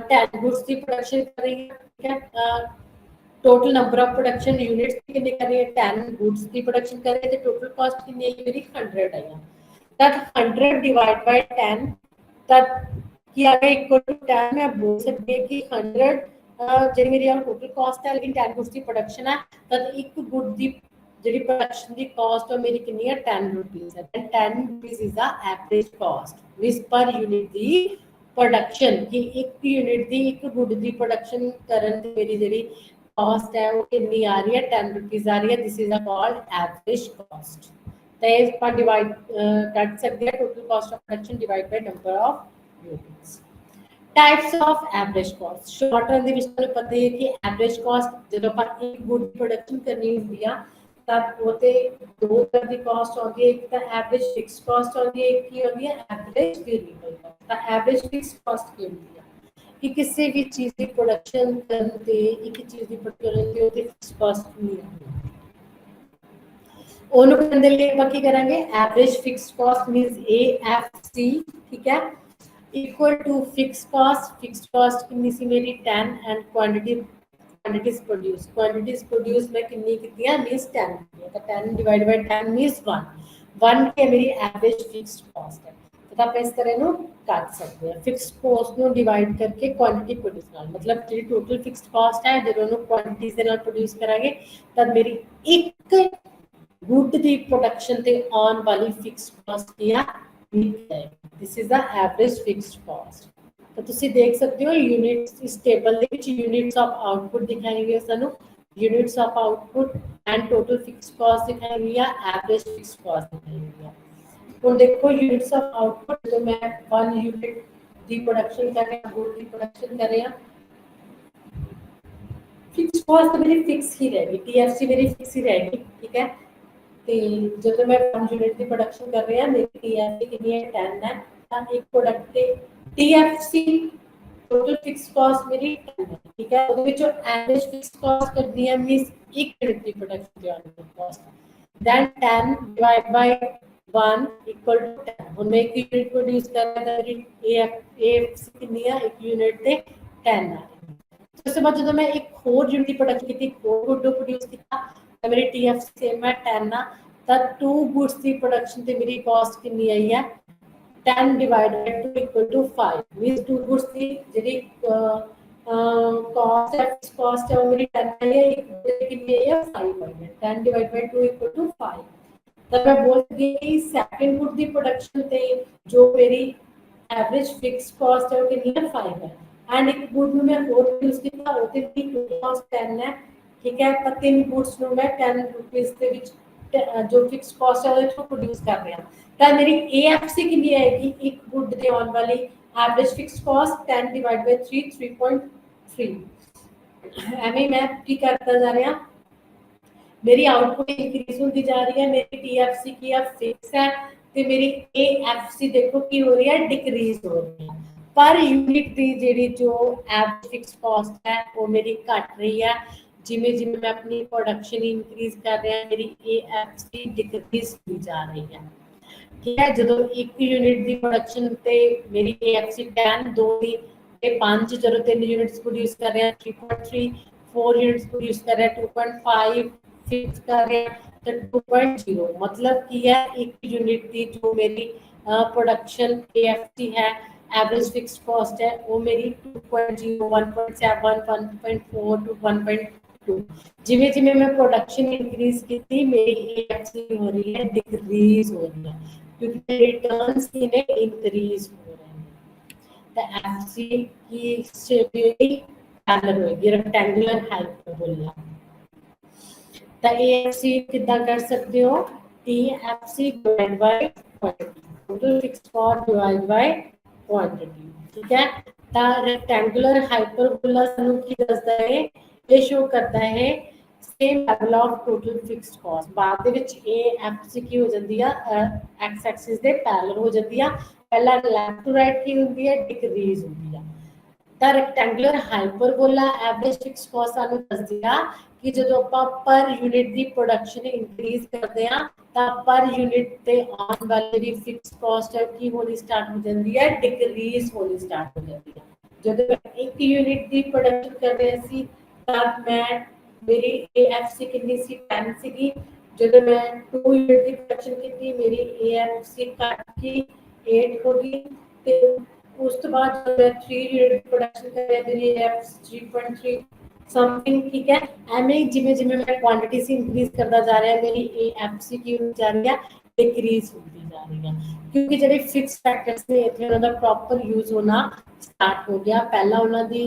10 गुड्स की प्रोडक्शन कर रही हूँ, ठीक है, total number of production units की कितनी कर रही है 10 गुड्स की प्रोडक्शन कर रही है, तो टोटल कॉस्ट कितनी है मेरी 100 आई है, तब 100 डिवाइड बाय 10 तब कि अगर इक्वल टू 10 मैं बोल सकती है कि 100 ਜਿਹੜੀ ਮੇਰੀ टोटल कॉस्ट है, लेकिन 10 गुड्स की प्रोडक्शन है, तब एक गुड की ਜਿਹੜੀ प्रोडक्शन की कॉस्ट है मेरी कितनी है 10 रुपीज है, 10 rupees is the average cost which per unit की प्रोडक्शन की एक यूनिट की एक गुड की प्रोडक्शन करन दी मेरी ਜਿਹੜੀ कॉस्ट है वो कितनी आ रही है 10 रुपीज आ रही है, this is called average cost. तो इस पर डिवाइड कर सकते हैं total cost of production divide by number of units. Types of average cost, short run ਦੇ ਵਿੱਚ ਤੁਹਾਨੂੰ ਪਤਾ ਹੈ ਕਿ ਐਵਰੇਜ ਕਾਸਟ ਜਦੋਂ ਆਪਾਂ ਇੱਕ ਗੁੱਡ ਪ੍ਰੋਡਕਸ਼ਨ ਕਰਨੀ ਹੁੰਦੀ ਆ ਤਾਂ ਉਹਤੇ ਦੋ ਤਰ੍ਹਾਂ ਦੀ ਕਾਸਟ ਆਉਂਦੀ ਹੈ, ਇੱਕ ਤਾਂ ਐਵਰੇਜ ਫਿਕਸ ਕਾਸਟ ਆਉਂਦੀ ਹੈ, ਇੱਕ ਕੀ ਹੁੰਦੀ ਹੈ ਐਵਰੇਜ ਵੇਰੀਏਬਲ ਕਾਸਟ। ਤਾਂ ਐਵਰੇਜ ਫਿਕਸ ਕਾਸਟ ਕੀ ਹੁੰਦੀ ਹੈ ਕਿ ਕਿਸੇ ਵੀ ਚੀਜ਼ ਦੀ ਪ੍ਰੋਡਕਸ਼ਨ ਕਰਨ ਤੇ ਇੱਕ ਚੀਜ਼ ਦੀ ਪ੍ਰੋਡਕਸ਼ਨ ਤੇ ਉਹਦੀ ਫਿਕਸ ਕਾਸਟ ਨਹੀਂ ਆਉਂਦੀ, ਉਹਨੂੰ ਕਰਨ ਦੇ ਲਈ ਆਪਾਂ ਕੀ ਕਰਾਂਗੇ average fix cost means AFC, ਠੀਕ ਹੈ, इक्वल टू फिक्स कॉस्ट कितनी सी मेरी 10 एंड क्वांटिटीज प्रोड्यूस मैं कितनी कितनी मींस 10, तो 10 डिवाइड बाय 10 मींस 1 के मेरी एवरेज फिक्स्ड कॉस्ट है। तो आप इस तरह नो कर सकते हैं फिक्स्ड कॉस्ट नो डिवाइड करके क्वांटिटी प्रोड्यूस नाल, मतलब जी टोटल फिक्स्ड कॉस्ट है जो नो क्वांटिटीज दे नाल प्रोड्यूस करांगे तब मेरी एक गुड दी प्रोडक्शन ते ऑन वाली फिक्स्ड कॉस्ट की है, this is the average fixed cost. तो ਤੁਸੀਂ ਦੇਖ ਸਕਦੇ ਹੋ यूनिट्स इस टेबल ਦੇ ਵਿੱਚ यूनिट्स ऑफ आउटपुट दिखाई हुई है, ਸਾਨੂੰ units of output and total fixed cost दिखाई हुई है, एवरेज फिक्स्ड कॉस्ट दिखाई हुई है। ਹੁਣ देखो यूनिट्स ऑफ आउटपुट जो मैं 1 यूनिट ਦੀ प्रोडक्शन कर रहे हैं, गुड ਦੀ प्रोडक्शन कर रहे हैं, फिक्स्ड कॉस्ट मेरी फिक्स ही रहेगी, टीएफसी मेरी फिक्स ही रहेगी, ठीक है। ਤੇ ਜਦੋਂ ਮੈਂ 1 यूनिट ਦੀ प्रोडक्शन कर रही ਹਾਂ मेरी टीएफसी कितनी है 10 है, ਤਾਂ एक प्रोडक्ट ਤੇ टीएफसी टोटल फिक्स कॉस्ट मेरी 10 है, ठीक है, ਉਹਦੇ ਵਿੱਚੋਂ एवरेज फिक्स कॉस्ट करनी है मींस एक यूनिट ਦੀ प्रोडक्शन ਦੀ cost, then 10 divide by 1 equal to 10 ਹੁਣ ਮੈਂ ਇੱਕ ਯੂਨਿਟ ਪ੍ਰੋਡਿਊਸ ਕਰ ਰਿਹਾ ਤਾਂ ਮੇਰੀ AFC ਕਿੰਨੀ ਆ ਇੱਕ ਯੂਨਿਟ ਤੇ 10 ਆ ਉਸ ਤੋਂ ਬਾਅਦ ਜਦੋਂ ਮੈਂ ਇੱਕ ਹੋਰ ਯੂਨਿਟ ਦੀ ਪ੍ਰੋਡਕਸ਼ਨ ਕੀਤੀ ਹੋਰ ਗੁੱਡ ਪ੍ਰੋਡਿਊਸ ਕੀਤਾ ਤਾਂ ਮੇਰੀ TFC ਸੇਮ ਹੈ 10 ਆ ਤਾਂ 2 ਗੁੱਡਸ ਦੀ ਪ੍ਰੋਡਕਸ਼ਨ ਤੇ ਮੇਰੀ ਕਾਸਟ ਕਿੰਨੀ ਆਈ ਹੈ 10 divided by 2 equal to 5 means 2 goods की ਜਿਹੜੀ cost है fixed cost है वो मेरी 10 है एक कितनी है 5 है 10 divided by 2 equal to 5 तब मैं बोल सकती हूँ कि सेकंड गुड दी प्रोडक्शन ते जो मेरी एवरेज फिक्स्ड कॉस्ट है वो कितनी है 5 है एंड एक गुड में मैं और यूज किया होते थी टोटल कॉस्ट 10 है ठीक है पर तीन गुड्स ਨੂੰ मैं 10 रुपीस ਦੇ ਵਿੱਚ जो फिक्स्ड कॉस्ट है ਉਹਦੇ ਤੋਂ ਪ੍ਰੋਡਿਊਸ ਕਰ ਰਿਹਾ ਤਾਂ ਮੇਰੀ AFC ਕਿੰਨੀ ਆਏਗੀ ਇੱਕ ਗੁੱਡ ਦੇ ਆਉਣ ਵਾਲੀ average fixed cost 10 divide by 3 3.3 ਐਵੇਂ ਮੈਂ ਕੀ ਕਰਦਾ ਜਾ ਰਿਹਾ मेरी आउटपुट इंक्रीज होती जा रही है मेरी TFC की अब फिक्स है तो मेरी AFC देखो की हो रही है डिक्रीज हो रही है पर यूनिट की जी जो एवरेज फिक्स कॉस्ट है वो मेरी घट रही है जिमें जिमें मैं अपनी प्रोडक्शन इंक्रीज कर रहा है मेरी AFC डिक्रीज होती जा रही है ठीक है जो एक यूनिट की प्रोडक्शन ते मेरी AFC 10 2 ते 5 जो 3 यूनिट्स प्रोड्यूस कर रहे हैं 3.3 4 यूनिट्स प्रोड्यूस कर रहे हैं 2.5 फिक्स कर रहे हैं तो 2.0 मतलब की है एक यूनिट की जो मेरी प्रोडक्शन AFC है एवरेज फिक्स्ड कॉस्ट है वो मेरी 2.0 1.7 1.4 टू 1.2 जिमें जिमें मैं प्रोडक्शन इंक्रीज की थी मेरी AFC हो रही है डिक्रीज हो रही है क्योंकि मेरे रिटर्न्स इन्हें इंक्रीज हो रहे हैं तो FC की शेप पैरेलल होगी रेक्टेंगुलर हाइपरबोला तो AFC कितना कर सकते हो TFC divide by quantity total fixed cost divide by quantity ठीक है तो रेक्टेंगुलर हाइपरबोला ਸਾਨੂੰ ਕੀ ਦੱਸਦਾ ਹੈ ਇਹ ਸ਼ੋ ਕਰਦਾ ਹੈ same level of total fixed cost ਬਾਅਦ ਦੇ ਵਿੱਚ AFC ਕੀ ਹੋ ਜਾਂਦੀ ਆ x ਐਕਸਿਸ ਦੇ ਪੈਰਲਲ ਹੋ ਜਾਂਦੀ ਆ ਪਹਿਲਾਂ ਲੈਫਟ ਟੂ ਰਾਈਟ ਕੀ ਹੁੰਦੀ ਹੈ ਡਿਕਰੀਜ਼ ਹੁੰਦੀ ਆ ਤਾਂ ਰੈਕਟੈਂਗੂਲਰ ਹਾਈਪਰਬੋਲਾ ਐਵਰੇਜ ਫਿਕਸ ਕਾਸਟ ਸਾਨੂੰ ਦੱਸਦੀ ਆ ਕਿ ਜਦੋਂ ਆਪਾਂ ਪਰ ਯੂਨਿਟ ਦੀ ਪ੍ਰੋਡਕਸ਼ਨ ਇੰਕਰੀਜ਼ ਕਰਦੇ ਆ ਤਾਂ ਪਰ ਯੂਨਿਟ ਤੇ ਆਉਣ ਵਾਲੀ ਜਿਹੜੀ ਫਿਕਸ ਕਾਸਟ ਹੈ ਕੀ ਹੋਣੀ ਸਟਾਰਟ ਹੋ ਜਾਂਦੀ ਹੈ ਡਿਕਰੀਜ਼ ਹੋਣੀ ਸਟਾਰਟ ਹੋ ਜਾਂਦੀ ਹੈ ਜਦੋਂ ਮੈਂ ਇੱਕ ਯੂਨਿਟ ਦੀ ਪ੍ਰੋਡਕਸ਼ਨ ਕਰ ਰਿਹਾ ਸੀ ਤਾਂ ਮੈਂ ਮੇਰੀ AFC ਕਿੰਨੀ ਸੀ 10 ਸੀਗੀ ਜਦੋਂ ਮੈਂ 2 ਯੂਨਿਟ ਦੀ ਪ੍ਰੋਡਕਸ਼ਨ ਕੀਤੀ ਮੇਰੀ AFC ਘਟ ਕੇ 8 ਹੋ ਗਈ ਤੇ ਉਸ ਤੋਂ ਬਾਅਦ ਮੈਂ 3 ਯੂਨਿਟ ਪ੍ਰੋਡਕਸ਼ਨ ਕਰ ਰਿਹਾ ਮੇਰੀ AFC 3.3 समथिंग ठीक है एमए जिमें जिमें मैं क्वांटिटी से इंक्रीज करता जा रहा है मेरी AFC की जा रही है डिक्रीज होती जा रही है क्योंकि ਜਿਹੜੇ ਫਿਕਸ ਫੈਕਟਰਸ ਨੇ ਇੱਥੇ ਉਹਨਾਂ ਦਾ ਪ੍ਰੋਪਰ ਯੂਜ਼ ਹੋਣਾ ਸਟਾਰਟ ਹੋ ਗਿਆ ਪਹਿਲਾਂ ਉਹਨਾਂ ਦੀ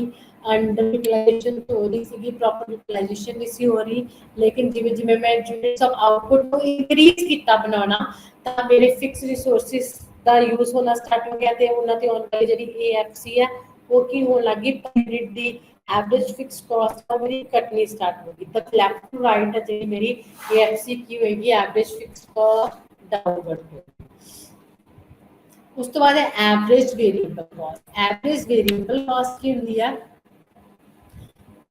ਅੰਡਰ ਯੂਟਿਲਾਈਜੇਸ਼ਨ ਹੋ ਰਹੀ ਸੀਗੀ ਪ੍ਰੋਪਰ ਯੂਟਿਲਾਈਜੇਸ਼ਨ ਨਹੀਂ ਸੀ ਹੋ ਰਹੀ ਲੇਕਿਨ ਜਿਵੇਂ ਜਿਵੇਂ ਮੈਂ ਯੂਨਿਟਸ ਆਫ ਆਊਟਪੁੱਟ ਨੂੰ ਇੰਕਰੀਜ਼ ਕੀਤਾ ਬਣਾਉਣਾ ਤਾਂ ਮੇਰੇ ਫਿਕਸ ਰਿਸੋਰਸਿਸ ਦਾ ਯੂਜ਼ ਹੋਣਾ ਸਟਾਰਟ ਹੋ ਗਿਆ ਤੇ ਉਹਨਾਂ ਤੇ ਆਉਣ ਵਾਲੀ ਜਿਹੜੀ AFC ਹੈ ਉਹ ਕੀ ਹੋਣ ਲੱਗੀ ਪਰ ਯੂਨਿਟ ਦੀ एवरेज फिक्स कॉस्ट का मेरी कटनी स्टार्ट होगी तब लेफ्ट टू राइट है मेरी AFC की होगी एवरेज फिक्स कॉस्ट डाउनवर्ड होगी उस तो बाद है एवरेज वेरिएबल कॉस्ट की होती है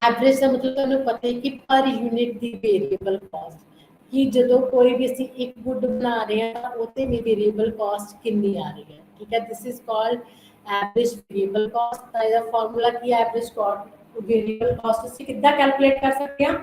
एवरेज का मतलब तुम्हें पता है कि पर यूनिट दी वेरिएबल कॉस्ट कि जो कोई भी ਅਸੀਂ ਇੱਕ ਗੁੱਡ ਬਣਾ ਰਹੇ ਹਾਂ ਉਹਤੇ ਵੀ वेरिएबल कॉस्ट ਕਿੰਨੀ ਆ ਰਹੀ ਹੈ ठीक है this is called average variable cost का ਇਹਦਾ ਫਾਰਮੂਲਾ ਕੀ ਹੈ एवरेज कॉस्ट वेरिएबल कॉस्ट ਅਸੀਂ ਕਿੱਦਾਂ ਕੈਲਕੂਲੇਟ ਕਰ ਸਕਦੇ ਹਾਂ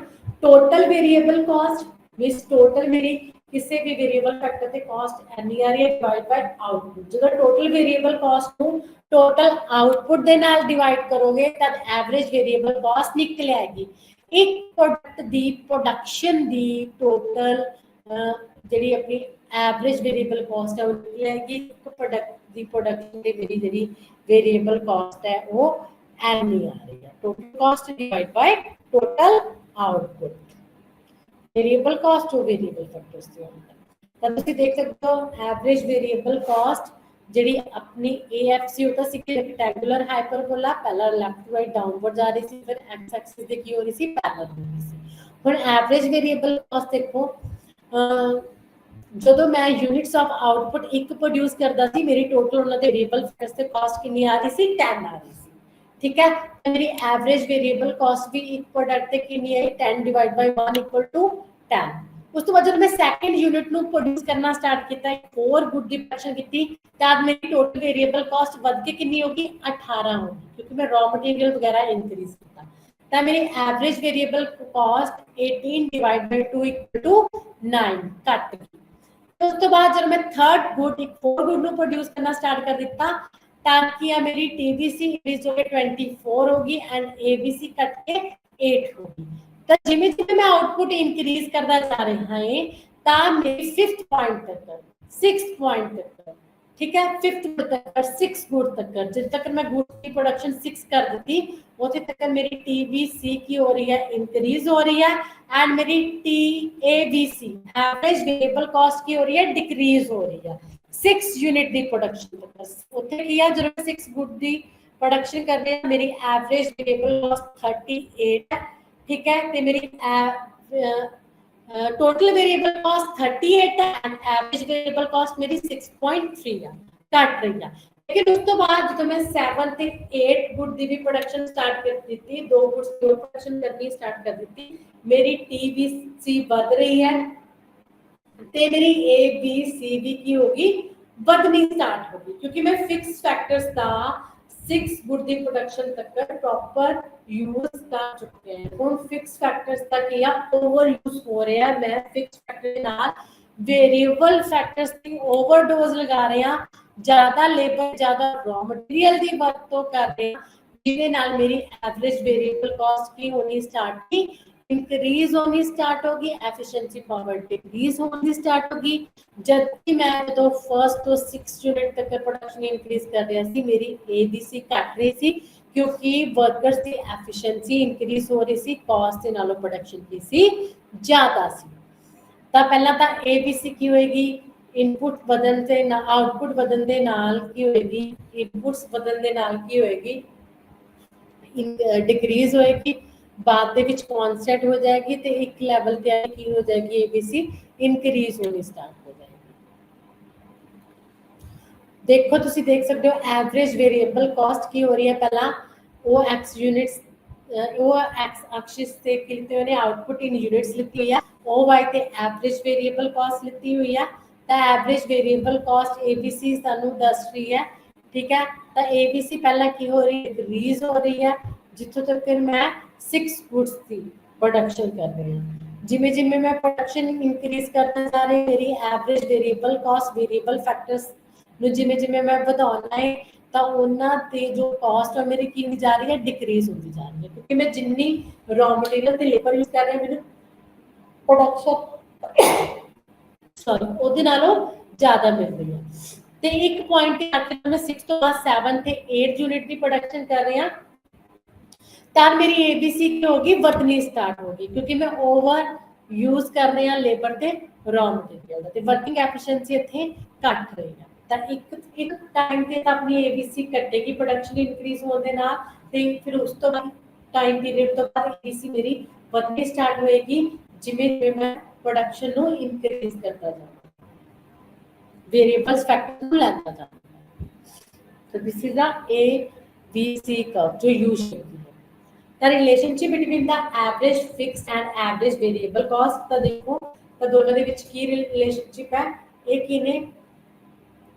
total variable cost means total मेरी ਕਿਸੇ ਵੀ वेरिएबल फैक्टर ਤੇ कॉस्ट ਐਨੀ ਆ ਰਹੀ ਹੈ ਡਿਵਾਈਡ ਬਾਈ ਆਊਟਪੁੱਟ ਜਦੋਂ ਟੋਟਲ वेरिएबल कॉस्ट ਨੂੰ ਟੋਟਲ ਆਊਟਪੁੱਟ ਦੇ ਨਾਲ ਡਿਵਾਈਡ ਕਰੋਗੇ ਤਦ ਐਵਰੇਜ वेरिएबल कॉस्ट ਨਿਕਲ ਆਏਗੀ ਇੱਕ ਪ੍ਰੋਡਕਟ ਦੀ ਪ੍ਰੋਡਕਸ਼ਨ ਦੀ ਟੋਟਲ ਜਿਹੜੀ ਆਪਣੀ ਐਵਰੇਜ वेरिएबल कॉस्ट ਹੈ ਉਹ ਨਿਕਲ ਆਏਗੀ ਇੱਕ ਪ੍ਰੋਡਕਟ ਦੀ ਪ੍ਰੋਡਕਸ਼ਨ ਦੇ ਮੇਰੀ ਜਿਹੜੀ वेरिएबल कॉस्ट है वो ਐਨੀ ਆ ਰਹੀ ਹੈ total cost divide by total output variable cost जो वेरिएबल फैक्टर्स से होता है तब ਤੁਸੀਂ ਦੇਖ ਸਕਦੇ ਹੋ एवरेज वेरिएबल कॉस्ट ਜਿਹੜੀ ਆਪਣੀ AFC ਹੁੰਦਾ ਸੀ ਕਿ ਰੈਕਟੈਂਗੂਲਰ ਹਾਈਪਰਬੋਲਾ ਪਹਿਲਾਂ ਲੈਫਟ ਟੂ ਰਾਈਟ ਡਾਊਨਵਰਡ ਜਾ ਰਹੀ ਸੀ ਫਿਰ x ਐਕਸਿਸ ਤੇ ਕੀ ਹੋ ਰਹੀ ਸੀ ਪੈਰਲਲ ਹੋ ਰਹੀ ਸੀ ਹੁਣ ਐਵਰੇਜ वेरिएबल कॉस्ट ਦੇਖੋ ਜਦੋਂ ਮੈਂ ਯੂਨਿਟਸ ਆਫ ਆਊਟਪੁੱਟ ਇੱਕ ਪ੍ਰੋਡਿਊਸ ਕਰਦਾ ਸੀ ਮੇਰੀ ਟੋਟਲ ਉਹਨਾਂ ਦੇ वेरिएबल फैक्टर्स ਤੇ ਕਾਸਟ ਕਿੰਨੀ ਆ ਰਹੀ ਸੀ 10 ਆ ਰਹੀ ਸੀ ठीक है मेरी एवरेज वेरिएबल कॉस्ट भी एक प्रोडक्ट पे कितनी है 10 डिवाइड बाय 1 इक्वल टू 10 उस तो बाद जब मैं सैकेंड यूनिट ਨੂੰ प्रोड्यूस करना स्टार्ट किया, एक और गुड ਦੀ प्रोडक्शन की, तब मेरी टोटल वेरिएबल कॉस्ट बढ़ के कितनी होगी 18 होगी, क्योंकि मैं रॉ मटेरियल वगैरह इंक्रीज किया। तब मेरी average variable cost 18 divide by 2 equal to 9 घट गई। तो उस तो बाद जब मैं थर्ड गुड एक फोर गुड ਨੂੰ प्रोड्यूस करना स्टार्ट कर दिता, तब किया मेरी टीबीसी इंक्रीज होके 24 होगी एंड एबीसी कट के 8 होगी। तो जिमें जिमें मैं आउटपुट इंक्रीज करता जा रहा है, तब मेरी फिफ्थ पॉइंट तक, सिक्स्थ पॉइंट तक, ठीक है, फिफ्थ गुड तक, सिक्स गुड तक, जब तक मैं गुड की प्रोडक्शन 6 कर देती, उतने तक मेरी टीबीसी की हो रही है इंक्रीज हो रही है एंड मेरी टीएबीसी एवरेज वेरिएबल कॉस्ट की हो रही है डिक्रीज हो रही है 6 यूनिट दी प्रोडक्शन तक। उतने किया जब मैं 6 गुड दी प्रोडक्शन कर रही है, मेरी एवरेज वेरिएबल कॉस्ट 38 है, ठीक है, तो मेरी टोटल वेरिएबल कॉस्ट 38 है एंड एवरेज वेरिएबल कॉस्ट मेरी 6.3 है, घट रही है। लेकिन उस तो बाद जो मैं 7 ਤੇ 8 गुड दी भी प्रोडक्शन स्टार्ट कर दी थी, 2 गुड्स की प्रोडक्शन करनी स्टार्ट कर दी थी, मेरी टीबीसी बढ़ रही है, ते मेरी ए बी सी डी की होगी बढ़नी स्टार्ट होगी, क्योंकि मैं फिक्स फैक्टर्स का 6 गुड दी प्रोडक्शन तक प्रॉपर यूज कर चुके हैं। ਹੁਣ ਫਿਕਸ ਫੈਕਟਰਸ ਤੱਕ या ओवर यूज हो रहा है, मैं फिक्स फैक्टर ਨਾਲ वेरिएबल फैक्टर्स ਦੀ ओवरडोज लगा रहे हैं, ज्यादा लेबर ज्यादा रॉ मटेरियल ਦੀ ਵਰਤੋਂ कर रहे हैं, ਜਿਹਦੇ ਨਾਲ ਮੇਰੀ एवरेज वेरिएबल कॉस्ट की होनी स्टार्ट की इंक्रीज होनी स्टार्ट होगी, एफिशिएंसी पावर डिक्रीज होनी स्टार्ट होगी। जबकि मैं जो फर्स्ट तो 6 यूनिट तक प्रोडक्शन इंक्रीज कर रहा सी, मेरी एबीसी घट रही सी, क्योंकि वर्कर्स की एफिशिएंसी इंक्रीज हो रही सी, कॉस्ट के नालों प्रोडक्शन की सी ज्यादा सी। तो पहला तो एबीसी की होएगी इनपुट बदन से ना आउटपुट बदन दे नाल की होएगी, इनपुट्स बदन दे नाल की होएगी डिक्रीज होएगी, बाद ਦੇ ਵਿੱਚ कांस्टेंट हो जाएगी, तो एक लेवल ਤੇ ਆ ਕੀ हो जाएगी एबीसी इंक्रीज होनी स्टार्ट हो जाएगी। देखो तुसी देख सकते हो एवरेज वेरिएबल कॉस्ट की हो रही है, पहला वो एक्स यूनिट्स वो एक्स एक्सिस से कितने होने आउटपुट इन यूनिट्स लिखी हुई है, ओ वाई ते एवरेज वेरिएबल कॉस्ट लिखी हुई है। तो एवरेज वेरिएबल कॉस्ट एबीसी सानू दस रही है, ठीक है। तो एबीसी पहला की हो रही है डिक्रीज हो रही है, जितों तक फिर मैं 6 गुड्स की प्रोडक्शन कर रही हूँ। जिमें जिमें मैं प्रोडक्शन इंक्रीज करना चाह रही, मेरी average variable cost variable factors जिमें जिमें मैं बढ़ाना है, तो उन्हां ते जो कॉस्ट है मेरी की जा रही है डिक्रीज होती जा रही है, क्योंकि मैं जिन्नी रॉ मटेरियल ते लेबर यूज कर रही हूं, मेरी प्रोडक्शन सॉरी ਉਹਦੇ ਨਾਲੋਂ ਜ਼ਿਆਦਾ ਮਿਲ ਰਹੀ ਹੈ। ਤੇ ਇੱਕ ਪੁਆਇੰਟ ਤੇ ਆਖਰ ਮੈਂ 6 ਤੋਂ ਬਾਅਦ 7 ਤੇ 8 यूनिट ਦੀ प्रोडक्शन कर रही हां, तब मेरी एबीसी की होगी बढ़नी स्टार्ट होगी, क्योंकि मैं ओवर यूज कर रही हां लेबर ते रॉ मटेरियल ते वर्किंग एफिशिएंसी इत्थे घट रही है। तो एक टाइम ते अपनी एबीसी घटेगी प्रोडक्शन इंक्रीज होने दे नाल, ते फिर उस तो बाद टाइम पीरियड तो बाद एबीसी मेरी बढ़नी स्टार्ट होएगी, जिवें जिवें मैं प्रोडक्शन नु इंक्रीज करता जाऊंगा, वेरिएबल्स फैक्टर नु लेता जाऊंगा। तो this is the A B C curve जो यू शेप है। The relationship between the average fixed and average variable cost, तो देखो तो दोनों ਦੇ ਵਿੱਚ ਕੀ ਰਿਲੇਸ਼ਨਸ਼ਿਪ ਹੈ, ਇੱਕ ਇਹਨੇ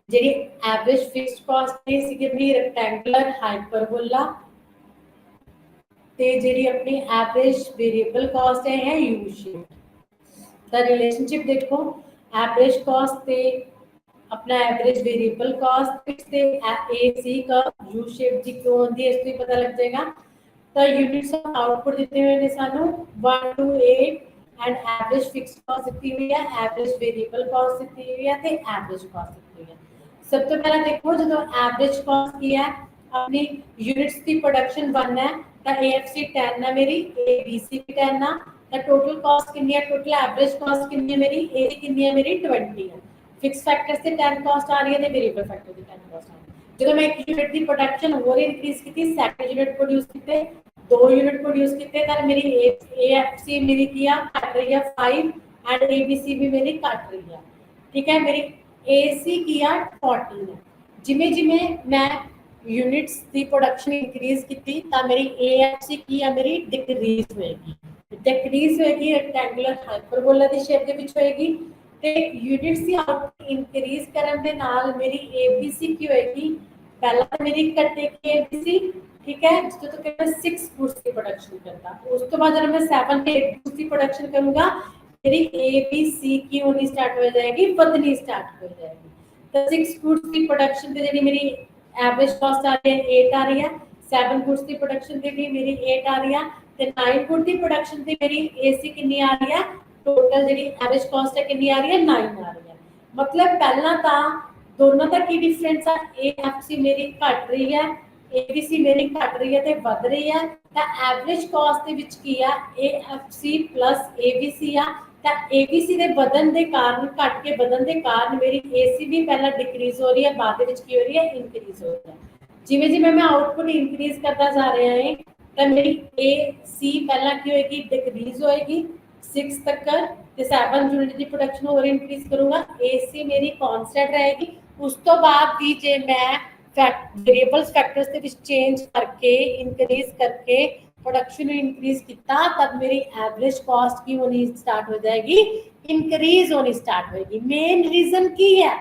ਜਿਹੜੀ ਐਵਰੇਜ ਫਿਕਸਡ ਕਾਸਟ ਹੈ ਸੀ ਆਪਣੀ ਰੈਕਟੈਂਗੂਲਰ ਹਾਈਪਰਬੋਲਾ, ਤੇ ਜਿਹੜੀ ਆਪਣੀ ਐਵਰੇਜ ਵੇਰੀਏਬਲ ਕਾਸਟ ਹੈ ਯੂ ਸ਼ੇਪ। ਦਾ ਰਿਲੇਸ਼ਨਸ਼ਿਪ ਦੇਖੋ ਐਵਰੇਜ ਕਾਸਟ ਤੇ अपना एवरेज वेरिएबल कॉस्ट से ए सी का यू शेप जी क्यों होती है, इसको पता लग जाएगा। तो यूनिट्स ऑफ आउटपुट दिते हुए ने सानू 1 to 8 and average fixed cost दी हुई है, एवरेज वेरिएबल कॉस्ट दी हुई है ते एवरेज कॉस्ट दी हुई है। सब तो पहला देखो जो एवरेज कॉस्ट की है अपनी यूनिट्स की प्रोडक्शन 1 है, तो एएफसी 10 है मेरी, एबीसी भी 10 है, तो टोटल कॉस्ट कितनी है, टोटल एवरेज कॉस्ट कितनी है मेरी, ए कितनी है मेरी 20 है। फिक्स फैक्टर से 10 कॉस्ट आ रही है, वेरिएबल फैक्टर से 10 कॉस्ट आ रही है। जो मैं एक यूनिट की प्रोडक्शन और इंक्रीज की थी, सेकंड यूनिट प्रोड्यूस किए, 2 यूनिट प्रोड्यूस किए, तर मेरी एएफसी मेरी किया कट रही है 5 एंड एबीसी भी मेरी कट रही है, ठीक है। मेरी एसी किया 14 है, जिमें जिमें मैं यूनिट्स की प्रोडक्शन इंक्रीज की थी, ता मेरी एएफसी की मेरी डिक्रीज होएगी, डिक्रीज होएगी रैक्टेंगुलर हाइपरबोला दी शेप दे विच होएगी ते यूनिट्स दी आउटपुट इंक्रीज करन दे नाल मेरी एबीसी की होएगी पहला तो मेरी कटेगी एबीसी ठीक है जिसको तो कहते हैं 6 गुड्स की प्रोडक्शन करता उस तो बाद जब मैं 7 के 8 गुड्स की प्रोडक्शन करूंगा मेरी एबीसी की होनी स्टार्ट हो जाएगी बदनी स्टार्ट हो जाएगी तो 6 गुड्स की प्रोडक्शन पे जी मेरी एवरेज कॉस्ट आ रही है 8 आ रही है 7 गुड्स की प्रोडक्शन पे भी मेरी 8 आ रही है ਤੇ 9 ਗੁੱਡ ਦੀ ਪ੍ਰੋਡਕਸ਼ਨ ਤੇ ਮੇਰੀ ਏਸੀ ਕਿੰਨੀ ਆ ਰਹੀ ਹੈ ਟੋਟਲ ਜਿਹੜੀ ਐਵਰੇਜ ਕਾਸਟ ਹੈ ਕਿੰਨੀ ਆ ਰਹੀ ਹੈ 9 ਆ ਰਹੀ ਹੈ ਮਤਲਬ ਪਹਿਲਾਂ ਤਾਂ ਦੋਨਾਂ ਦਾ ਕੀ ਡਿਫਰੈਂਸ ਆ ਏਐਫਸੀ ਮੇਰੀ ਘਟ ਰਹੀ ਹੈ ਏਬੀਸੀ ਮੇਰੀ ਘਟ ਰਹੀ ਹੈ ਤੇ ਵੱਧ ਰਹੀ ਹੈ ਤਾਂ ਐਵਰੇਜ ਕਾਸਟ ਦੇ ਵਿੱਚ ਕੀ ਆ ਏਐਫਸੀ ਪਲੱਸ ਏਬੀਸੀ ਆ ਤਾਂ ਏਬੀਸੀ ਦੇ ਵਧਣ ਦੇ ਕਾਰਨ ਘਟ ਕੇ ਵਧਣ ਦੇ ਕਾਰਨ ਮੇਰੀ ਏਸੀ ਵੀ ਪਹਿਲਾਂ ਡਿਕਰੀਜ਼ ਹੋ ਰਹੀ ਹੈ ਬਾਅਦ ਦੇ ਵਿੱਚ ਕੀ ਹੋ ਰਹੀ ਹੈ ਇਨਕਰੀਜ਼ ਹੋ ਰਹੀ ਹੈ ਜਿਵੇਂ ਜਿਵੇਂ ਮੈਂ ਆਊਟਪੁੱਟ ਇਨਕਰੀਜ਼ ਕਰਦਾ ਜਾ ਰਿਹਾ ਹਾਂ तो मेरी ए सी पहला की होएगी डिक्रीज होएगी 6 तक ते 7 यूनिट की प्रोडक्शन और इंक्रीज करूंगा ए सी मेरी कांस्टेंट रहेगी उस तो बाद भी जे मैं वेरिएबल्स फैक्टर्स ਦੇ ਵਿੱਚ चेंज करके इंक्रीज करके प्रोडक्शन इंक्रीज किया तब मेरी एवरेज कॉस्ट की होनी स्टार्ट हो जाएगी इंक्रीज होनी स्टार्ट होएगी मेन रीजन की है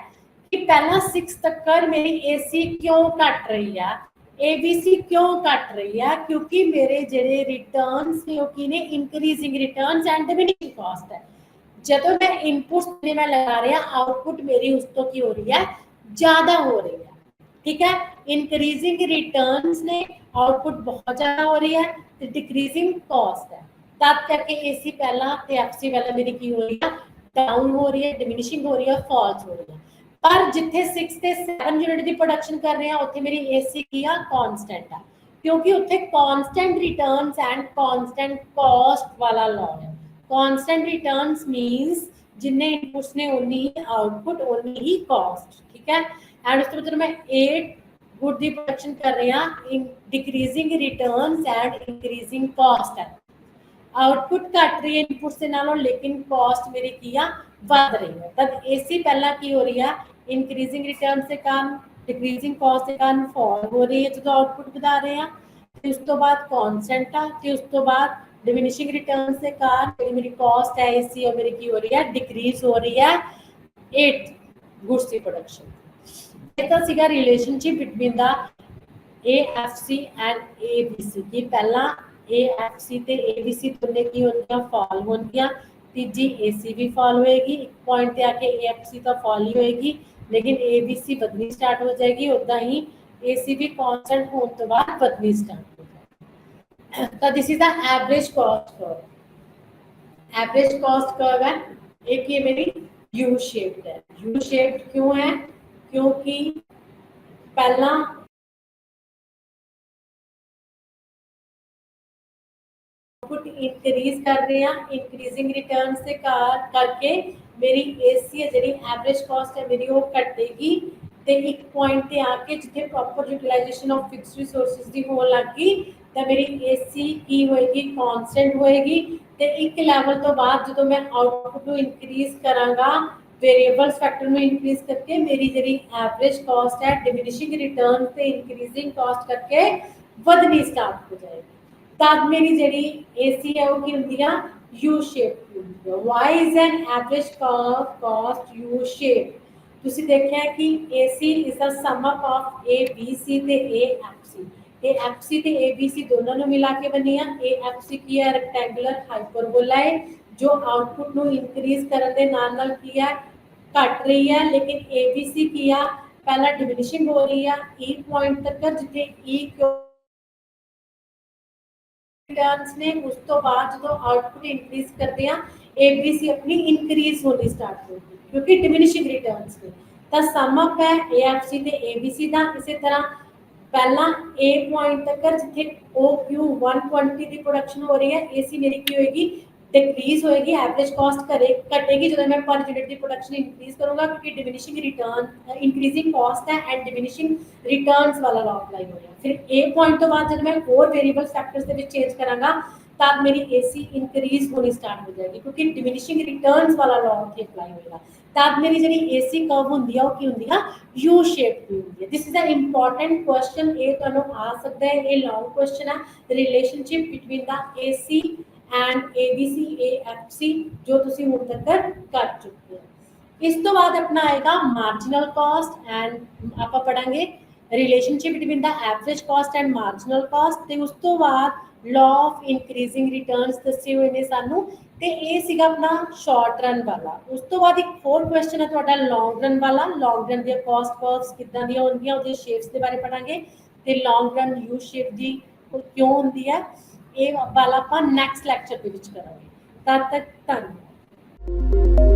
कि पहला 6 तक मेरी एसी क्यों घट रही है एबीसी क्यों घट रही है क्योंकि मेरे जेडे रिटर्न्स ने वो की ने increasing returns and diminishing cost है जब मैं इनपुट्स मैं लगा रहा आउटपुट मेरी उस तो की हो रही है ज्यादा हो रही है ठीक है इंक्रीजिंग रिटर्न्स ने आउटपुट बहुत ज्यादा हो रही है तो डिक्रीजिंग कॉस्ट है तब करके एसी पहला ते एफसी पहला मेरी की हो रही है डाउन हो रही है डिमिनिशिंग हो रही है फॉल्स हो रही है पर जिथे 6 ਤੇ 7 यूनिट ਦੀ ਪ੍ਰੋਡਕਸ਼ਨ ਕਰ ਰਹੇ ਆ ਉੱਥੇ ਮੇਰੀ ਏਸੀ ਕੀ ਆ ਕਾਂਸਟੈਂਟ ਆ ਕਿਉਂਕਿ ਉੱਥੇ constant returns and constant cost ਵਾਲਾ ਲਾ ਹੈ ਕਾਂਸਟੈਂਟ ਰਿਟਰਨਸ ਮੀਨਸ ਜਿੰਨੇ ਇਨਪੁਟਸ ਨੇ ਉਨੀ ਹੀ ਆਊਟਪੁੱਟ ਉਨੀ ਹੀ ਕਾਸਟ ਠੀਕ ਹੈ ਐਂਡ ਉਸ ਤੋਂ ਬਾਅਦ ਮੈਂ 8 ਗੁੱਡ ਦੀ ਪ੍ਰੋਡਕਸ਼ਨ ਕਰ ਰਹੇ ਆ ਇਨ ਡਿਕਰੀਜ਼ਿੰਗ ਰਿਟਰਨਸ ਐਂਡ ਇੰਕਰੀਜ਼ਿੰਗ ਕਾਸਟ ਹੈ आउटपुट घट रही है इनपुट्स के नालों लेकिन कॉस्ट मेरी की बढ़ रही है तब एसी पहला की हो रही है इंक्रीजिंग रिटर्न से कारण डिक्रीजिंग कॉस्ट के कारण फॉल हो रही है जो आउटपुट बढ़ा रहे हैं उस तो बाद कॉन्स्टेंट है उस तो बाद डिमिनिशिंग रिटर्न से कारण मेरी कॉस्ट है एसी और मेरी की हो रही है डिक्रीज हो रही है 8 गुड्स की प्रोडक्शन ये तो सीगा relationship between the AFC and ABC की पहला एएफसी ते एबीसी दोनों की होंगी फॉल होंगी तीजी एसी भी फॉल होएगी एक पॉइंट पे आके एएफसी तो फॉल ही होएगी लेकिन एबीसी बदनी स्टार्ट हो जाएगी उदा ही एसी भी कांस्टेंट होने तो बाद बदनी स्टार्ट हो जाएगी तो this is the average cost curve average cost curve है एक ये मेरी यू शेप्ड है यू शेप्ड क्यों है क्योंकि पहला आउटपुट इंक्रीज कर रहे हैं इंक्रीजिंग रिटर्न से करके मेरी एसी है जी एवरेज कॉस्ट है मेरी वो घटेगी तो एक पॉइंट पे आके जिथे proper utilization of fixed resources की होने लग गई तो मेरी एसी की होएगी कांस्टेंट होएगी तो एक लैवल तो बाद जो मैं आउटपुट को इंक्रीज करांगा वेरिएबल्स फैक्टर में इंक्रीज करके मेरी जी एवरेज कॉस्ट है डिमिनिशिंग रिटर्न से इंक्रीजिंग कॉस्ट करके बढ़नी स्टार्ट हो जाएगी तब मेरी जी एसी है वो की होंगी यू शेप की होंगी है why is an average curve cost U shape तुसी देखा है कि AC is the sum up of A B C ते एएफसी ते एबीसी दोनों ने मिला के बनी है एएफसी की है रेक्टेंगुलर हाइपरबोला है जो आउटपुट नु इंक्रीज करने दे नाल की है घट रही है लेकिन एबीसी की है पहला डिमिनिशिंग हो रही है ई पॉइंट तक जिथे ई रिटर्न्स ने उस तो बाद जो आउटपुट इंक्रीज करते हैं एबीसी अपनी इंक्रीज होनी स्टार्ट होगी क्योंकि डिमिनिशिंग रिटर्न्स ने तो सम अप है एएफसी ते एबीसी दा इसी तरह पहला ए पॉइंट तक जिथे ओ क्यू 120 की प्रोडक्शन हो रही है एसी मेरी की होएगी डिक्रीज होएगी एवरेज कॉस्ट घटेगी जो मैं पर यूनिट की प्रोडक्शन इंक्रीज करूंगा क्योंकि डिमिनिशिंग रिटर्न इंक्रीजिंग कॉस्ट है एंड डिमिनिशिंग रिटर्न्स वाला लॉ अप्लाई हो रहा है फिर ए पॉइंट तो बाद जब मैं और वेरिएबल्स फैक्टर्स के चेंज करांगा तब मेरी एसी इंक्रीज होनी स्टार्ट हो जाएगी क्योंकि डिमिनिशिंग रिटर्न्स वाला लॉ अप्लाई होगा तब मेरी जी एसी कर्व होंगी है वो की होंगी है यू शेप की होंगी है this is a important question ये तुहानू आ सकता है ये लॉन्ग क्वेश्चन है relationship between the AC and ABC AFC ਜੋ ਤੁਸੀਂ ਹੁਣ ਤੱਕ ਕਰ ਚੁੱਕੇ ਹੋ। ਇਸ ਤੋਂ ਬਾਅਦ ਆਪਣਾ ਆਏਗਾ ਮਾਰਜਨਲ ਕਾਸਟ ਐਂਡ ਆਪਾਂ ਪੜਾਂਗੇ ਰਿਲੇਸ਼ਨਸ਼ਿਪ ਬਿਟਵੀਨ ਦਾ average cost and marginal cost, ਤੇ ਉਸ ਤੋਂ ਬਾਅਦ ਲਾਅ ਆਫ ਇਨਕਰੀਜ਼ਿੰਗ ਰਿਟਰਨਸ ਦੱਸੇ ਹੋਏ ਨੇ ਸਾਨੂੰ, ਤੇ ਇਹ ਸੀਗਾ ਆਪਣਾ ਸ਼ਾਰਟ ਰਨ ਵਾਲਾ। ਉਸ ਤੋਂ ਬਾਅਦ ਇੱਕ ਹੋਰ ਕੁਐਸਚਨ ਹੈ ਤੁਹਾਡਾ ਲੌਂਗ ਰਨ ਵਾਲਾ। ਲੌਂਗ ਰਨ ਦੀਆਂ ਕਾਸਟ ਕਰਵਸ ਕਿੱਦਾਂ ਦੀਆਂ ਹੁੰਦੀਆਂ, ਉਹਦੇ ਸ਼ੇਪਸ ਦੇ ਬਾਰੇ ਪੜਾਂਗੇ, ਤੇ ਲੌਂਗ ਰਨ ਯੂ ਸ਼ੇਪ ਦੀ ਕਿਉਂ ਹੁੰਦੀ ਹੈ, ਇਹ ਵਾਲਾ ਆਪਾਂ ਨੈਕਸਟ ਲੈਕਚਰ ਦੇ ਵਿੱਚ ਕਰਾਂਗੇ। ਤਦ ਤੱਕ ਧੰਨਵਾਦ।